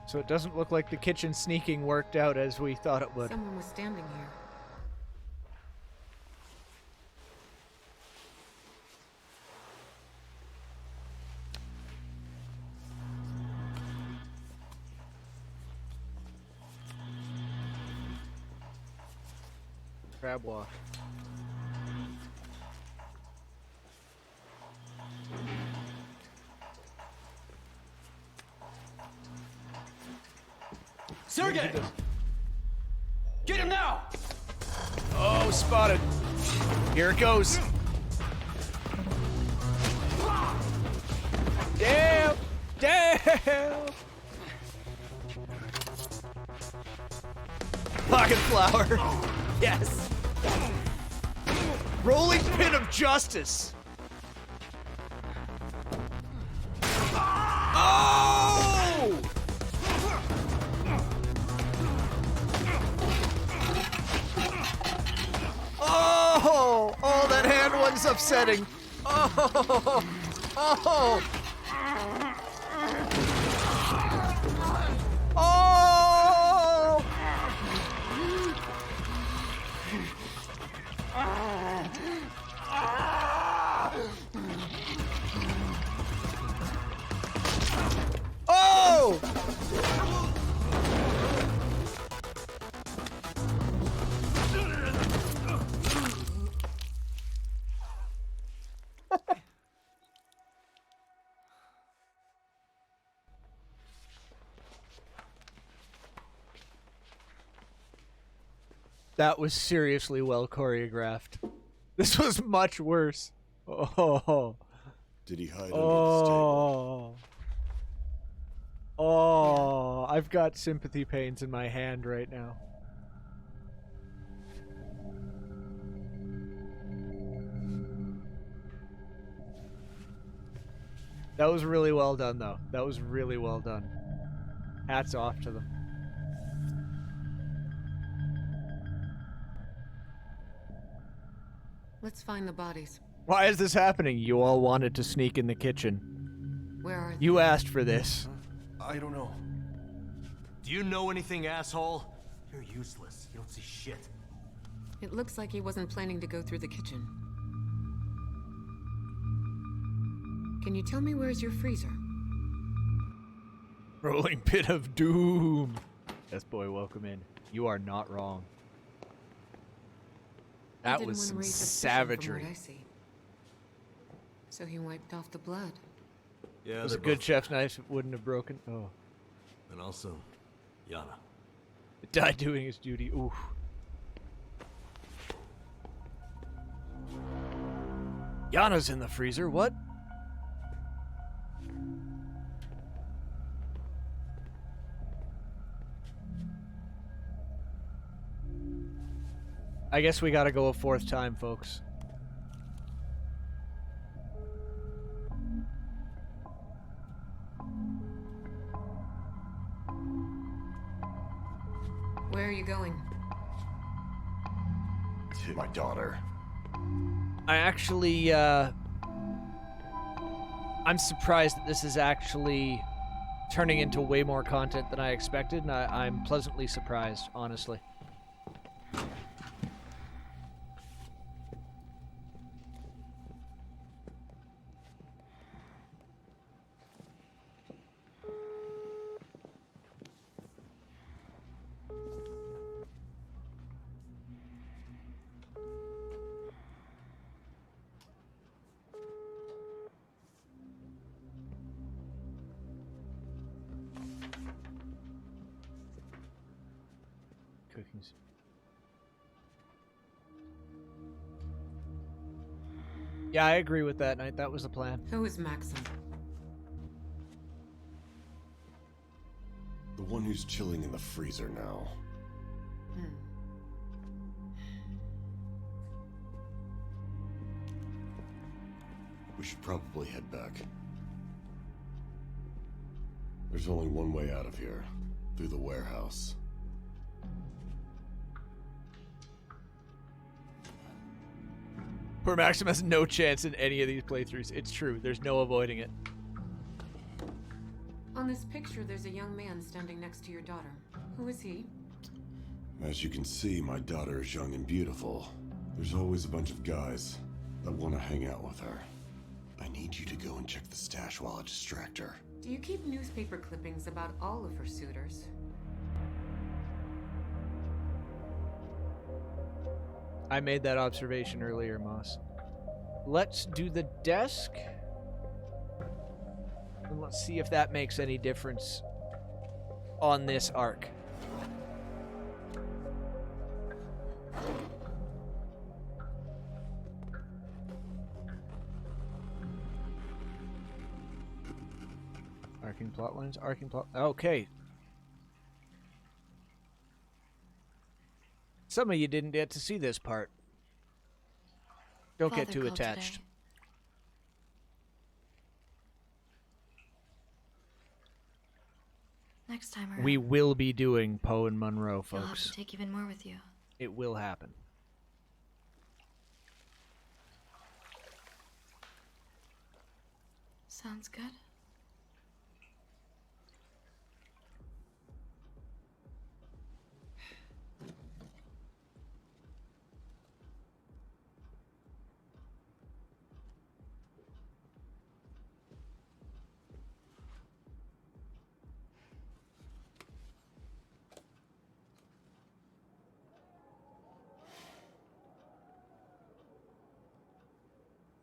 So it doesn't look like the kitchen sneaking worked out as we thought it would. Someone was standing here. Crab walk. Sergei! Get him now! Oh, spotted. Here it goes. Damn! Damn! Pocket flower. Yes. Rolling pin of justice. Oh! Oh! Oh, that hand one's upsetting. Oh! Oh! Oh! Oh! That was seriously well choreographed. This was much worse. Oh. Did he hide under this Oh. table? Oh. I've got sympathy pains in my hand right now. That was really well done, though. That was really well done. Hats off to them. Let's find the bodies. Why is this happening? You all wanted to sneak in the kitchen. Where are they? You asked for this. I don't know. Do you know anything, asshole? You're useless. You don't see shit. It looks like he wasn't planning to go through the kitchen. Can you tell me where's your freezer? Rolling pit of doom. Yes, boy, welcome in. You are not wrong. That was some savagery. From what I see. So he wiped off the blood. Yeah, It was a good chef's knife. It wouldn't have broken. Oh. And also, Yana. It died doing his duty. Oof. Yana's in the freezer. What? I guess we gotta go a fourth time, folks. Where are you going? To my daughter. I actually, I'm surprised that this is actually turning into way more content than I expected, and I'm pleasantly surprised, honestly. Cookies. Yeah, I agree with that, Knight. That was the plan. Who is Maxim? The one who's chilling in the freezer now. We should probably head back. There's only one way out of here. Through the warehouse. Poor Maxim has no chance in any of these playthroughs. It's true. There's no avoiding it. On this picture, there's a young man standing next to your daughter. Who is he? As you can see, my daughter is young and beautiful. There's always a bunch of guys that want to hang out with her. I need you to go and check the stash while I distract her. Do you keep newspaper clippings about all of her suitors? I made that observation earlier, Moss. Let's do the desk. And let's see if that makes any difference on this arc. Arcing plot lines, arcing plot. Okay. Some of you didn't get to see this part. Don't get too attached. Today. Next time around. We will be doing Poe and Monroe, folks. You'll have to take even more with you. It will happen. Sounds good.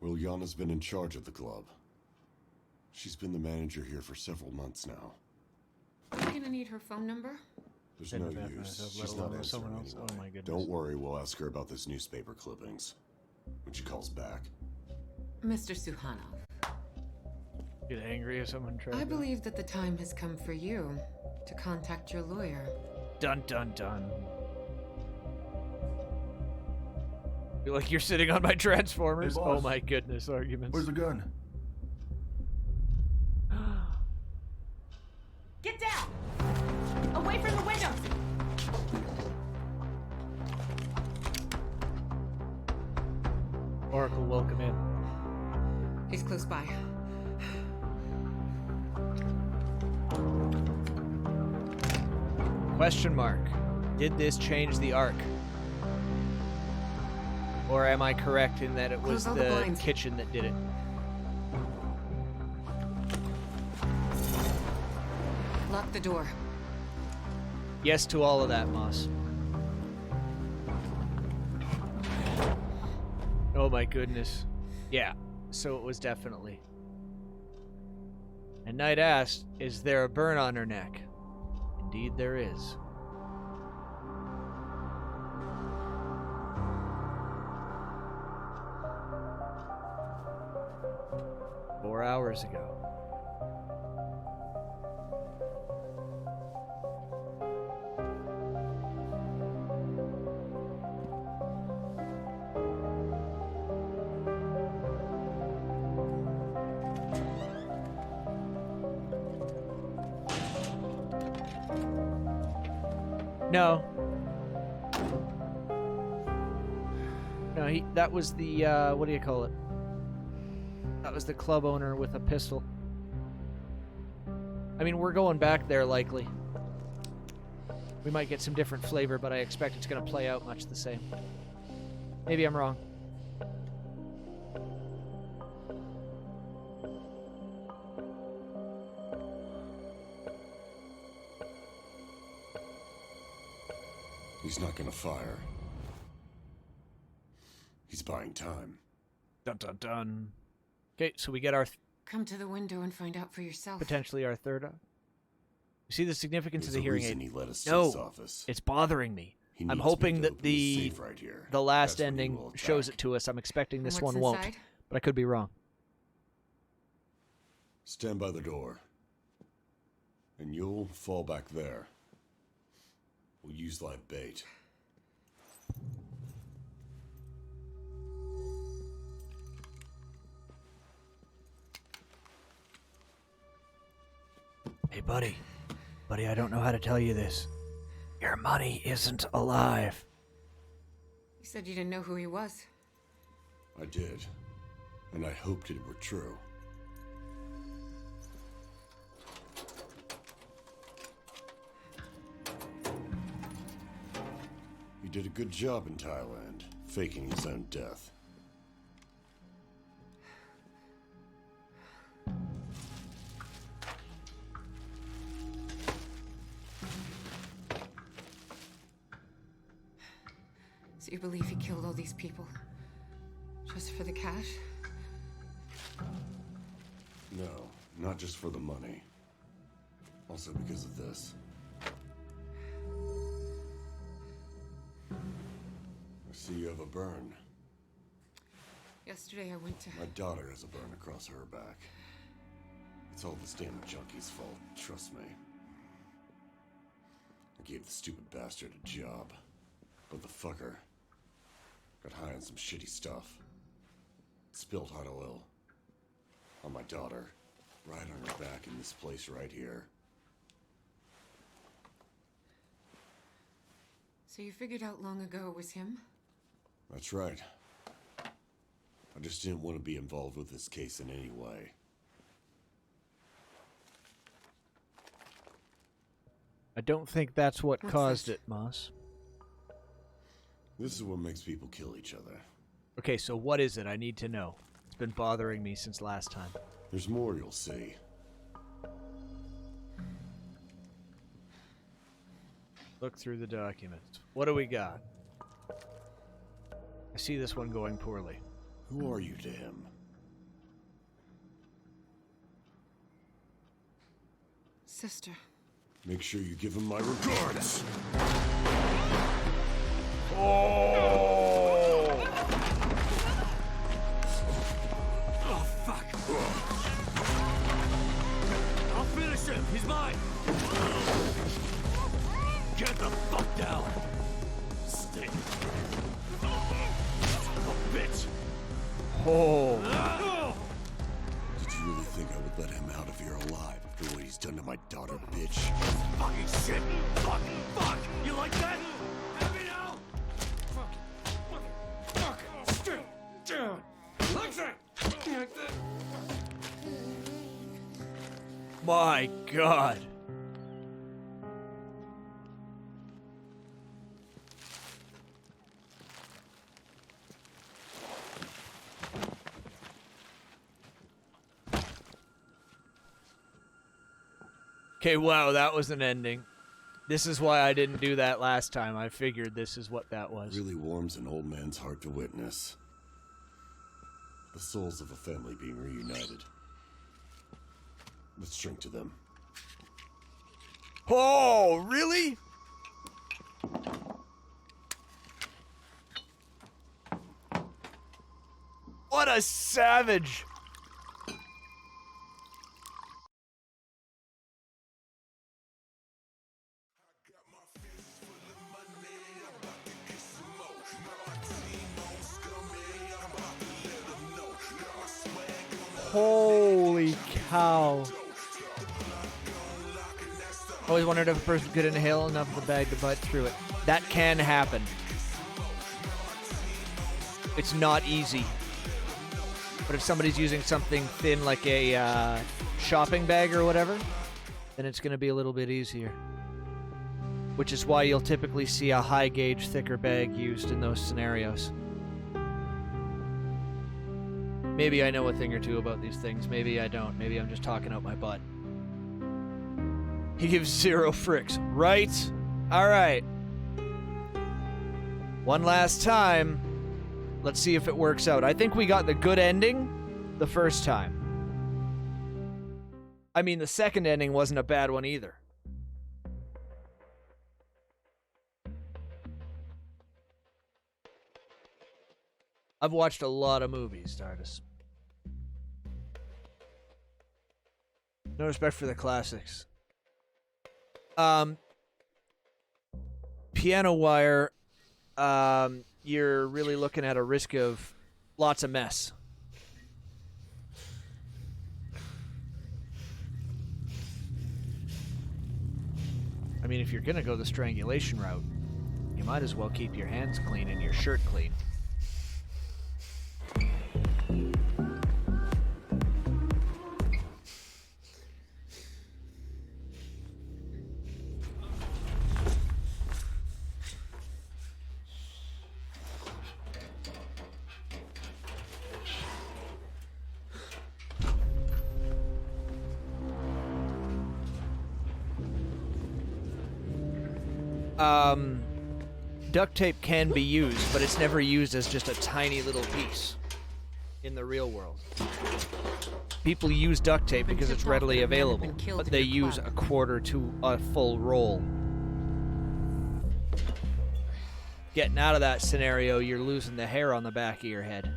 Well, Yana's been in charge of the club. She's been the manager here for several months now. I'm gonna need her phone number. There's Couldn't no have happened use. myself, let She's alone not with someone answering else. anyway. Oh my goodness. Don't worry, we'll ask her about this newspaper clippings when she calls back. Mr. Suhanov, Get angry if someone tries. I believe that the time has come for you to contact your lawyer. Dun dun dun. Feel like you're sitting on my Transformers. Hey, Oh boss. my goodness, arguments. Where's the gun? Get down! Away from the windows! Oracle, welcome in. He's close by. Question mark. Did this change the arc? Or am I correct in that it was Close all the the blinds. kitchen that did it? Lock the door. Yes to all of that, Moss. Oh my goodness. Yeah, so it was definitely. And Knight asked, is there a burn on her neck? Indeed there is. Four hours ago. No. No, that was the, what do you call it? That was the club owner with a pistol. I mean, we're going back there likely. We might get some different flavor, but I expect it's going to play out much the same. Maybe I'm wrong. He's not gonna fire. He's buying time. Dun dun dun. Okay, so we get our Come to the window and find out for yourself. potentially our third. You see the significance There's of the a hearing reason aid? he let us to No, his office. it's bothering me. He I'm needs hoping me to that open the safe right here. the last That's when he ending will shows attack. it to us. I'm expecting And this what's one won't, inside? but I could be wrong. Stand by the door. And you'll fall back there. We'll use live bait. Hey, buddy. Buddy, I don't know how to tell you this. Your money isn't alive. You said you didn't know who he was. I did. And I hoped it were true. He did a good job in Thailand, faking his own death. So you believe he killed all these people? Just for the cash? No, not just for the money. Also because of this. I see you have a burn. Yesterday I went to... My daughter has a burn across her back. It's all this damn junkie's fault, trust me. I gave the stupid bastard a job. But the fucker got high on some shitty stuff. Spilled hot oil on my daughter, right on her back in this place right here. So you figured out long ago it was him? That's right. I just didn't want to be involved with this case in any way. I don't think that's what What's caused this? it, Moss. This is what makes people kill each other. Okay, so what is it? I need to know. It's been bothering me since last time. There's more you'll see. Look through the documents. What do we got? I see this one going poorly. Who are you to him? Sister. Make sure you give him my regards. Oh, fuck. I'll finish him. He's mine. Get the fuck down. Stay. Bitch. Oh. Did you really think I would let him out of here alive after what he's done to my daughter, bitch? Fucking shit. Fuck. Fuck. You like that? Have me now. Fuck. Stay down. Like that. Like that. My God. Okay, wow, that was an ending. This is why I didn't do that last time. I figured this is what that was. Really warms an old man's heart to witness. The souls of a family being reunited. Let's drink to them. Oh, really? What a savage. Holy cow. Always wondered if a person could inhale enough of the bag to bite through it. That can happen. It's not easy. But if somebody's using something thin like a shopping bag or whatever, then it's going to be a little bit easier. Which is why you'll typically see a high gauge, thicker bag used in those scenarios. Maybe I know a thing or two about these things. Maybe I don't. Maybe I'm just talking out my butt. He gives 0 fricks. Right? Alright. One last time. Let's see if it works out. I think we got the good ending the first time. I mean, the second ending wasn't a bad one either. I've watched a lot of movies, Stardust. No respect for the classics. Piano Wire, you're really looking at a risk of lots of mess. I mean, if you're gonna go the strangulation route, you might as well keep your hands clean and your shirt clean. Duct tape can be used, but it's never used as just a tiny little piece in the real world. People use duct tape because it's readily available, but they use a quarter to a full roll. Getting out of that scenario, you're losing the hair on the back of your head.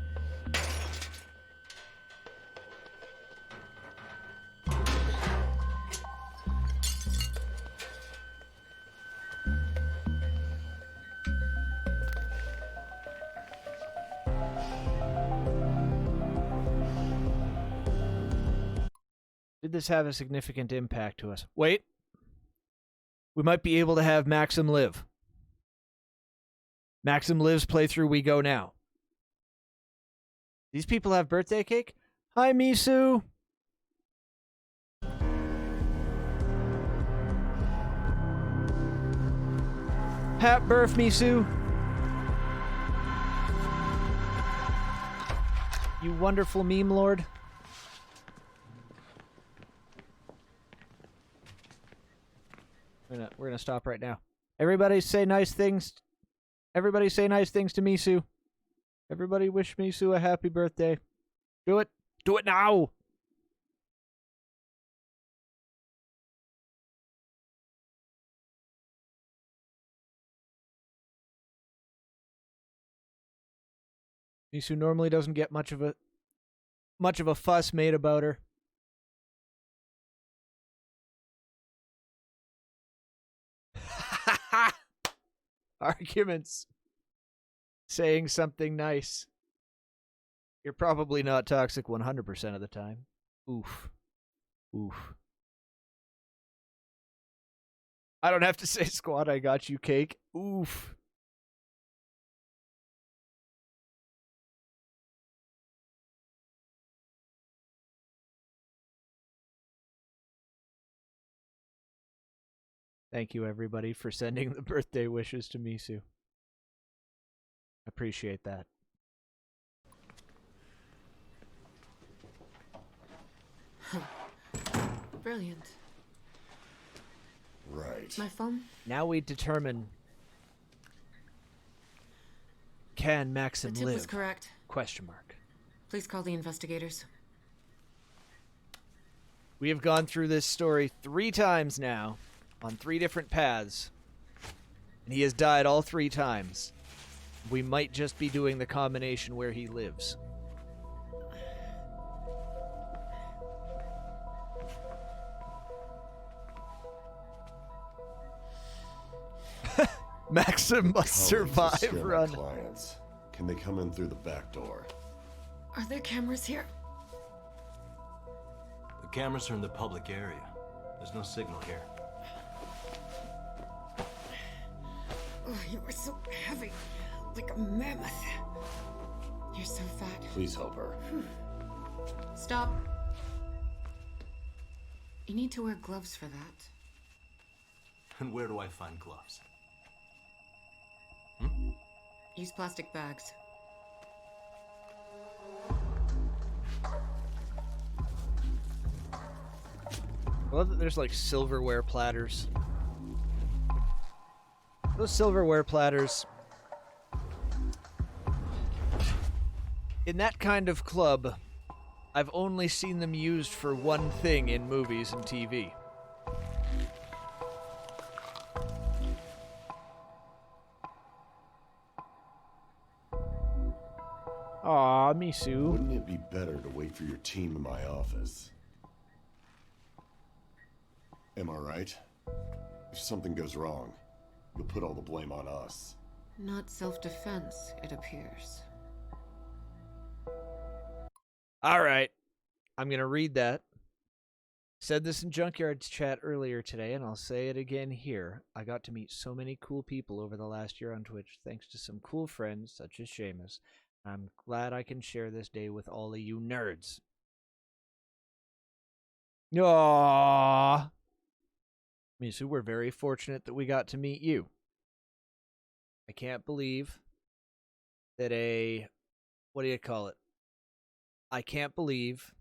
Did this have a significant impact to us? Wait. We might be able to have Maxim live. Maxim lives playthrough we go now. These people have birthday cake? Hi, Misu. Happy birth, Misu. You wonderful meme lord. We're gonna stop right now. Everybody say nice things. Everybody say nice things to Misu. Everybody wish Misu a happy birthday. Do it. Do it now. Misu normally doesn't get much of a fuss made about her. Arguments. Saying something nice. You're probably not toxic 100% of the time. Oof. Oof. I don't have to say, squad, I got you, cake. Oof. Thank you, everybody, for sending the birthday wishes to Misu. Appreciate that. Brilliant. Right. My phone? Now we determine, can Maxim The tip live? was correct. Question mark. Please call the investigators. We have gone through this story 3 times now, on 3 different paths, and he has died all 3 times. We might just be doing the combination where he lives. Maxim must survive. Run. Clients. Can they come in through the back door? Are there cameras here? The cameras are in the public area. There's no signal here. Oh, you are so heavy. Like a mammoth. You're so fat. Please help her. Stop. You need to wear gloves for that. And where do I find gloves? Use plastic bags. I love that there's like silverware platters. Those silverware platters, in that kind of club, I've only seen them used for one thing in movies and TV. Aw, Misu. Wouldn't it be better to wait for your team in my office? Am I right? If something goes wrong, you'll put all the blame on us. Not self-defense, it appears. All right. I'm going to read that. Said this in Junkyard's chat earlier today, and I'll say it again here. I got to meet so many cool people over the last year on Twitch, thanks to some cool friends, such as Seamus. I'm glad I can share this day with all of you nerds. Aww. Misu, we're very fortunate that we got to meet you. I can't believe that what do you call it? I can't believe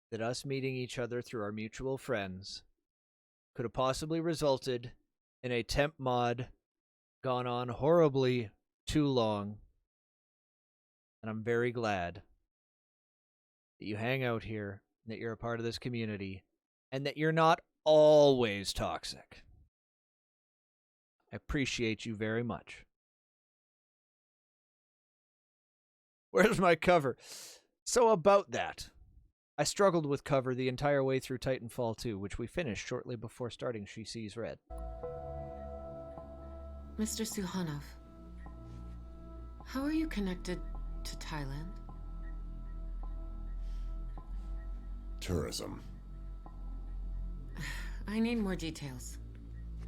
that us meeting each other through our mutual friends could have possibly resulted in a temp mod gone on horribly too long. And I'm very glad that you hang out here, that you're a part of this community, and that you're not always toxic. I appreciate you very much. Where's my cover? So about that, I struggled with cover the entire way through Titanfall 2, which we finished shortly before starting She Sees Red. Mr. Suhanov, how are you connected to Thailand? Tourism. I need more details.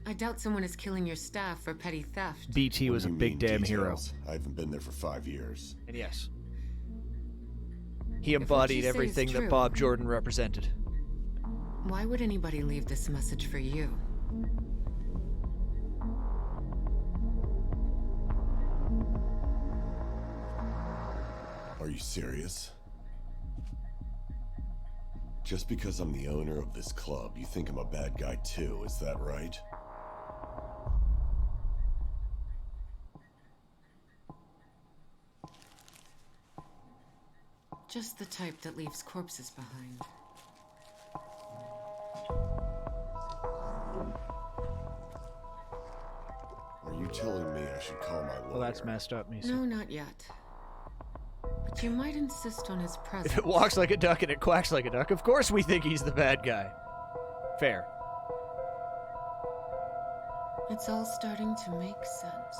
I doubt someone is killing your staff for petty theft. BT was a big damn hero. I haven't been there for 5 years. And yes, he embodied everything that Bob Jordan represented. Why would anybody leave this message for you? Are you serious? Just because I'm the owner of this club, you think I'm a bad guy too, is that right? Just the type that leaves corpses behind. Are you telling me I should call my lawyer? Well, that's messed up, Misu. No, not yet. You might insist on his presence. If it walks like a duck and it quacks like a duck, of course we think he's the bad guy. Fair. It's all starting to make sense.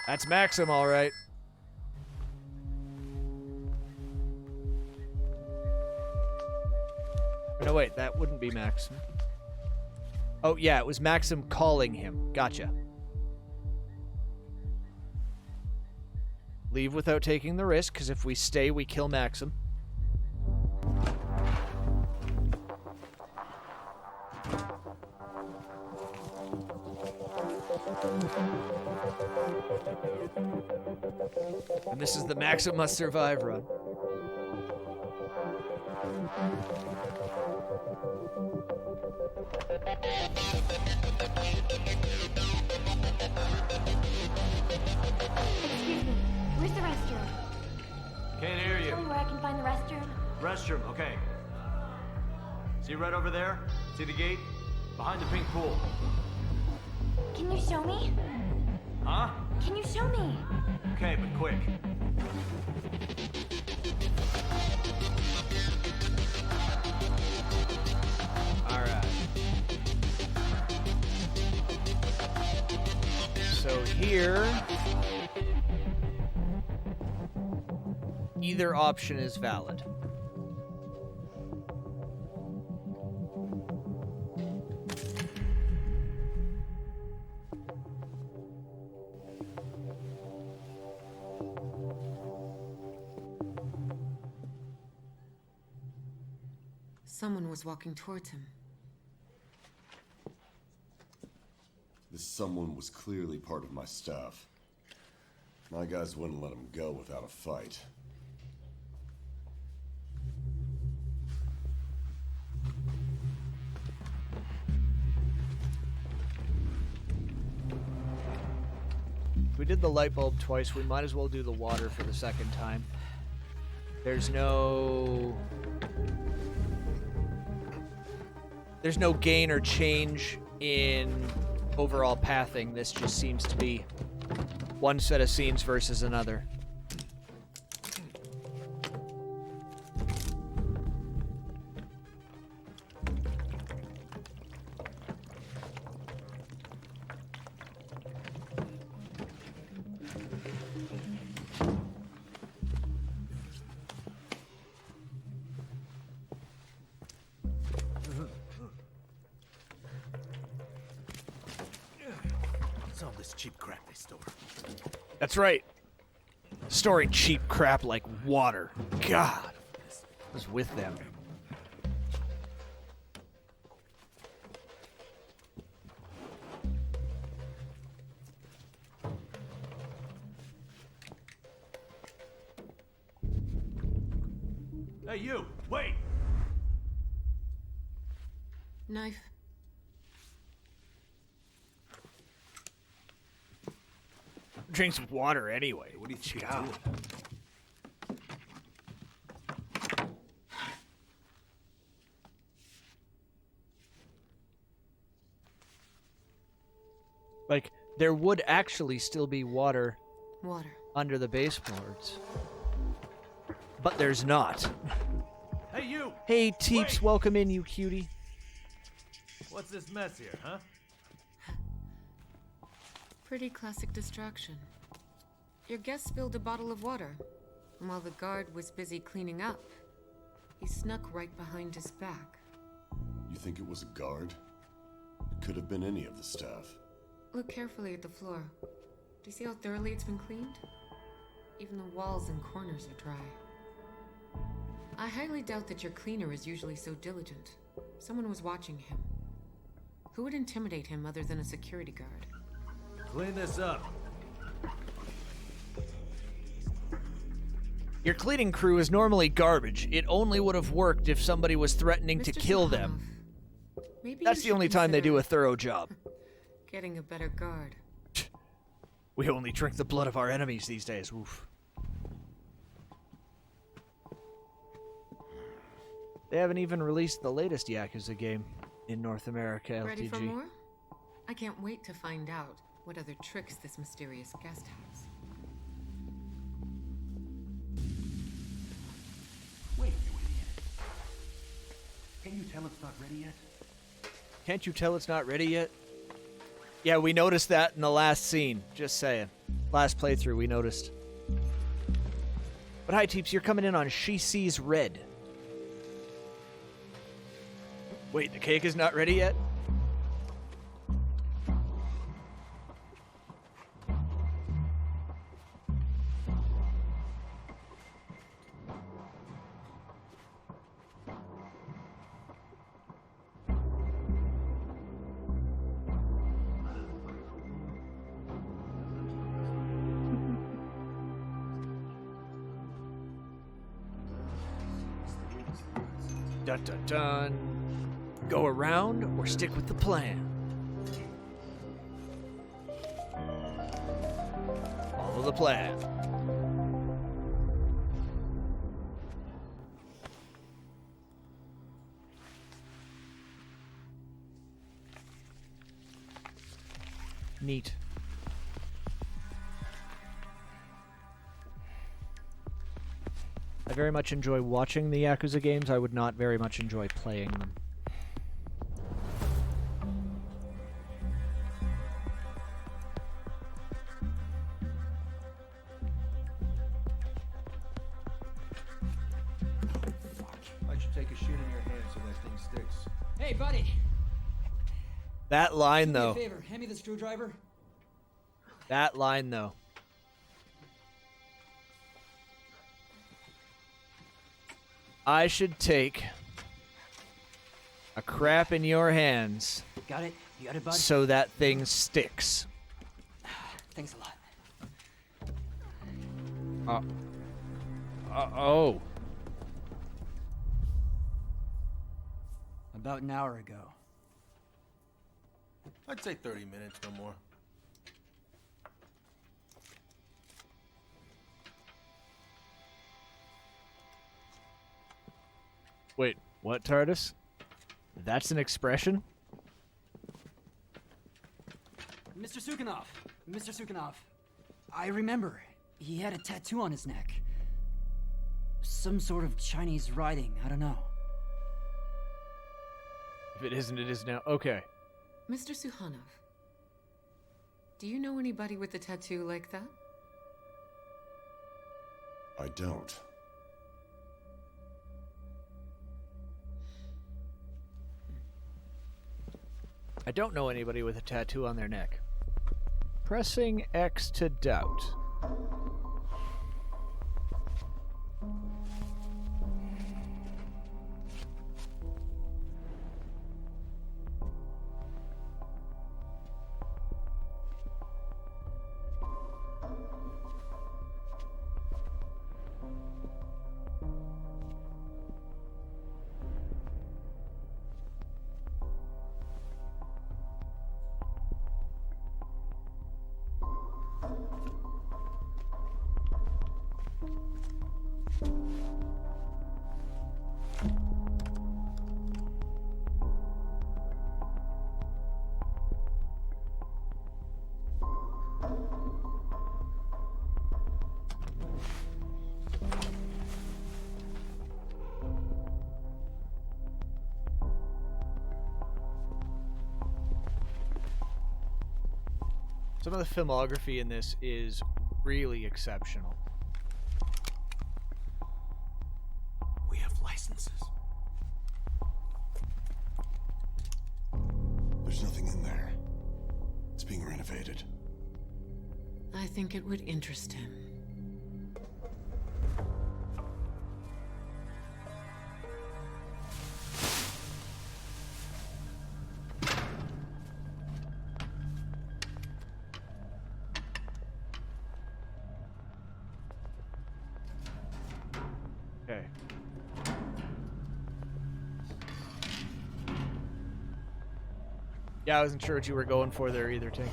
That's Maxim, all right. No, wait, that wouldn't be Maxim. Oh, yeah, it was Maxim calling him. Gotcha. Leave without taking the risk, because if we stay, we kill Maxim. And this is the Maxim Must Survive run. Excuse me, where's the restroom? Can't hear you. Tell me where I can find the restroom. Restroom, okay. See right over there? See the gate? Behind the pink pool. Can you show me? Huh? Can you show me? Okay, but quick. Alright. So here, either option is valid. Someone was walking towards him. This someone was clearly part of my staff. My guys wouldn't let him go without a fight. If we did the light bulb twice, we might as well do the water for the second time. There's no gain or change in overall pathing. This just seems to be one set of scenes versus another. What's all this cheap crap they store? That's right. Storing cheap crap like water. God, I was with them. Hey, you! Wait! Knife. Drink some water anyway. What do you think God. Like, there would actually still be water under the baseboards. But there's not. Hey, you! Hey, Teeps, Wait. welcome in, you cutie. What's this mess here, huh? Pretty classic distraction. Your guest spilled a bottle of water, and while the guard was busy cleaning up, he snuck right behind his back. You think it was a guard? It could have been any of the staff. Look carefully at the floor. Do you see how thoroughly it's been cleaned? Even the walls and corners are dry. I highly doubt that your cleaner is usually so diligent. Someone was watching him. Who would intimidate him other than a security guard? Clean this up. Your cleaning crew is normally garbage. It only would have worked if somebody was threatening to kill them. Maybe That's you the only should time they do a consider thorough job. getting a better guard. We only drink the blood of our enemies these days. Oof. They haven't even released the latest Yakuza game in North America, LTG. Ready for more? I can't wait to find out what other tricks this mysterious guest has. Wait, you idiot. Can you tell it's not ready yet? Can't you tell it's not ready yet? Yeah, we noticed that in the last scene. Just saying. Last playthrough, we noticed. But hi, Teeps, you're coming in on She Sees Red. Wait, the cake is not ready yet? Dun dun dun. Go around or stick with the plan. Follow the plan. Neat. I very much enjoy watching the Yakuza games. I would not very much enjoy playing them. I should take a shit in your hand so that thing sticks. Hey, buddy. That line, Do me a though. favor. Hand me the screwdriver. That line, though. I should take a crap in your hands. Got it? You got it, bud? So that thing sticks. Thanks a lot. Oh. About an hour ago. I'd say 30 minutes, no more. Wait, what, TARDIS? That's an expression? Mr. Sukhanov. Mr. Sukhanov. I remember. He had a tattoo on his neck. Some sort of Chinese writing. I don't know. If it isn't, it is now. Okay. Mr. Sukhanov, do you know anybody with a tattoo like that? I don't. I don't know anybody with a tattoo on their neck. Pressing X to doubt. Some of the filmography in this is really exceptional. We have licenses. There's nothing in there. It's being renovated. I think it would interest him. Okay. Yeah, I wasn't sure what you were going for there either, Tinker.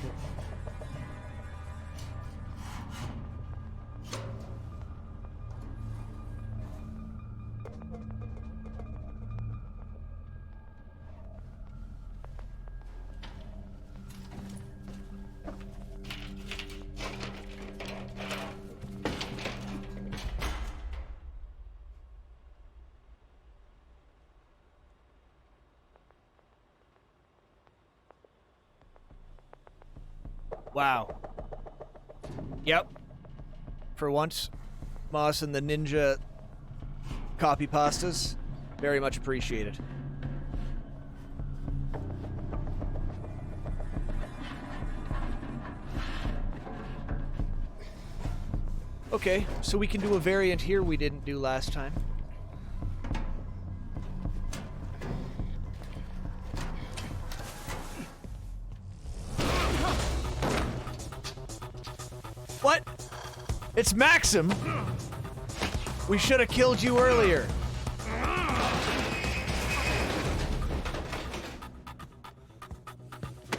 Wow. Yep. For once, Moss and the ninja copy pastas, very much appreciated. Okay, so we can do a variant here we didn't do last time. What? It's Maxim! We should have killed you earlier.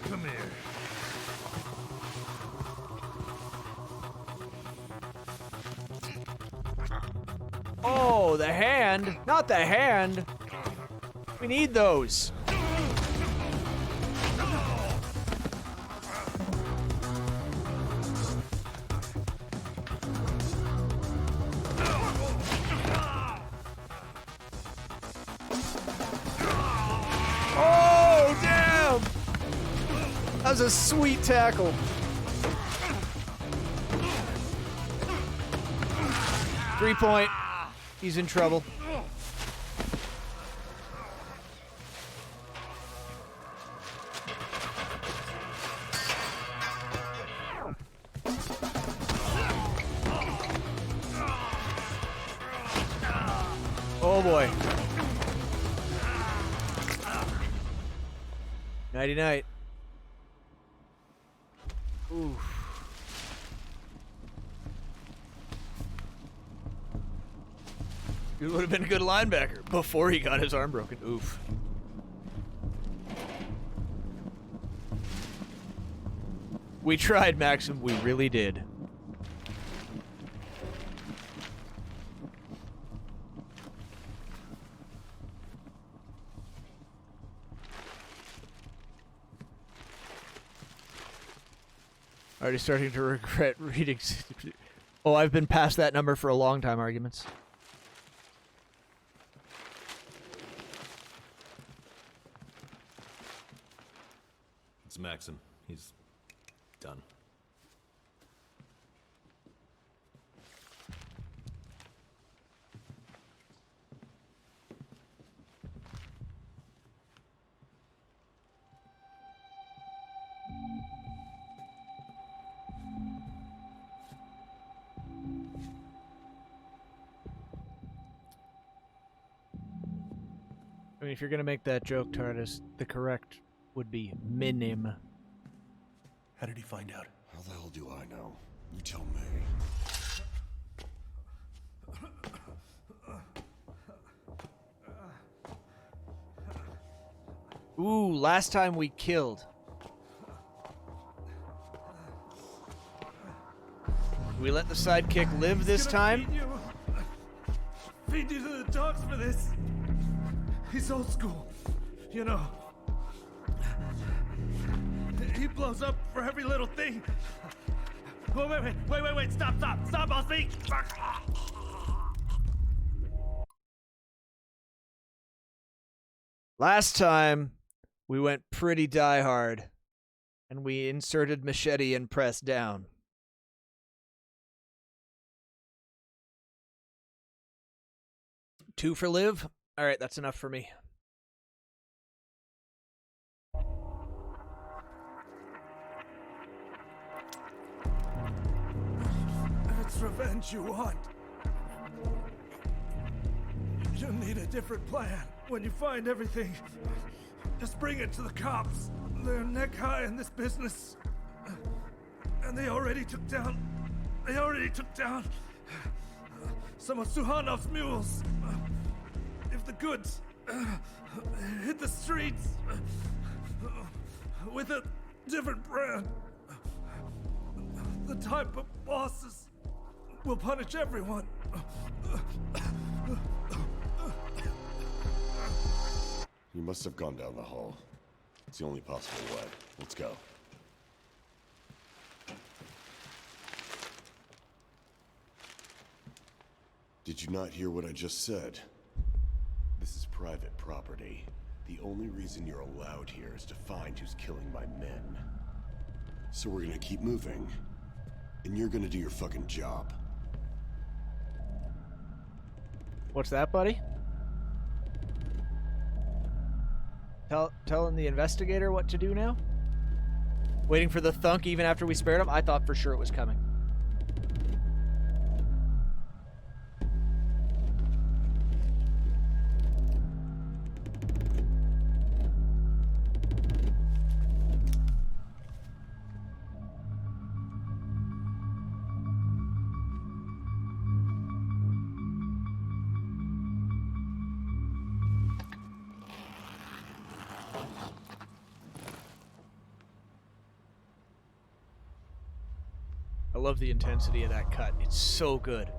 Come here. Oh, the hand. Not the hand. We need those. Oh, damn. That was a sweet tackle. 3-point. He's in trouble. Oh boy. Nighty night. Oof. He would have been a good linebacker before he got his arm broken. Oof. We tried, Maxim. We really did. Already starting to regret reading. Oh, I've been past that number for a long time, arguments. It's Maxim. He's done. I mean, if you're gonna make that joke, TARDIS, the correct would be minim. How did he find out? How the hell do I know? You tell me. Ooh, last time we killed. We let the sidekick live this time? Feed you to the dogs for this. He's old school, you know. He blows up for every little thing. Oh, wait, stop, I'll speak. Last time, we went pretty die-hard, and we inserted machete and pressed down. Two for live? Alright, that's enough for me. If it's revenge you want, you need a different plan. When you find everything, just bring it to the cops. They're neck high in this business. And they already took down some of Suhanov's mules. If the goods hit the streets with a different brand, the type of bosses will punish everyone. You must have gone down the hall. It's the only possible way. Let's go. Did you not hear what I just said? This is private property. The only reason you're allowed here is to find who's killing my men. So we're gonna keep moving. And you're gonna do your fucking job. What's that, buddy? Telling the investigator what to do now? Waiting for the thunk even after we spared him? I thought for sure it was coming. I love the intensity of that cut. It's so good.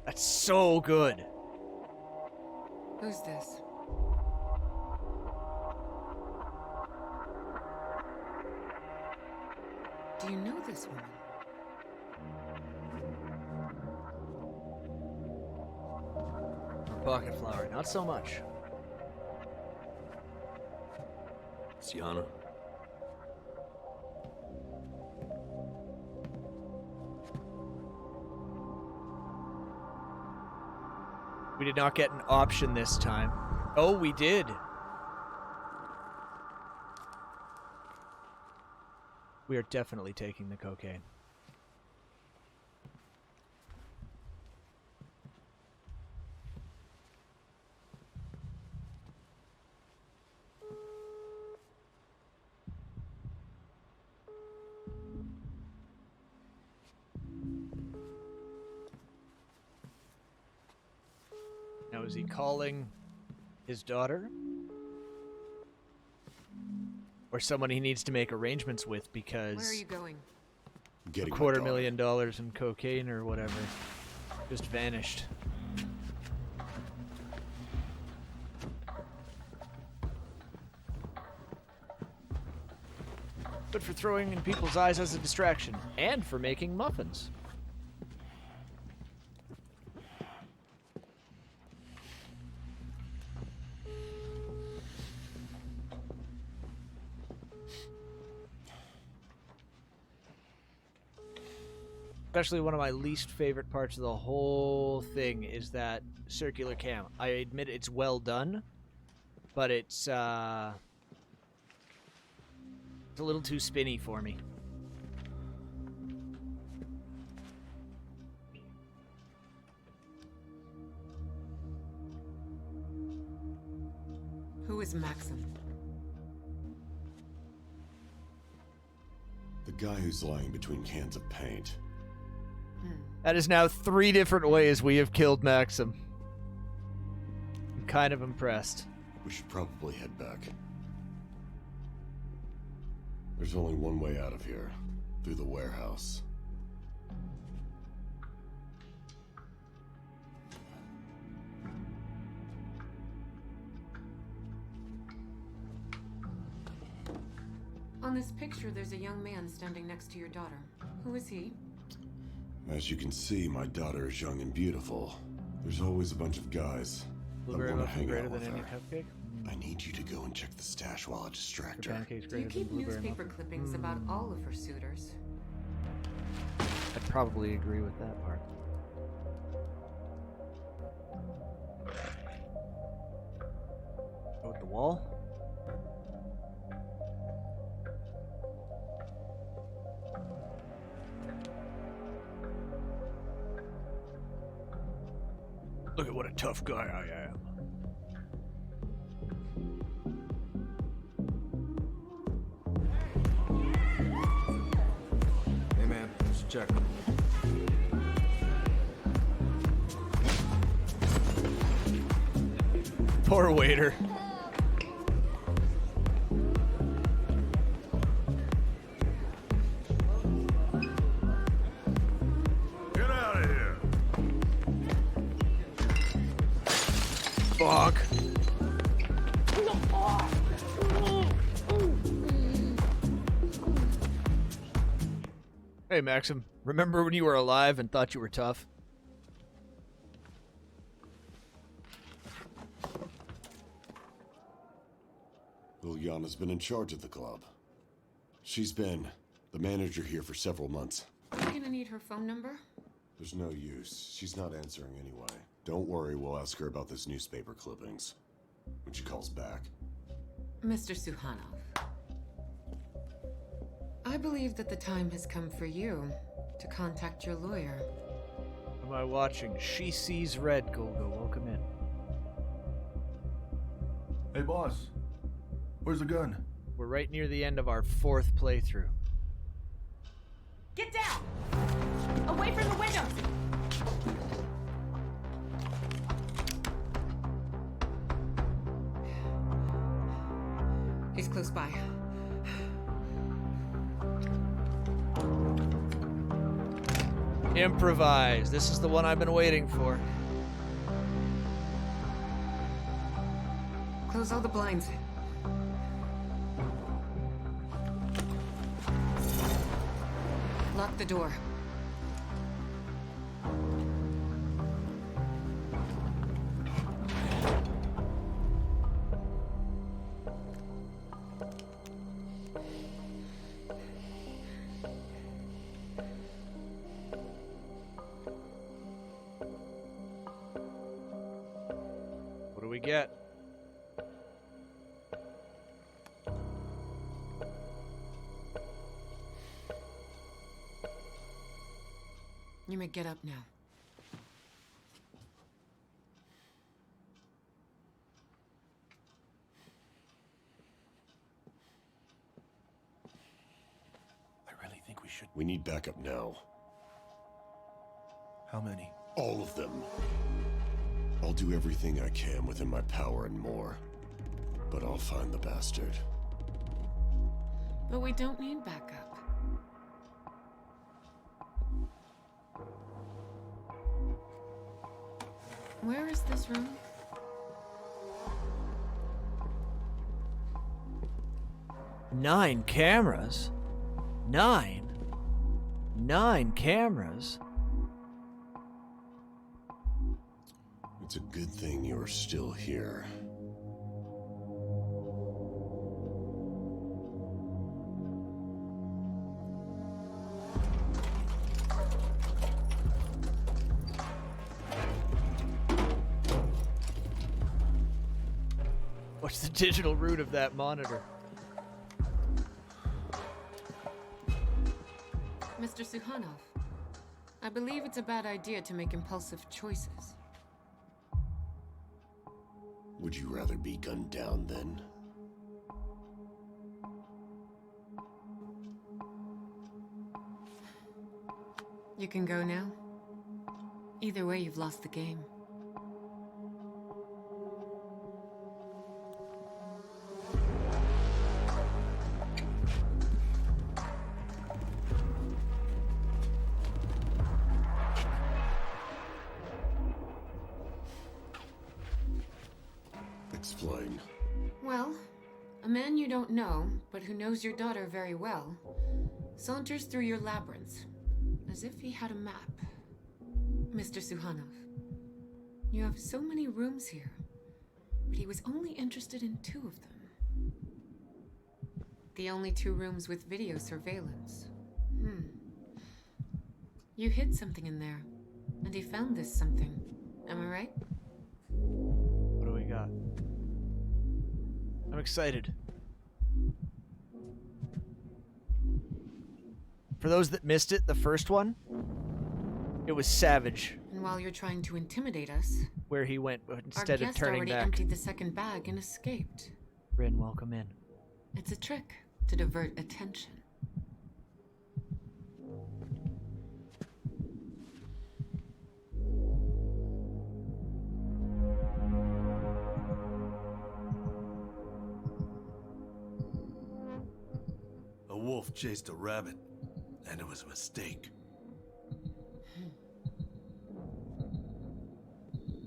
That's so good. Who's this? Do you know this woman? Pocket flower, not so much. Sienna. We did not get an option this time. Oh, we did. We are definitely taking the cocaine. Now, is he calling his daughter? Or someone he needs to make arrangements with because... Where are you going? Getting $250,000 in cocaine or whatever just vanished. But for throwing in people's eyes as a distraction, and for making muffins. Especially one of my least favorite parts of the whole thing is that circular cam. I admit it's well done, but it's a little too spinny for me. Who is Maxim? The guy who's lying between cans of paint. That is now 3 different ways we have killed Maxim. I'm kind of impressed. We should probably head back. There's only one way out of here. Through the warehouse. On this picture, there's a young man standing next to your daughter. Who is he? As you can see, my daughter is young and beautiful. There's always a bunch of guys that want to hang out with her. Cupcake? I need you to go and check the stash while I distract her. Do you keep newspaper clippings about all of her suitors? I'd probably agree with that part. Go with the wall? Look at what a tough guy I am. Hey man, just check. Poor waiter. Get out of here! Fuck. Hey, Maxim. Remember when you were alive and thought you were tough? Liliana's been in charge of the club. She's been The manager here for several months. I'm gonna need her phone number. There's no use. She's not answering anyway. Don't worry, we'll ask her about this newspaper clippings when she calls back. Mr. Suhanov, I believe that the time has come for you to contact your lawyer. Am I watching? She Sees Red, Golgo. Welcome in. Hey, boss. Where's the gun? We're right near the end of our 4th playthrough. Get down! Away from the windows! He's close by. Improvise. This is the one I've been waiting for. Close all the blinds. Lock the door. What do we get? You may get up now. I really think we should. We need backup now. How many? All of them. I'll do everything I can within my power and more. But I'll find the bastard. But we don't need backup. Where is this room? Nine cameras? 9? 9 cameras? It's a good thing you're still here. What's the digital root of that monitor? Mr. Suhanov, I believe it's a bad idea to make impulsive choices. Would you rather be gunned down then? You can go now. Either way, you've lost the game. Explain. Well, a man you don't know, but who knows your daughter very well, saunters through your labyrinth, as if he had a map. Mr. Suhanov, you have so many rooms here, but he was only interested in 2 of them. The only 2 rooms with video surveillance. You hid something in there, and he found this something. Am I right? What do we got? I'm excited. For those that missed it, the first one, it was Savage. And while you're trying to intimidate us, where he went instead of turning back. Our guest already emptied the second bag and escaped. Rin, welcome in. It's a trick to divert attention. A wolf chased a rabbit, and it was a mistake.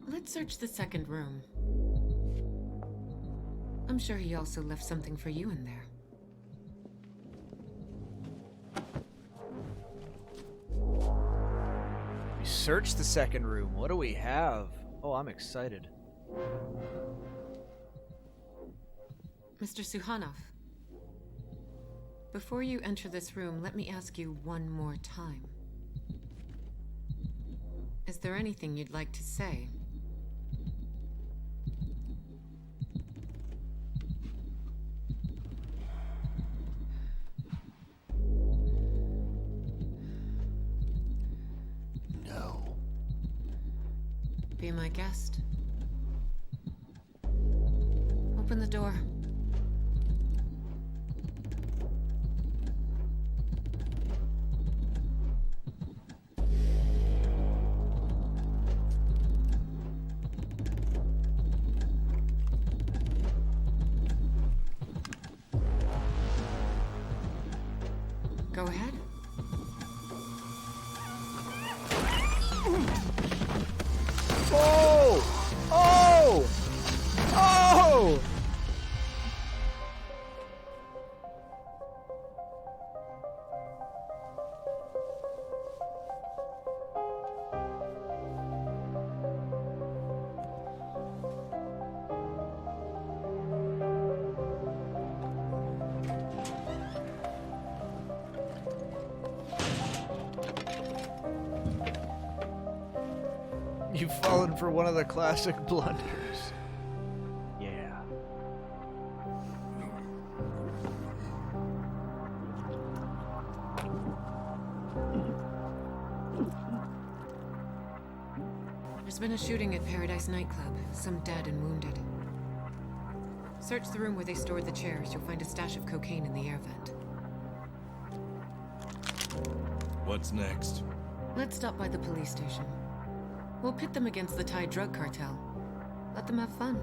Let's search the second room. I'm sure he also left something for you in there. We searched the second room. What do we have? Oh, I'm excited. Mr. Suhanov, Before you enter this room, let me ask you one more time. Is there anything you'd like to say? No. Be my guest. Open the door. Go ahead. Oh! Oh! Oh! You've fallen for one of the classic blunders. Yeah. There's been a shooting at Paradise nightclub. Some dead and wounded. Search the room where they stored the chairs. You'll find a stash of cocaine in the air vent. What's next? Let's stop by the police station. We'll pit them against the Thai drug cartel. Let them have fun.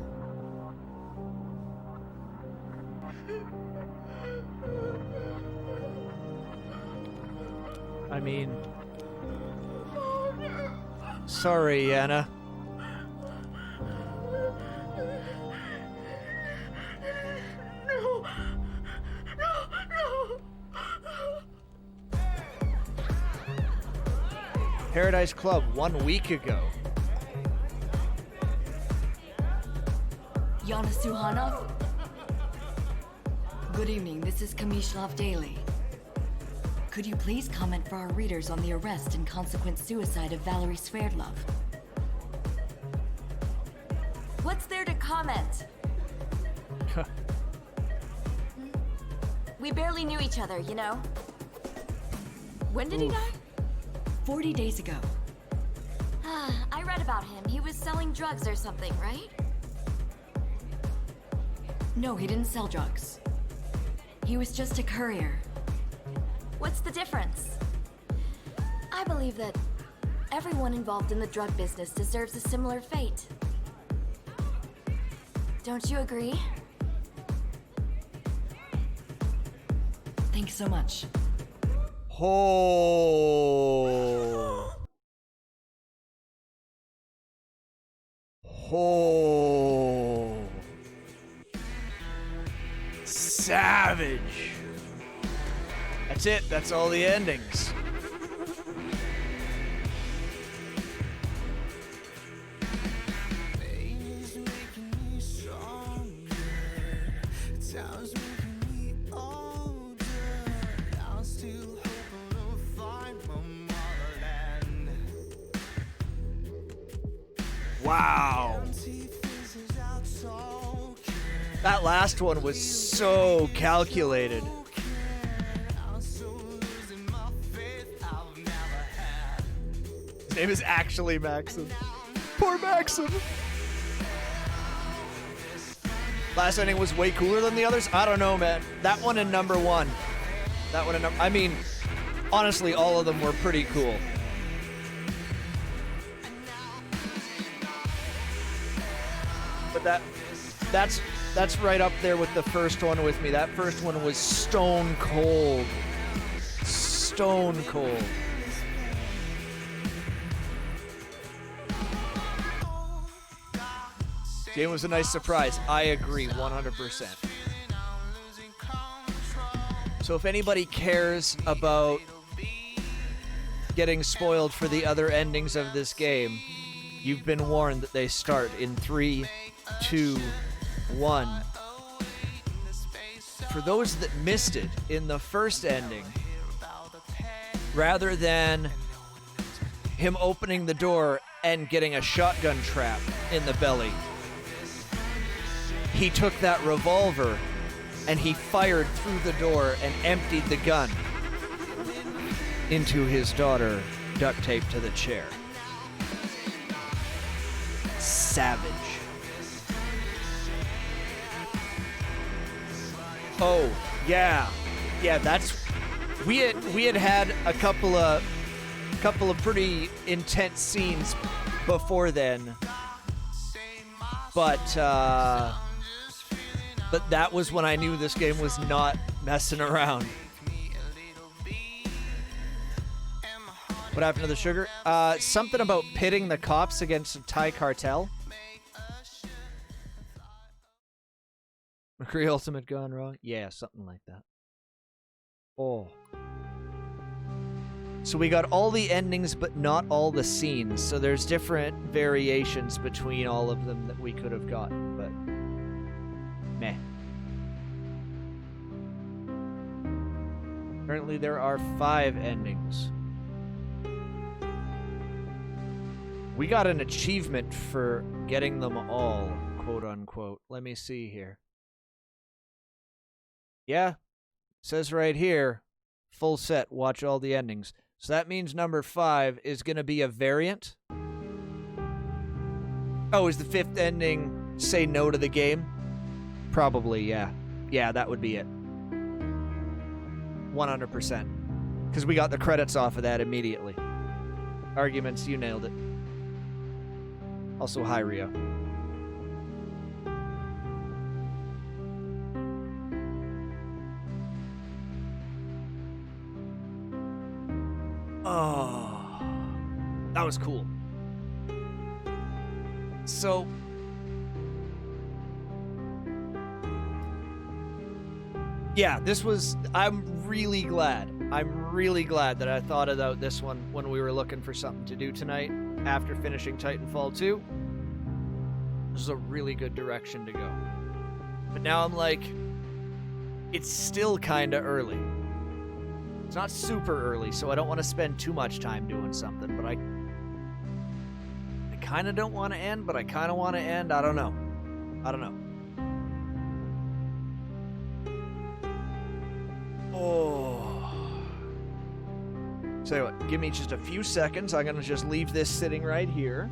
I mean... Sorry, Yana. No. Paradise Club 1 week ago. Yana Suhanov? Good evening, this is Kamishlov Daily. Could you please comment for our readers on the arrest and consequent suicide of Valerie Sverdlov? What's there to comment? We barely knew each other, you know? When did he die? 40 days ago. I read about him. He was selling drugs or something, right? No, he didn't sell drugs. He was just a courier. What's the difference? I believe that everyone involved in the drug business deserves a similar fate. Don't you agree? Thanks so much. Oh. Oh. Savage. That's it. That's all the endings. Wow. That last one was so calculated. His name is actually Maxim. Poor Maxim. Last ending was way cooler than the others? I don't know, man. That one and number one. That one and number... I mean, honestly, all of them were pretty cool. But that's right up there with the first one with me. That first one was stone cold. Stone cold. Game was a nice surprise. I agree 100%. So if anybody cares about getting spoiled for the other endings of this game, you've been warned that they start in 3, 2, 1. For for those that missed it, in the first ending, rather than him opening the door and getting a shotgun trap in the belly, he took that revolver and he fired through the door and emptied the gun into his daughter, duct taped to the chair. Savage. Oh, yeah. Yeah, that's... We had a couple of pretty intense scenes before then. But that was when I knew this game was not messing around. What happened to the sugar? Something about pitting the cops against a Thai cartel. McCree Ultimate gone wrong? Yeah, something like that. Oh. So we got all the endings, but not all the scenes. So there's different variations between all of them that we could have gotten, but... meh. Currently there are 5 endings. We got an achievement for getting them all, quote unquote. Let me see here. Yeah, says right here, full set, watch all the endings. So that means number 5 is going to be a variant. Oh, is the 5th ending say no to the game? Probably, yeah. Yeah, that would be it. 100%. Because we got the credits off of that immediately. Arguments, you nailed it. Also, hi, Rio. Oh, that was cool. So, yeah, this was, I'm really glad that I thought about this one when we were looking for something to do tonight after finishing Titanfall 2. This is a really good direction to go. But now I'm like, it's still kind of early. It's not super early, so I don't want to spend too much time doing something, but I kind of don't want to end, but I kind of want to end. I don't know. Oh. Tell you what, give me just a few seconds. I'm going to just leave this sitting right here.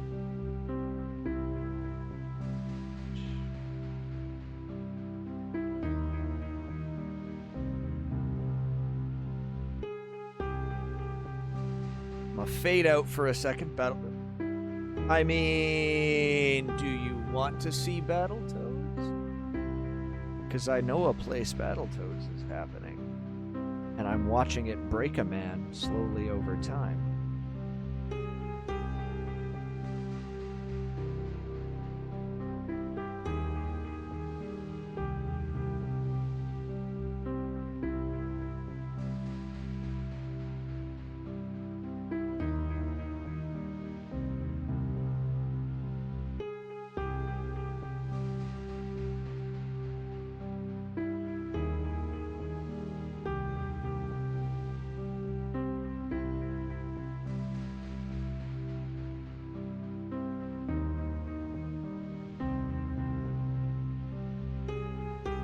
Fade out for a second. I mean, do you want to see Battletoads? Because I know a place Battletoads is happening, and I'm watching it break a man slowly over time.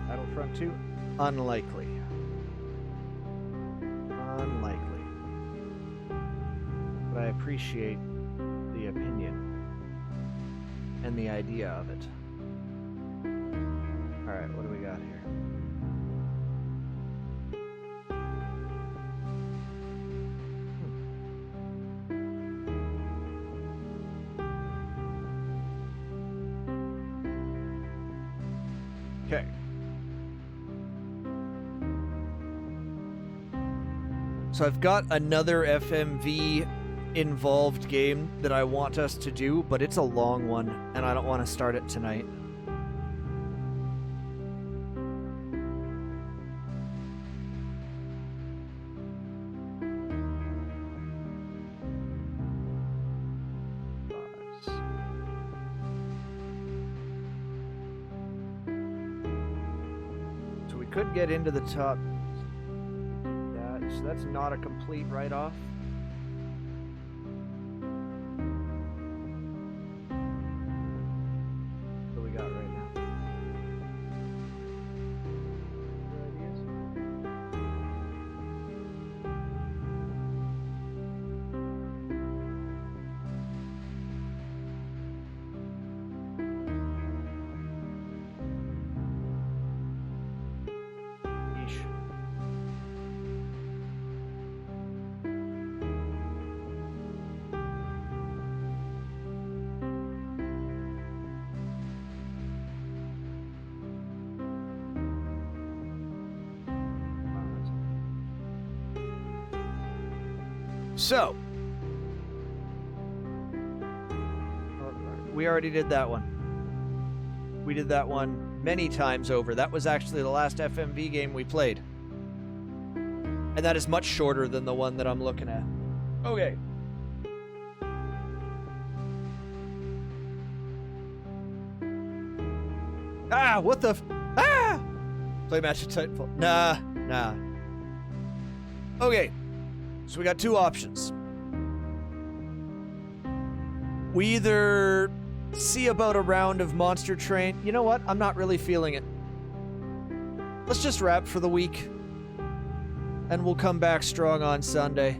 Battlefront 2? Unlikely. But I appreciate the opinion and the idea of it. Alright, what do we got here? Okay. So I've got another FMV involved game that I want us to do, but it's a long one, and I don't want to start it tonight. could get into the top. So that's not a complete write-off. What do we got right now? So, we already did that one. We did that one many times over. That was actually the last FMV game we played. And that is much shorter than the one that I'm looking at. Okay. Ah, what the ah! Play match of Titanfall. Nah. Okay. So we got two options. We either see about a round of Monster Train. You know what? I'm not really feeling it. Let's just wrap for the week. And we'll come back strong on Sunday.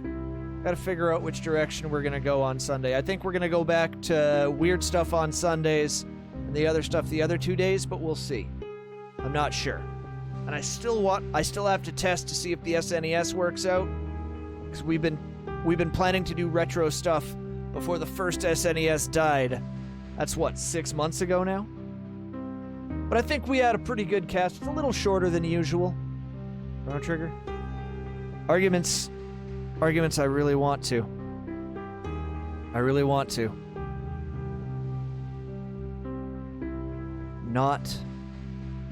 Gotta figure out which direction we're gonna go on Sunday. I think we're gonna go back to weird stuff on Sundays and the other stuff the other 2 days, but we'll see. I'm not sure. And I still have to test to see if the SNES works out. Because we've been planning to do retro stuff before the first SNES died. That's what, 6 months ago now? But I think we had a pretty good cast. It's a little shorter than usual. Chrono Trigger. Arguments, I really want to. I really want to. Not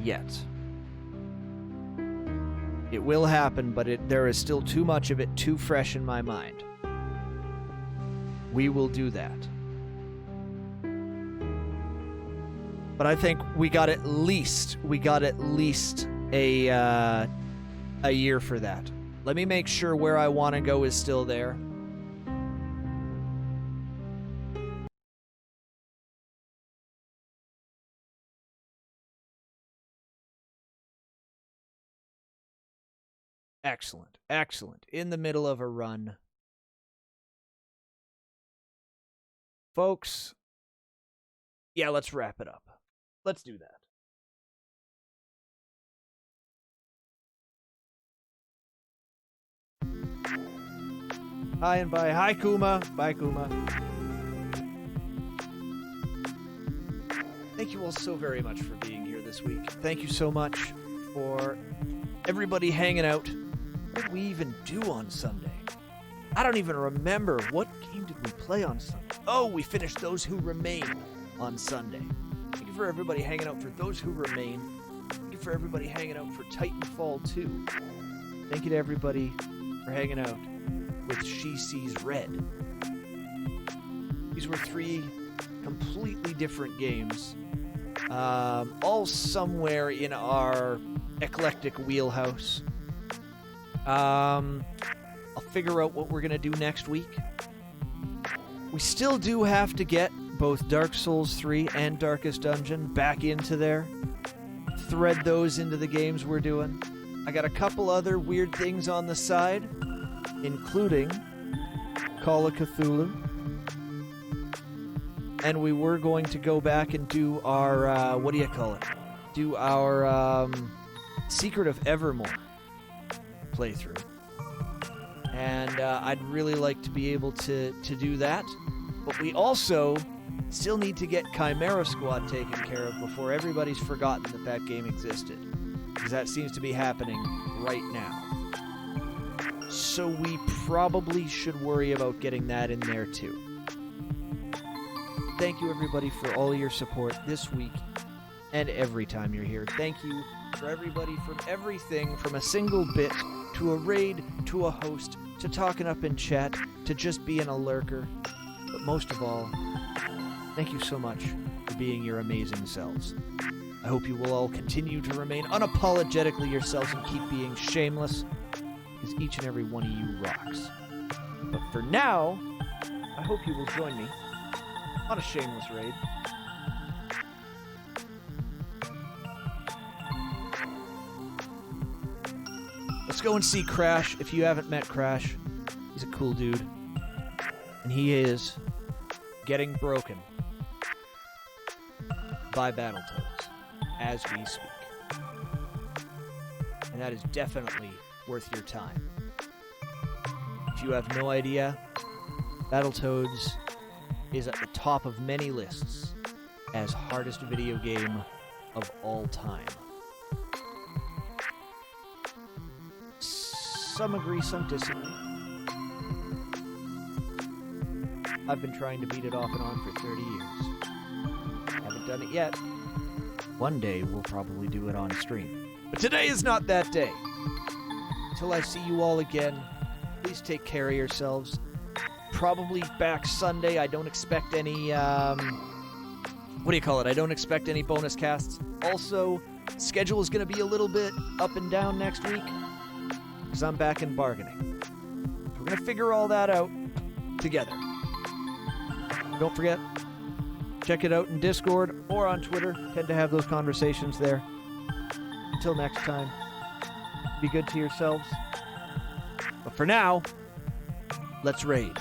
yet. It will happen, but there is still too much of it too fresh in my mind. We will do that. But I think we got at least a year for that. Let me make sure where I want to go is still there. Excellent. Excellent. In the middle of a run. Folks, yeah, let's wrap it up. Let's do that. Hi and bye. Hi, Kuma. Bye, Kuma. Thank you all so very much for being here this week. Thank you so much for everybody hanging out. What did we even do on Sunday? I don't even remember. What game did we play on Sunday? Oh, we finished Those Who Remain on Sunday. Thank you for everybody hanging out for Those Who Remain. Thank you for everybody hanging out for Titanfall 2. Thank you to everybody for hanging out with She Sees Red. These were 3 completely different games, all somewhere in our eclectic wheelhouse. I'll figure out what we're gonna do next week. We still do have to get both Dark Souls 3 and Darkest Dungeon back into there. Thread those into the games we're doing. I got a couple other weird things on the side, including Call of Cthulhu. And we were going to go back and do our, what do you call it? Do our, Secret of Evermore playthrough. And I'd really like to be able to do that. But we also still need to get Chimera Squad taken care of before everybody's forgotten that that game existed. Because that seems to be happening right now. So we probably should worry about getting that in there too. Thank you everybody for all your support this week and every time you're here. Thank you for everybody from everything from a single bit to a raid to a host to talking up in chat to just being a lurker. But most of all, thank you so much for being your amazing selves. I hope you will all continue to remain unapologetically yourselves and keep being shameless, because each and every one of you rocks. But for now, I hope you will join me on a shameless raid. Let's go and see Crash. If you haven't met Crash, he's a cool dude. And he is getting broken by Battletoads as we speak. And that is definitely worth your time. If you have no idea, Battletoads is at the top of many lists as hardest video game of all time. Some agree, some disagree. I've been trying to beat it off and on for 30 years. Haven't done it yet. One day we'll probably do it on stream. But today is not that day. Until I see you all again, please take care of yourselves. Probably back Sunday. I don't expect any, I don't expect any bonus casts. Also, schedule is going to be a little bit up and down next week, because I'm back in bargaining. So we're going to figure all that out together. Don't forget, check it out in Discord or on Twitter. Tend to have those conversations there. Until next time, be good to yourselves. But for now, let's raid.